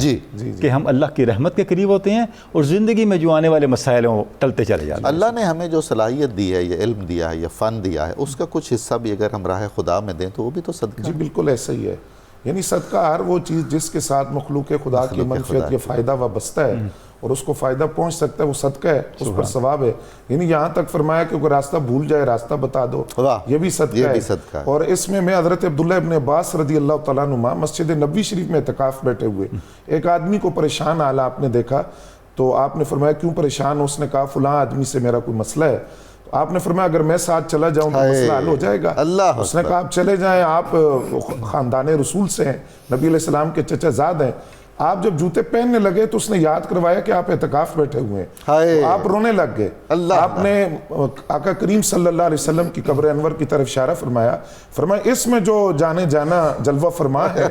کہ ہم اللہ کی رحمت کے قریب ہوتے ہیں اور زندگی میں جو آنے والے مسائل ہیں ٹلتے چلے جاتے ہیں۔ اللہ نے ہمیں جو صلاحیت دی ہے، یہ علم دیا ہے، یہ فن دیا ہے، اس کا کچھ حصہ بھی اگر ہم راہ خدا میں دیں تو وہ بھی تو صدقہ ہے۔ جی بالکل ایسا ہی ہے، یعنی صدقہ ہر وہ چیز جس کے ساتھ مخلوق خدا کی منفعت یا فائدہ وابستہ ہے اور اس کو فائدہ پہنچ سکتا ہے، وہ صدقہ ہے، اس پر ثواب ہے۔ یعنی یہاں تک فرمایا کہ کوئی راستہ بھول جائے راستہ بتا دو، یہ بھی صدقہ ہے۔ اور اس میں حضرت عبداللہ ابن عباس رضی اللہ تعالیٰ عنہ مسجد نبوی شریف میں اعتکاف بیٹھے ہوئے، ایک آدمی کو پریشان حال آپ نے دیکھا تو آپ نے فرمایا کیوں پریشان ہو؟ اس نے کہا فلاں آدمی سے میرا کوئی مسئلہ ہے. تو آپ نے فرمایا اگر میں ساتھ چلا جاؤں تو مسئلہ حل ہو جائے گا. اس نے کہا آپ چلے جائیں, آپ خاندان رسول سے ہیں, نبی علیہ السلام کے چچا زاد ہیں. آپ جب جوتے پہننے لگے تو اس نے یاد کروایا کہ آپ اعتکاف بیٹھے ہوئے ہیں, تو آپ رونے لگ گئے. آپ نے آقا کریم صلی اللہ علیہ وسلم کی قبر انور کی طرف اشارہ فرمایا, فرمایا اس میں جو جانے جانا جلوہ فرما ہے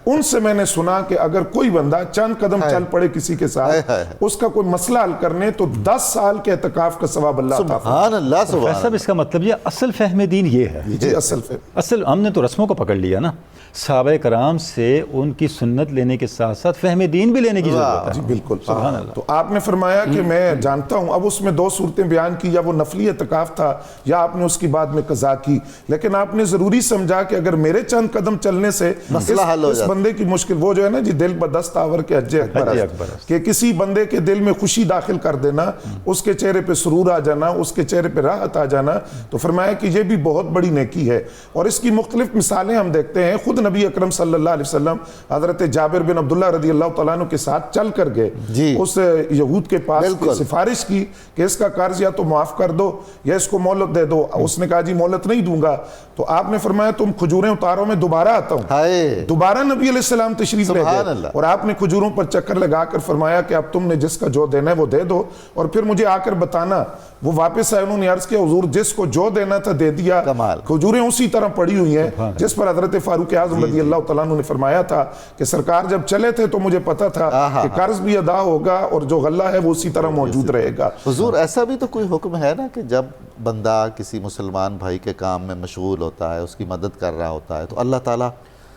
ان سے میں نے سنا کہ اگر کوئی بندہ چند قدم چل پڑے کسی کے ساتھ اس کا کوئی مسئلہ حل کرنے تو 10 سال کے اعتکاف کا ثواب اللہ عطا فرمائے. سبحان اللہ. سبحان اللہ. اس کا مطلب یہ اصل فہم دین یہ ہے. جی اصل ہم نے تو رسموں کو پکڑ لیا نا, صحابہ کرام سے ان کی سنت لینے کے ساتھ ساتھ فہم دین بھی لینے کی ضرورت ہے. جی بالکل. سبحان اللہ. تو آپ نے فرمایا کہ میں جانتا ہوں, اب اس میں 2 صورتیں بیان کی, یا وہ نفلی اعتکاف تھا یا آپ نے اس کی بعد میں قضا کی, لیکن آپ نے ضروری سمجھا کہ اگر میرے چند قدم چلنے سے اس بندے کی مشکل, وہ جو ہے نا جی دل بدست آور کے حج اکبر کہ کسی بندے کے دل میں خوشی داخل کر دینا, اس کے چہرے پہ سرور آ جانا, اس کے چہرے پہ راحت آ جانا, تو فرمایا کہ یہ بھی بہت بڑی نیکی ہے. اور اس کی مختلف مثالیں ہم دیکھتے ہیں. خود نبی اکرم صلی اللہ علیہ وسلم حضرت جابر بن عبداللہ رضی اللہ تعالیٰ عنہ کے ساتھ چل کر گئے اس یہود کے پاس سفارش کی کہ اس کا قرض یا تو معاف کر دو یا اس کو مہلت دے دو. اس نے کہا جی مہلت نہیں دوں گا. تو آپ نے فرمایا تم کھجوریں اتارو, میں دوبارہ آتا ہوں. دوبارہ نبی علیہ السلام تشریف لے گئے اور آپ نے کھجوروں پر چکر لگا کر فرمایا کہ اب تم نے جس کا جو دینا ہے وہ دے دو اور پھر مجھے آ کر بتانا. وہ واپس آئے, انہوں نے عرض کیا حضور جس کو جو دینا تھا دے دیا, کھجوریں اسی طرح پڑی ہوئی ہیں جس پر حضرت فاروق اعظم رضی اللہ تعالیٰ عنہ نے فرمایا تھا کہ سرکار جب چلے تھے تو مجھے پتا تھا کہ قرض بھی ادا ہوگا اور جو غلہ ہے وہ اسی طرح موجود رہے گا. حضور ایسا بھی تو کوئی حکم ہے نا کہ جب بندہ کسی مسلمان بھائی کے کام میں مشغول ہوتا ہے, اس کی مدد کر رہا ہوتا ہے, تو اللہ تعالیٰ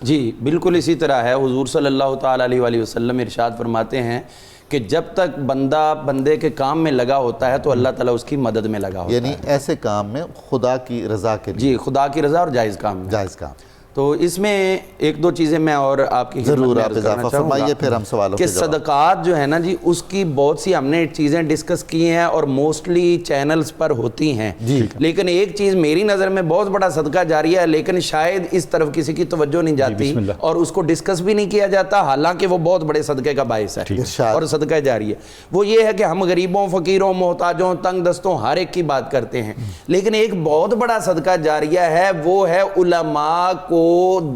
جی بالکل اسی طرح ہے. حضور صلی اللہ تعالیٰ علیہ وسلم ارشاد فرماتے ہیں کہ جب تک بندہ بندے کے کام میں لگا ہوتا ہے تو اللہ تعالیٰ اس کی مدد میں لگا ہوتا ہے. یعنی ایسے کام میں خدا کی رضا کے لیے. جی خدا کی رضا اور جائز کام. جائز کام. تو اس میں 1-2 چیزیں میں اور آپ کی ضرور آپ اضافہ فرمائیے, پھر ہم سوالوں کہ صدقات جو ہے نا جی اس کی بہت سی ہم نے چیزیں ڈسکس کی ہیں اور موسٹلی چینلز پر ہوتی ہیں, لیکن ایک چیز میری نظر میں بہت بڑا صدقہ جاریہ ہے لیکن شاید اس طرف کسی کی توجہ نہیں جاتی اور اس کو ڈسکس بھی نہیں کیا جاتا, حالانکہ وہ بہت بڑے صدقے کا باعث ہے اور صدقہ جاریہ. وہ یہ ہے کہ ہم غریبوں, فقیروں, محتاجوں, تنگ دستوں ہر ایک کی بات کرتے ہیں, لیکن ایک بہت بڑا صدقہ جاریہ ہے, وہ ہے علماء کو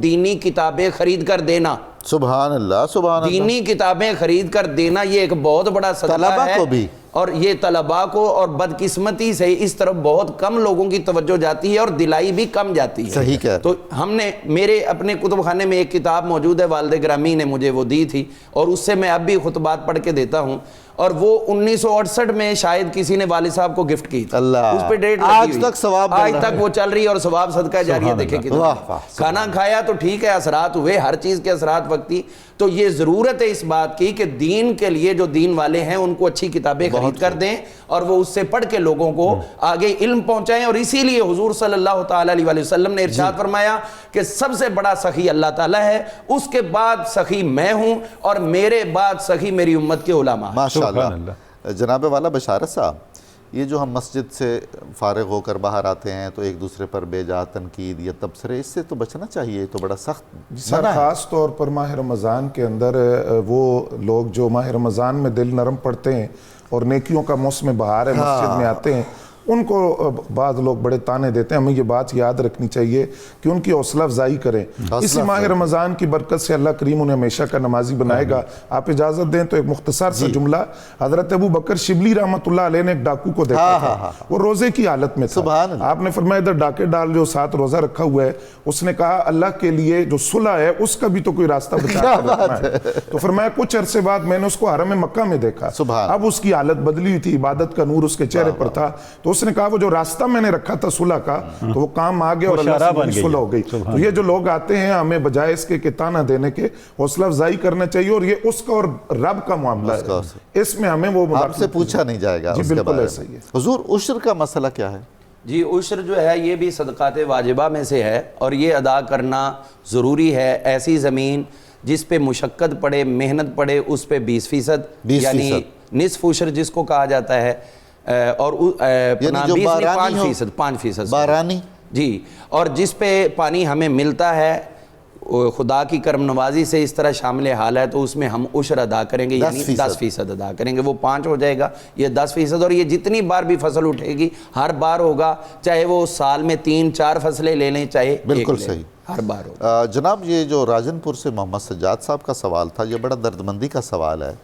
دینی کتابیں خرید کر دینا. سبحان اللہ. سبحان اللہ. دینی کتابیں خرید کر دینا یہ ایک بہت بڑا صدقہ ہے. طلباء کو بھی, اور یہ طلباء کو, اور بدقسمتی سے اس طرف بہت کم لوگوں کی توجہ جاتی ہے اور دلائی بھی کم جاتی ہے. صحیح کہہ. تو ہم نے, میرے اپنے کتب خانے میں ایک کتاب موجود ہے, والد گرامی نے مجھے وہ دی تھی اور اس سے میں اب بھی خطبات پڑھ کے دیتا ہوں, اور وہ 1968 میں شاید کسی نے والد صاحب کو گفٹ کی تھی. اللہ, اس پہ ڈیٹ آج تک ثواب, آج تک وہ چل رہی ہے اور ثواب صدقہ جاریہ دیکھیں کتنا. کھانا کھایا تو ٹھیک ہے, اثرات ہوئے, ہر چیز کے اثرات وقتی. تو یہ ضرورت ہے اس بات کی کہ دین کے لیے جو دین والے ہیں ان کو اچھی کتابیں خرید کر دیں اور وہ اس سے پڑھ کے لوگوں کو آگے علم پہنچائیں. اور اسی لیے حضور صلی اللہ تعالیٰ علیہ وسلم نے ارشاد فرمایا کہ سب سے بڑا سخی اللہ تعالیٰ ہے, اس کے بعد سخی میں ہوں اور میرے بعد سخی میری امت کے علماء. ماشاءاللہ. جناب والا بشارت صاحب, یہ جو ہم مسجد سے فارغ ہو کر باہر آتے ہیں تو ایک دوسرے پر بے جا تنقید یا تبصرے, اس سے تو بچنا چاہیے, تو بڑا سخت سر. خاص طور پر ماہ رمضان کے اندر وہ لوگ جو ماہ رمضان میں دل نرم پڑتے ہیں اور نیکیوں کا موسم بہار ہے مسجد میں آتے ہیں, ان کو بعض لوگ بڑے تانے دیتے ہیں. ہمیں یہ بات یاد رکھنی چاہیے کہ ان کی حوصلہ افزائی کریں. اسی ماہ رمضان کی برکت سے اللہ کریم انہیں ہمیشہ کا نمازی بنائے گا. آپ اجازت دیں تو ایک مختصر سا جملہ. حضرت ابو بکر شبلی رحمۃ اللہ علیہ نے ایک ڈاکو کو دیکھا تھا, وہ روزے کی حالت میں تھا. آپ نے فرمایا ادھر ڈاکے ڈال جو ساتھ روزہ رکھا ہوا ہے. اس نے کہا اللہ کے لیے جو صلح ہے اس کا بھی تو کوئی راستہ بتا رکھنا ہے. تو فرمایا کچھ عرصے بعد میں نے اس کو حرم مکہ میں دیکھا. اب اس کی حالت بدلی ہوئی تھی, عبادت کا نور اس کے چہرے پر تھا. تو اس نے کہا وہ جو راستہ میں نے رکھا تھا صلح کا تو وہ کام آ گیا اور اللہ سے صلح ہو گئی. تو یہ جو لوگ آتے ہیں ہمیں بجائے اس کے تانا دینے کے حوصلہ افزائی کرنا چاہیے, اور یہ اس کا اور رب کا معاملہ ہے, اس میں ہمیں وہ آپ سے پوچھا نہیں جائے گا. جی بالکل ایسا ہی ہے. حضور عشر کا مسئلہ کیا ہے؟ جی عشر جو ہے یہ بھی صدقات واجبہ میں سے ہے اور یہ ادا کرنا ضروری ہے. ایسی زمین جس پہ مشقت پڑے, محنت پڑے, اس پہ 20% یعنی نصف عشر جس کو کہا جاتا ہے, اور 5% بارانی جی, اور جس پہ پانی ہمیں ملتا ہے خدا کی کرم نوازی سے اس طرح شامل حال ہے تو اس میں ہم عشر ادا کریں گے، یعنی 10% ادا کریں گے، وہ 5 ہو جائے گا، یہ 10%، اور یہ جتنی بار بھی فصل اٹھے گی ہر بار ہوگا، چاہے وہ سال میں 3-4 فصلیں لے لیں، چاہے بالکل صحیح، ہر بار ہوگا۔ جناب یہ جو راجن پور سے محمد سجاد صاحب کا سوال تھا، یہ بڑا دردمندی کا سوال ہے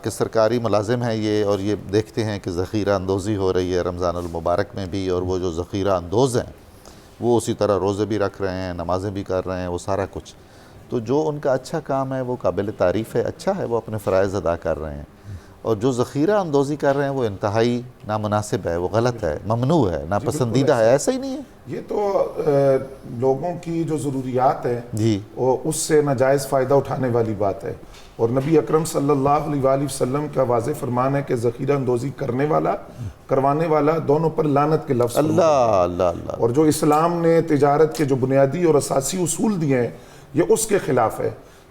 کہ سرکاری ملازم ہیں یہ، اور یہ دیکھتے ہیں کہ ذخیرہ اندوزی ہو رہی ہے رمضان المبارک میں بھی، اور وہ جو ذخیرہ اندوز ہیں وہ اسی طرح روزے بھی رکھ رہے ہیں، نمازیں بھی کر رہے ہیں، وہ سارا کچھ، تو جو ان کا اچھا کام ہے وہ قابل تعریف ہے، اچھا ہے، وہ اپنے فرائض ادا کر رہے ہیں، اور جو ذخیرہ اندوزی کر رہے ہیں وہ انتہائی نامناسب ہے، وہ غلط ہے، ممنوع ہے، ناپسندیدہ ہے، ایسا ہی نہیں ہے؟ یہ تو لوگوں کی جو ضروریات ہیں اس سے ناجائز فائدہ اٹھانے والی بات ہے، اور نبی اکرم صلی اللہ علیہ وآلہ وسلم کا واضح فرمان ہے کہ ذخیرہ اندوزی کرنے والا کروانے والا دونوں پر لعنت کے لفظ اللہ، اور جو اسلام نے تجارت کے جو بنیادی اور اساسی اصول دیے ہیں یہ اس کے خلاف ہے۔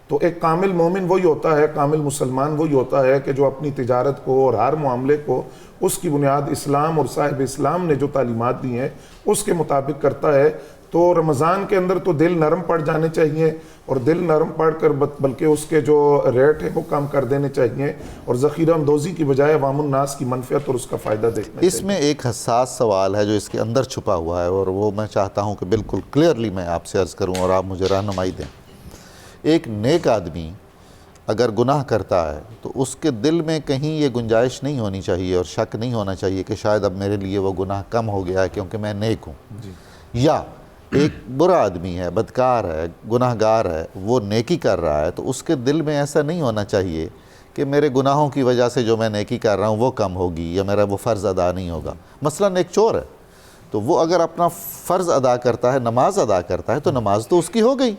تو ایک کامل مومن وہی ہوتا ہے، کامل مسلمان وہی ہوتا ہے کہ جو اپنی تجارت کو اور ہر معاملے کو اس کی بنیاد اسلام اور صاحب اسلام نے جو تعلیمات دی ہیں اس کے مطابق کرتا ہے۔ تو رمضان کے اندر تو دل نرم پڑ جانے چاہیے، اور دل نرم پڑ کر بلکہ اس کے جو ریٹ ہیں وہ کم کر دینے چاہیے، اور ذخیرہ اندوزی کی بجائے عوام الناس کی منفعت اور اس کا فائدہ دیکھنا چاہیے۔ اس میں ایک حساس سوال ہے جو اس کے اندر چھپا ہوا ہے، اور وہ میں چاہتا ہوں کہ بالکل کلیئرلی میں آپ سے عرض کروں اور آپ مجھے رہنمائی دیں۔ ایک نیک آدمی اگر گناہ کرتا ہے تو اس کے دل میں کہیں یہ گنجائش نہیں ہونی چاہیے اور شک نہیں ہونا چاہیے کہ شاید اب میرے لیے وہ گناہ کم ہو گیا ہے کیونکہ میں نیک ہوں، یا ایک برا آدمی ہے، بدکار ہے، گناہ گار ہے، وہ نیکی کر رہا ہے تو اس کے دل میں ایسا نہیں ہونا چاہیے کہ میرے گناہوں کی وجہ سے جو میں نیکی کر رہا ہوں وہ کم ہوگی یا میرا وہ فرض ادا نہیں ہوگا۔ مثلاً ایک چور ہے تو وہ اگر اپنا فرض ادا کرتا ہے، نماز ادا کرتا ہے، تو نماز تو اس کی ہو گئی،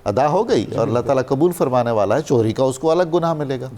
ادا ہو گئی، اور اللہ تعالیٰ قبول فرمانے والا ہے، چوری کا اس کو الگ گناہ ملے گا۔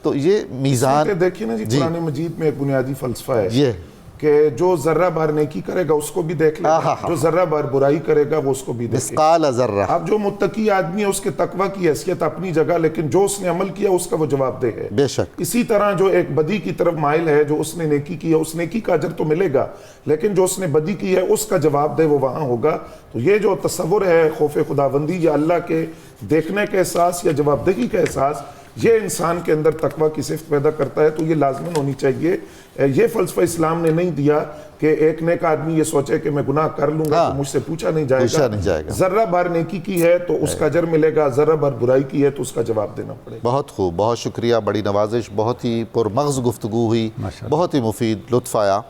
تو یہ میزان دیکھیے نا جی، قرآن مجید میں ایک بنیادی فلسفہ ہے کہ جو ذرہ بار نیکی کرے گا اس کو بھی دیکھ لے گا، جو ذرہ بار برائی کرے گا وہ اس کو بھی دیکھے گا۔ مثقال ذرہ، اب جو متقی آدمی ہے اس کے تقوی کی حیثیت اپنی جگہ، لیکن جو اس نے عمل کیا اس کا وہ جواب دہ ہے۔ بے شک اسی طرح جو ایک بدی کی طرف مائل ہے، جو اس نے نیکی کی ہے اس نیکی کا اجر تو ملے گا، لیکن جو اس نے بدی کی ہے اس کا جواب دہ وہ وہاں ہوگا۔ تو یہ جو تصور ہے خوف خداوندی یا اللہ کے دیکھنے کا احساس یا جواب دہی کا احساس، یہ انسان کے اندر تقوی کی صفت پیدا کرتا ہے، تو یہ لازماً ہونی چاہیے۔ یہ فلسفہ اسلام نے نہیں دیا کہ ایک نیک آدمی یہ سوچے کہ میں گناہ کر لوں گا تو مجھ سے پوچھا نہیں جائے گا۔ ذرہ بار نیکی کی ہے تو اس کا اجر ملے گا، ذرہ بار برائی کی ہے تو اس کا جواب دینا پڑے گا۔ بہت خوب، بہت شکریہ، بڑی نوازش، بہت ہی پرمغز گفتگو ہوئی، بہت ہی مفید، لطف آیا۔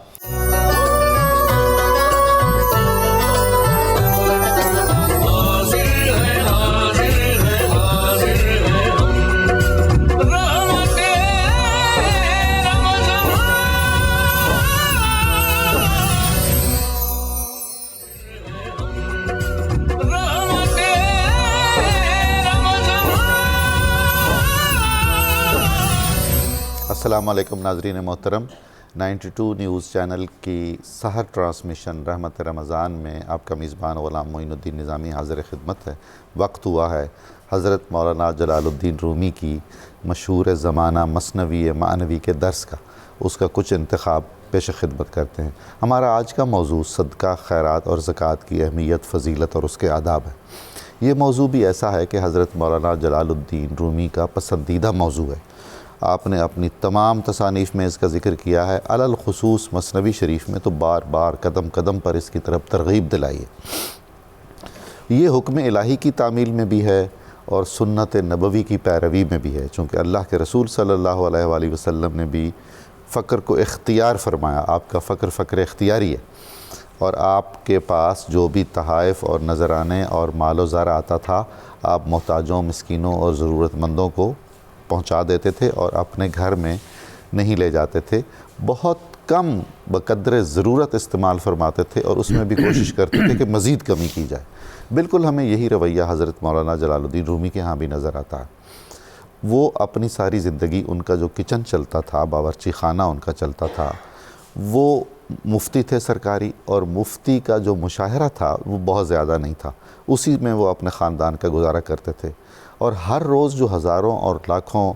السلام علیکم ناظرین محترم، 92 نیوز چینل کی سحر ٹرانسمیشن رحمت رمضان میں آپ کا میزبان غلام معین الدین نظامی حاضر خدمت ہے۔ وقت ہوا ہے حضرت مولانا جلال الدین رومی کی مشہور زمانہ مثنوی معنوی کے درس کا، اس کا کچھ انتخاب پیش خدمت کرتے ہیں۔ ہمارا آج کا موضوع صدقہ، خیرات اور زکوٰۃ کی اہمیت، فضیلت اور اس کے آداب ہے۔ یہ موضوع بھی ایسا ہے کہ حضرت مولانا جلال الدین رومی کا پسندیدہ موضوع ہے۔ آپ نے اپنی تمام تصانیف میں اس کا ذکر کیا ہے، علی الخصوص مثنوی شریف میں تو بار بار قدم قدم پر اس کی طرف ترغیب دلائی ہے۔ یہ حکم الہی کی تعمیل میں بھی ہے اور سنت نبوی کی پیروی میں بھی ہے، چونکہ اللہ کے رسول صلی اللہ علیہ وآلہ وسلم نے بھی فقر کو اختیار فرمایا۔ آپ کا فقر اختیاری ہے، اور آپ کے پاس جو بھی تحائف اور نذرانے اور مال و زر آتا تھا آپ محتاجوں، مسکینوں اور ضرورت مندوں کو پہنچا دیتے تھے اور اپنے گھر میں نہیں لے جاتے تھے، بہت کم بقدر ضرورت استعمال فرماتے تھے، اور اس میں بھی کوشش کرتے تھے کہ مزید کمی کی جائے۔ بالکل ہمیں یہی رویہ حضرت مولانا جلال الدین رومی کے ہاں بھی نظر آتا ہے۔ وہ اپنی ساری زندگی، ان کا جو کچن چلتا تھا، باورچی خانہ ان کا چلتا تھا، وہ مفتی تھے سرکاری، اور مفتی کا جو مشاہرہ تھا وہ بہت زیادہ نہیں تھا، اسی میں وہ اپنے خاندان کا گزارا کرتے تھے، اور ہر روز جو ہزاروں اور لاکھوں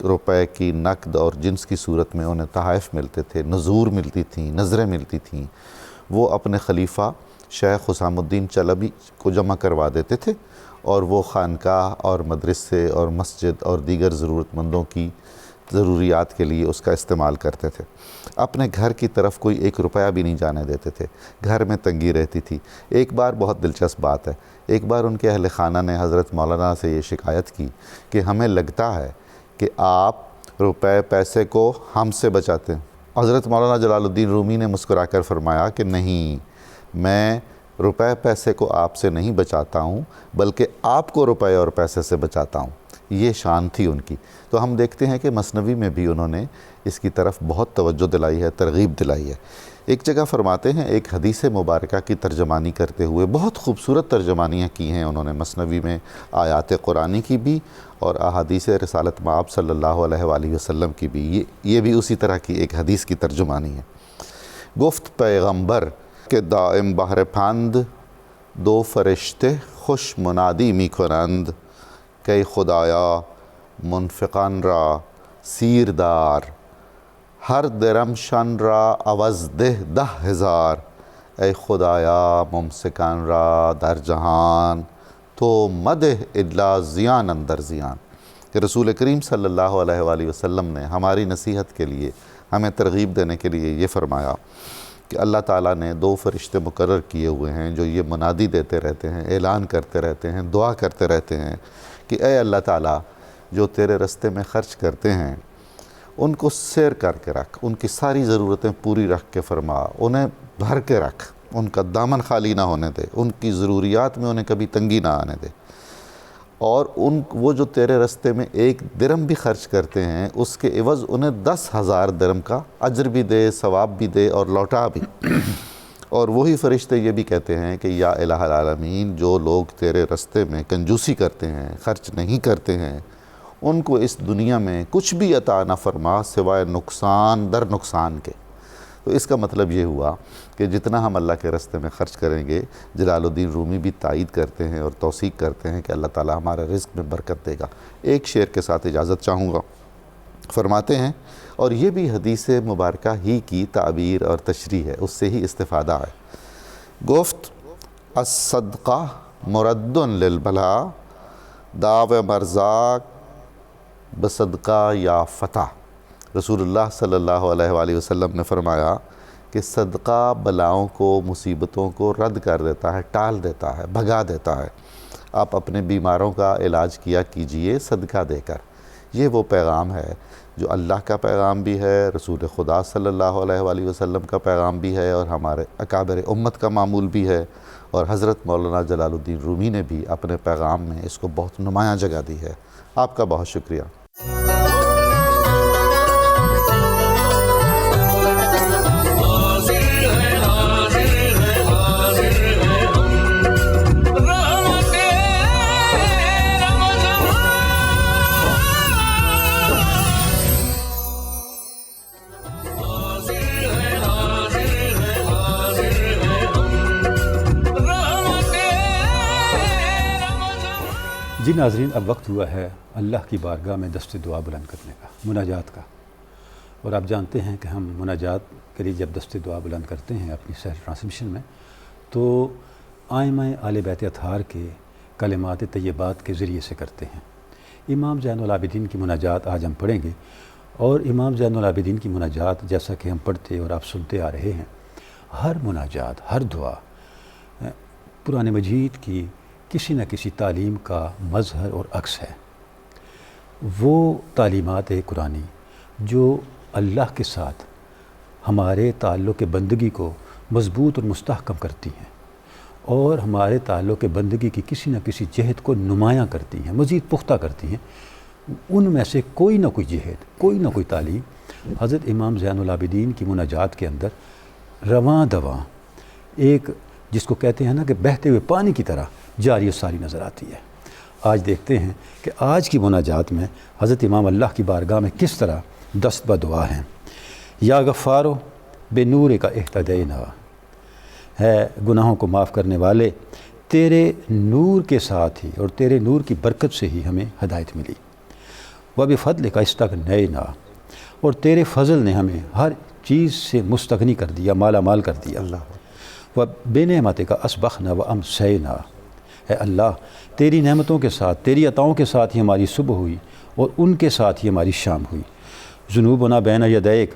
روپے کی نقد اور جنس کی صورت میں انہیں تحائف ملتے تھے، نذور ملتی تھیں، نظریں ملتی تھیں، وہ اپنے خلیفہ شیخ حسام الدین چلبی کو جمع کروا دیتے تھے اور وہ خانقاہ اور مدرسے اور مسجد اور دیگر ضرورت مندوں کی ضروریات کے لیے اس کا استعمال کرتے تھے۔ اپنے گھر کی طرف کوئی 1 روپیہ بھی نہیں جانے دیتے تھے، گھر میں تنگی رہتی تھی۔ ایک بار بہت دلچسپ بات ہے، ایک بار ان کے اہل خانہ نے حضرت مولانا سے یہ شکایت کی کہ ہمیں لگتا ہے کہ آپ روپے پیسے کو ہم سے بچاتے ہیں۔ حضرت مولانا جلال الدین رومی نے مسکرا کر فرمایا کہ نہیں، میں روپے پیسے کو آپ سے نہیں بچاتا ہوں، بلکہ آپ کو روپے اور پیسے سے بچاتا ہوں۔ یہ شان تھی ان کی۔ تو ہم دیکھتے ہیں کہ مثنوی میں بھی انہوں نے اس کی طرف بہت توجہ دلائی ہے، ترغیب دلائی ہے۔ ایک جگہ فرماتے ہیں، ایک حدیث مبارکہ کی ترجمانی کرتے ہوئے بہت خوبصورت ترجمانیاں کی ہیں انہوں نے مثنوی میں، آیات قرآنی کی بھی اور احادیث رسالت مآب صلی اللہ علیہ وآلہ وسلم کی بھی۔ یہ بھی اسی طرح کی ایک حدیث کی ترجمانی ہے۔ گفت پیغمبر کہ دائم بہر پند، دو فرشتے خوش منادی می کنند، کہ خدایا منفقان را سیردار، ہر درم شان را عوض ده 10,000، اے خدایا ممسکان را در جہان تو مدح الا زیان اندر زیان۔ کہ رسول کریم صلی اللہ علیہ وآلہ وسلم نے ہماری نصیحت کے لیے، ہمیں ترغیب دینے کے لیے یہ فرمایا کہ اللہ تعالیٰ نے 2 فرشتے مقرر کیے ہوئے ہیں جو یہ منادی دیتے رہتے ہیں، اعلان کرتے رہتے ہیں، دعا کرتے رہتے ہیں کہ اے اللہ تعالیٰ، جو تیرے رستے میں خرچ کرتے ہیں ان کو سیر کر کے رکھ، ان کی ساری ضرورتیں پوری رکھ کے فرما، انہیں بھر کے رکھ، ان کا دامن خالی نہ ہونے دے، ان کی ضروریات میں انہیں کبھی تنگی نہ آنے دے، اور وہ جو تیرے رستے میں 1 درم بھی خرچ کرتے ہیں اس کے عوض انہیں 10,000 درم کا اجر بھی دے، ثواب بھی دے اور لوٹا بھی۔ اور وہی فرشتے یہ بھی کہتے ہیں کہ یا الہ العالمین، جو لوگ تیرے رستے میں کنجوسی کرتے ہیں، خرچ نہیں کرتے ہیں، ان کو اس دنیا میں کچھ بھی عطا نہ فرما سوائے نقصان در نقصان کے۔ تو اس کا مطلب یہ ہوا کہ جتنا ہم اللہ کے رستے میں خرچ کریں گے، جلال الدین رومی بھی تائید کرتے ہیں اور توثیق کرتے ہیں کہ اللہ تعالیٰ ہمارے رزق میں برکت دے گا۔ ایک شعر کے ساتھ اجازت چاہوں گا۔ فرماتے ہیں، اور یہ بھی حدیث مبارکہ ہی کی تعبیر اور تشریح ہے، اس سے ہی استفادہ ہے۔ گفت الصدقہ مرد للبلا، دعو مرزاق بصدقہ یا فتح۔ رسول اللہ صلی اللہ علیہ وآلہ وسلم نے فرمایا کہ صدقہ بلاؤں کو، مصیبتوں کو رد کر دیتا ہے، ٹال دیتا ہے، بھگا دیتا ہے۔ آپ اپنے بیماروں کا علاج کیا کیجئے صدقہ دے کر۔ یہ وہ پیغام ہے جو اللہ کا پیغام بھی ہے، رسول خدا صلی اللہ علیہ وآلہ وسلم کا پیغام بھی ہے، اور ہمارے اکابر امت کا معمول بھی ہے، اور حضرت مولانا جلال الدین رومی نے بھی اپنے پیغام میں اس کو بہت نمایاں جگہ دی ہے۔ آپ کا بہت شکریہ۔ جی ناظرین، اب وقت ہوا ہے اللہ کی بارگاہ میں دست دعا بلند کرنے کا، مناجات کا۔ اور آپ جانتے ہیں کہ ہم مناجات کے لیے جب دست دعا بلند کرتے ہیں اپنی سحر ٹرانسمیشن میں، تو ائمہ اہل بیت اطہار کے کلمات طیبات کے ذریعے سے کرتے ہیں۔ امام زین العابدین کی مناجات آج ہم پڑھیں گے، اور امام زین العابدین کی مناجات جیسا کہ ہم پڑھتے اور آپ سنتے آ رہے ہیں، ہر مناجات، ہر دعا قرآن مجید کی کسی نہ کسی تعلیم کا مظہر اور عکس ہے۔ وہ تعلیمات قرآنی جو اللہ کے ساتھ ہمارے تعلق بندگی کو مضبوط اور مستحکم کرتی ہیں، اور ہمارے تعلق بندگی کی کسی نہ کسی جہت کو نمایاں کرتی ہیں، مزید پختہ کرتی ہیں۔ ان میں سے کوئی نہ کوئی جہت، کوئی نہ کوئی تعلیم حضرت امام زین العابدین کی مناجات کے اندر رواں دواں، ایک جس کو کہتے ہیں نا کہ بہتے ہوئے پانی کی طرح جاری و ساری نظر آتی ہے۔ آج دیکھتے ہیں کہ آج کی مناجات میں حضرت امام اللہ کی بارگاہ میں کس طرح دست بدعا ہیں۔ یا غفارو بے نور کا اہتدینا، ہے گناہوں کو معاف کرنے والے، تیرے نور کے ساتھ ہی اور تیرے نور کی برکت سے ہی ہمیں ہدایت ملی۔ وبفضل کا استغنینا، اور تیرے فضل نے ہمیں ہر چیز سے مستغنی کر دیا، مالا مال کر دیا۔ و بے نعمت کا اسبخنا و امسینا، اے اللہ تیری نعمتوں کے ساتھ، تیری عطاؤں کے ساتھ ہی ہماری صبح ہوئی اور ان کے ساتھ ہی ہماری شام ہوئی۔ ذنوبنا بین یدیک،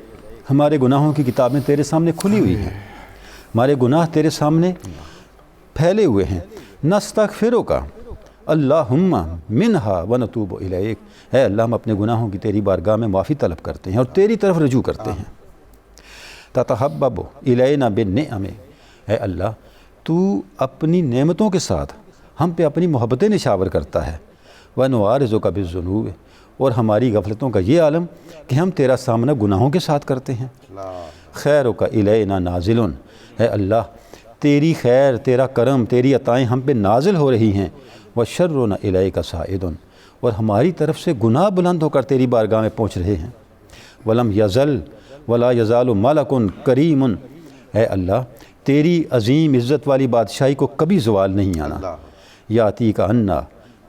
ہمارے گناہوں کی کتابیں تیرے سامنے کھلی ہوئی ہیں، ہمارے گناہ تیرے سامنے پھیلے ہوئے ہیں۔ نستغفرک اللہم منہا ونتوب الیک، اے اللہ ہم اپنے گناہوں کی تیری بارگاہ میں معافی طلب کرتے ہیں اور تیری طرف رجوع کرتے ہیں۔ تتحبب الینا بالنعم، اے اللہ تو اپنی نعمتوں کے ساتھ ہم پہ اپنی محبتیں نشاور کرتا ہے۔ ونعارضک بالذنوب، اور ہماری غفلتوں کا یہ عالم کہ ہم تیرا سامنا گناہوں کے ساتھ کرتے ہیں۔ خیرک الینا نازل، اے اللہ تیری خیر، تیرا کرم، تیری عطائیں ہم پہ نازل ہو رہی ہیں۔ وشرنا الیک صاعد، اور ہماری طرف سے گناہ بلند ہو کر تیری بارگاہ میں پہنچ رہے ہیں۔ ولم یزل ولا یزال ملک کریم، اے اللہ تیری عظیم عزت والی بادشاہی کو کبھی زوال نہیں آنا۔ یاتی کا انا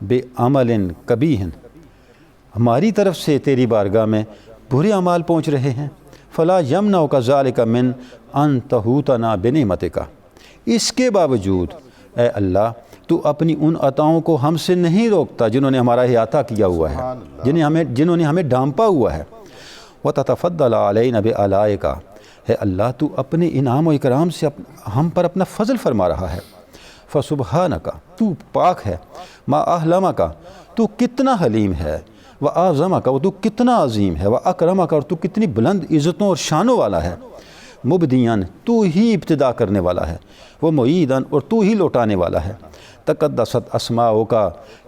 بے عمل کبیح، ہماری طرف سے تیری بارگاہ میں برے اعمال پہنچ رہے ہیں۔ فلا یمنعک ذالک من ان تحوطنا بنعمتک، اس کے باوجود اے اللہ تو اپنی ان عطاؤں کو ہم سے نہیں روکتا جنہوں نے ہمارا احاطہ کیا ہوا ہے، جنہوں نے ہمیں ڈھانپا ہوا ہے۔ وتتفضل علینا بآلائک، اے اللہ تو اپنے انعام و اکرام سے ہم پر اپنا فضل فرما رہا ہے۔ فسبحانک، تو پاک ہے، ما احلمک، تو کتنا حلیم ہے، واعظمک، تو کتنا عظیم ہے، واکرمک، اور تو کتنی بلند عزتوں اور شانوں والا ہے۔ مبدیاً، تو ہی ابتدا کرنے والا ہے، وہ معیداً، اور تو ہی لوٹانے والا ہے۔ تقدست اسماؤک،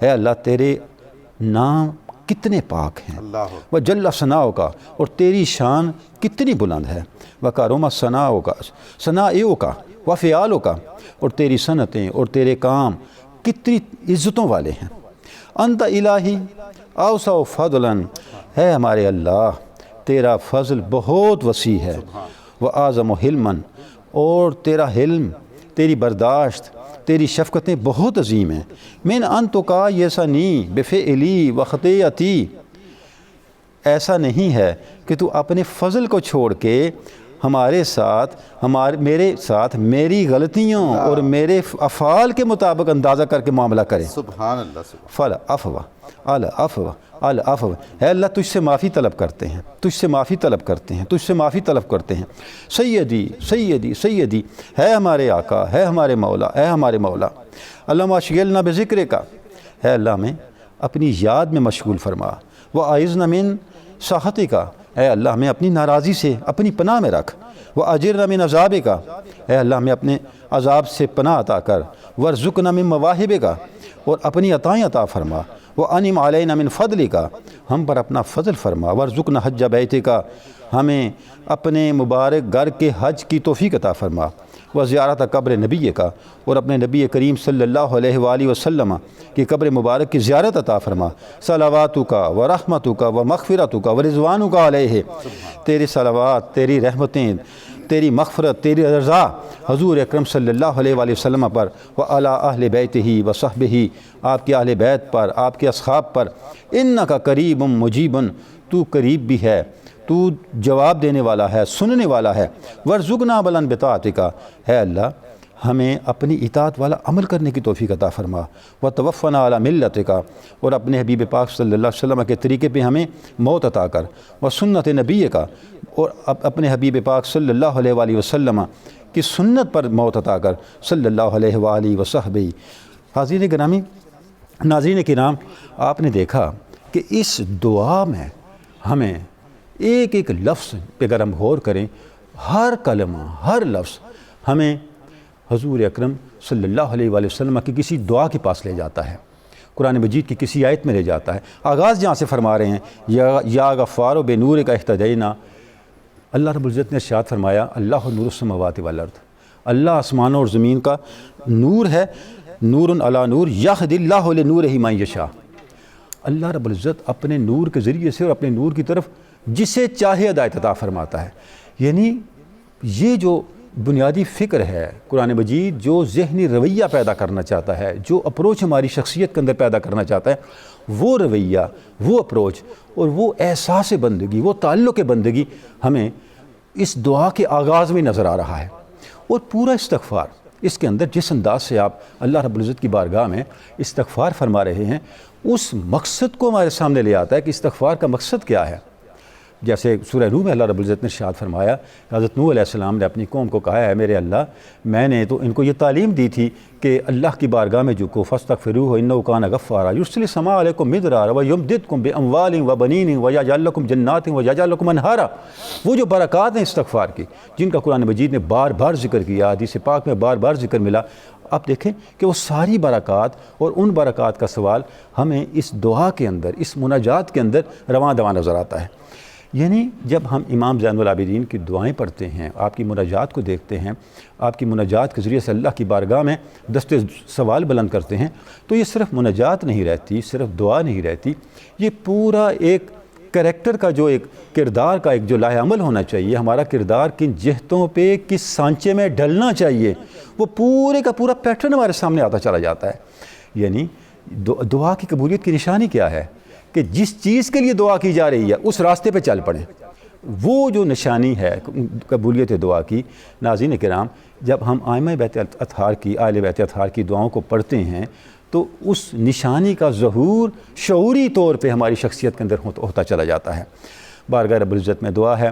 اے اللہ تیرے نام کتنے پاک ہیں۔ وہ جل ثناؤک، اور تیری شان کتنی بلند ہے۔ وکرم ثناؤک، ثنائک وفعالک، اور تیری صنعتیں اور تیرے کام کتنی عزتوں والے ہیں۔ انت الہی اوسع فضلا، ہے ہمارے اللہ تیرا فضل بہت وسیع ہے۔ وَأَعْظَمُ حِلْمًا، اور تیرا حلم، تیری برداشت، تیری شفقتیں بہت عظیم ہیں۔ من انتقا یسنی بفعلی وخطیئتی، ایسا نہیں ہے کہ تو اپنے فضل کو چھوڑ کے ہمارے ساتھ میرے ساتھ میری غلطیوں اور میرے افعال کے مطابق اندازہ کر کے معاملہ کرے۔ سبحان اللہ۔ فالعفو العفو العفو، اے اللہ تجھ سے معافی طلب کرتے ہیں، تجھ سے معافی طلب کرتے ہیں، تجھ سے معافی طلب کرتے ہیں۔ سیدی سیدی سیدی، ہے ہمارے آقا، ہے ہمارے مولا، ہے ہمارے مولا۔ اللہم اشغلنا بذکرک، اے اللہ ہمیں اپنی یاد میں مشغول فرما۔ واعذنا من سخطک، اے اللہ ہمیں اپنی ناراضی سے اپنی پناہ میں رکھ۔ واجرنا من عذابک، اے اللہ ہمیں اپنے عذاب سے پناہ عطا کر۔ وارزقنا من مواہبک، اور اپنی عطائیں عطا فرما۔ وانعم علینا من فضلک، ہم پر اپنا فضل فرما۔ وارزقنا حج بیتک، ہمیں اپنے مبارک گھر کے حج کی توفیق عطا فرما۔ وزیارت قبر نبی کا، اور اپنے نبی کریم صلی اللہ علیہ وآلہ وسلم کی قبر مبارک کی زیارت عطا فرما۔ صلواتک و رحمتک و مغفرتک و رضوانک علیہ، تیری صلوات، تیری رحمتیں، تیری مغفرت، تیری رضا حضور اکرم صلی اللہ علیہ وآلہ وسلم پر، وعلی اہل بیتہ و صحبہ، آپ کے اہل بیت پر، آپ کے اصحاب پر۔ انک قریب مجیب، تو قریب بھی ہے، تو جواب دینے والا ہے، سننے والا ہے۔ ورزقنا عملا بطاعتک، ہے اللہ ہمیں اپنی اطاعت والا عمل کرنے کی توفیق عطا فرما۔ وتوفنا علی ملتک، اور اپنے حبیب پاک صلی اللہ علیہ وسلم کے طریقے پہ ہمیں موت عطا کر۔ وسنت نبیک، اور اپنے حبیب پاک صلی اللہ علیہ وآلہ وسلم کی سنت پر موت عطا کر، صلی اللہ علیہ وآلہ وصحبہ۔ حاضرین گرامی، ناظرین کرام، آپ نے دیکھا کہ اس دعا میں ہمیں ایک ایک لفظ پہ اگر ہم غور کریں، ہر کلمہ، ہر لفظ ہمیں حضور اکرم صلی اللہ علیہ وآلہ وسلم کی کسی دعا کے پاس لے جاتا ہے، قرآن مجید کی کسی آیت میں لے جاتا ہے۔ آغاز جہاں سے فرما رہے ہیں، یا غفار بے نور کا اہتدینا، اللہ رب العزت نے ارشاد فرمایا، اللہ نور السماوات والارض، اللہ آسمانوں اور زمین کا نور ہے، نور علی نور یہدی اللہ لنورہ من یشاء، اللہ رب العزت اپنے نور کے ذریعے سے اور اپنے نور کی طرف جسے چاہے ہدایت عطا فرماتا ہے۔ یعنی یہ جو بنیادی فکر ہے قرآن مجید، جو ذہنی رویہ پیدا کرنا چاہتا ہے، جو اپروچ ہماری شخصیت کے اندر پیدا کرنا چاہتا ہے، وہ رویہ، وہ اپروچ اور وہ احساس بندگی، وہ تعلق بندگی ہمیں اس دعا کے آغاز میں نظر آ رہا ہے۔ اور پورا استغفار اس کے اندر جس انداز سے آپ اللہ رب العزت کی بارگاہ میں استغفار فرما رہے ہیں اس مقصد کو ہمارے سامنے لے آتا ہے کہ استغفار کا مقصد کیا ہے. جیسے سورہ نوح میں اللہ رب العزت نے ارشاد فرمایا، حضرت نوح علیہ السلام نے اپنی قوم کو کہا ہے میرے اللہ میں نے تو ان کو یہ تعلیم دی تھی کہ اللہ کی بارگاہ میں جھکو فاستغفروہ انہ کان غفارا یرسل السماء علیکم مدرارا ویمددکم باموال وبنین ویجعل لکم جنات ویجعل لکم انہارا. وہ جو برکات ہیں استغفار کی جن کا قرآن مجید نے بار بار ذکر کیا، حدیث پاک میں بار بار ذکر ملا، آپ دیکھیں کہ وہ ساری برکات اور ان برکات کا سوال ہمیں اس دعا کے اندر، اس مناجات کے اندر رواں دواں نظر آتا ہے. یعنی جب ہم امام زین العابدین کی دعائیں پڑھتے ہیں، آپ کی مناجات کو دیکھتے ہیں، آپ کی مناجات کے ذریعے سے اللہ کی بارگاہ میں دستے سوال بلند کرتے ہیں، تو یہ صرف مناجات نہیں رہتی، صرف دعا نہیں رہتی، یہ پورا ایک کریکٹر کا جو ایک کردار کا ایک جو لاہ عمل ہونا چاہیے، ہمارا کردار کن جہتوں پہ کس سانچے میں ڈھلنا چاہیے، وہ پورے کا پورا پیٹرن ہمارے سامنے آتا چلا جاتا ہے. یعنی دعا کی قبولیت کی نشانی کیا ہے کہ جس چیز کے لیے دعا کی جا رہی ہے اس راستے پہ چل پڑیں. وہ جو نشانی ہے قبولیت دعا کی، ناظرین کرام، جب ہم ائمہ بیت اطہار کی، اہل بیت اطہار کی دعاؤں کو پڑھتے ہیں تو اس نشانی کا ظہور شعوری طور پہ ہماری شخصیت کے اندر ہوتا چلا جاتا ہے. بارگاہ رب العزت میں دعا ہے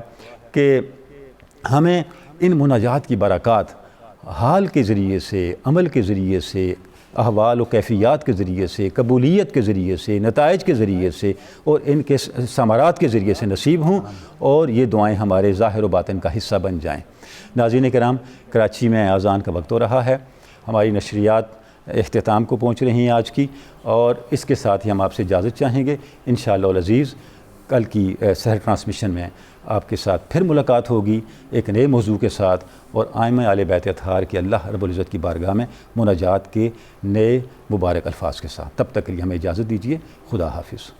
کہ ہمیں ان مناجات کی برکات حال کے ذریعے سے، عمل کے ذریعے سے، احوال و کیفیات کے ذریعے سے، قبولیت کے ذریعے سے، نتائج کے ذریعے سے اور ان کے ثمرات کے ذریعے سے نصیب ہوں، اور یہ دعائیں ہمارے ظاہر و باطن کا حصہ بن جائیں. ناظرین کرام، کراچی میں اذان کا وقت ہو رہا ہے، ہماری نشریات اختتام کو پہنچ رہی ہیں آج کی، اور اس کے ساتھ ہی ہم آپ سے اجازت چاہیں گے. انشاءاللہ العزیز کل کی سحر ٹرانسمیشن میں آپ کے ساتھ پھر ملاقات ہوگی ایک نئے موضوع کے ساتھ اور ائمہ اہل بیت اطہار کی اللہ رب العزت کی بارگاہ میں مناجات کے نئے مبارک الفاظ کے ساتھ. تب تک کے لیے ہمیں اجازت دیجیے. خدا حافظ.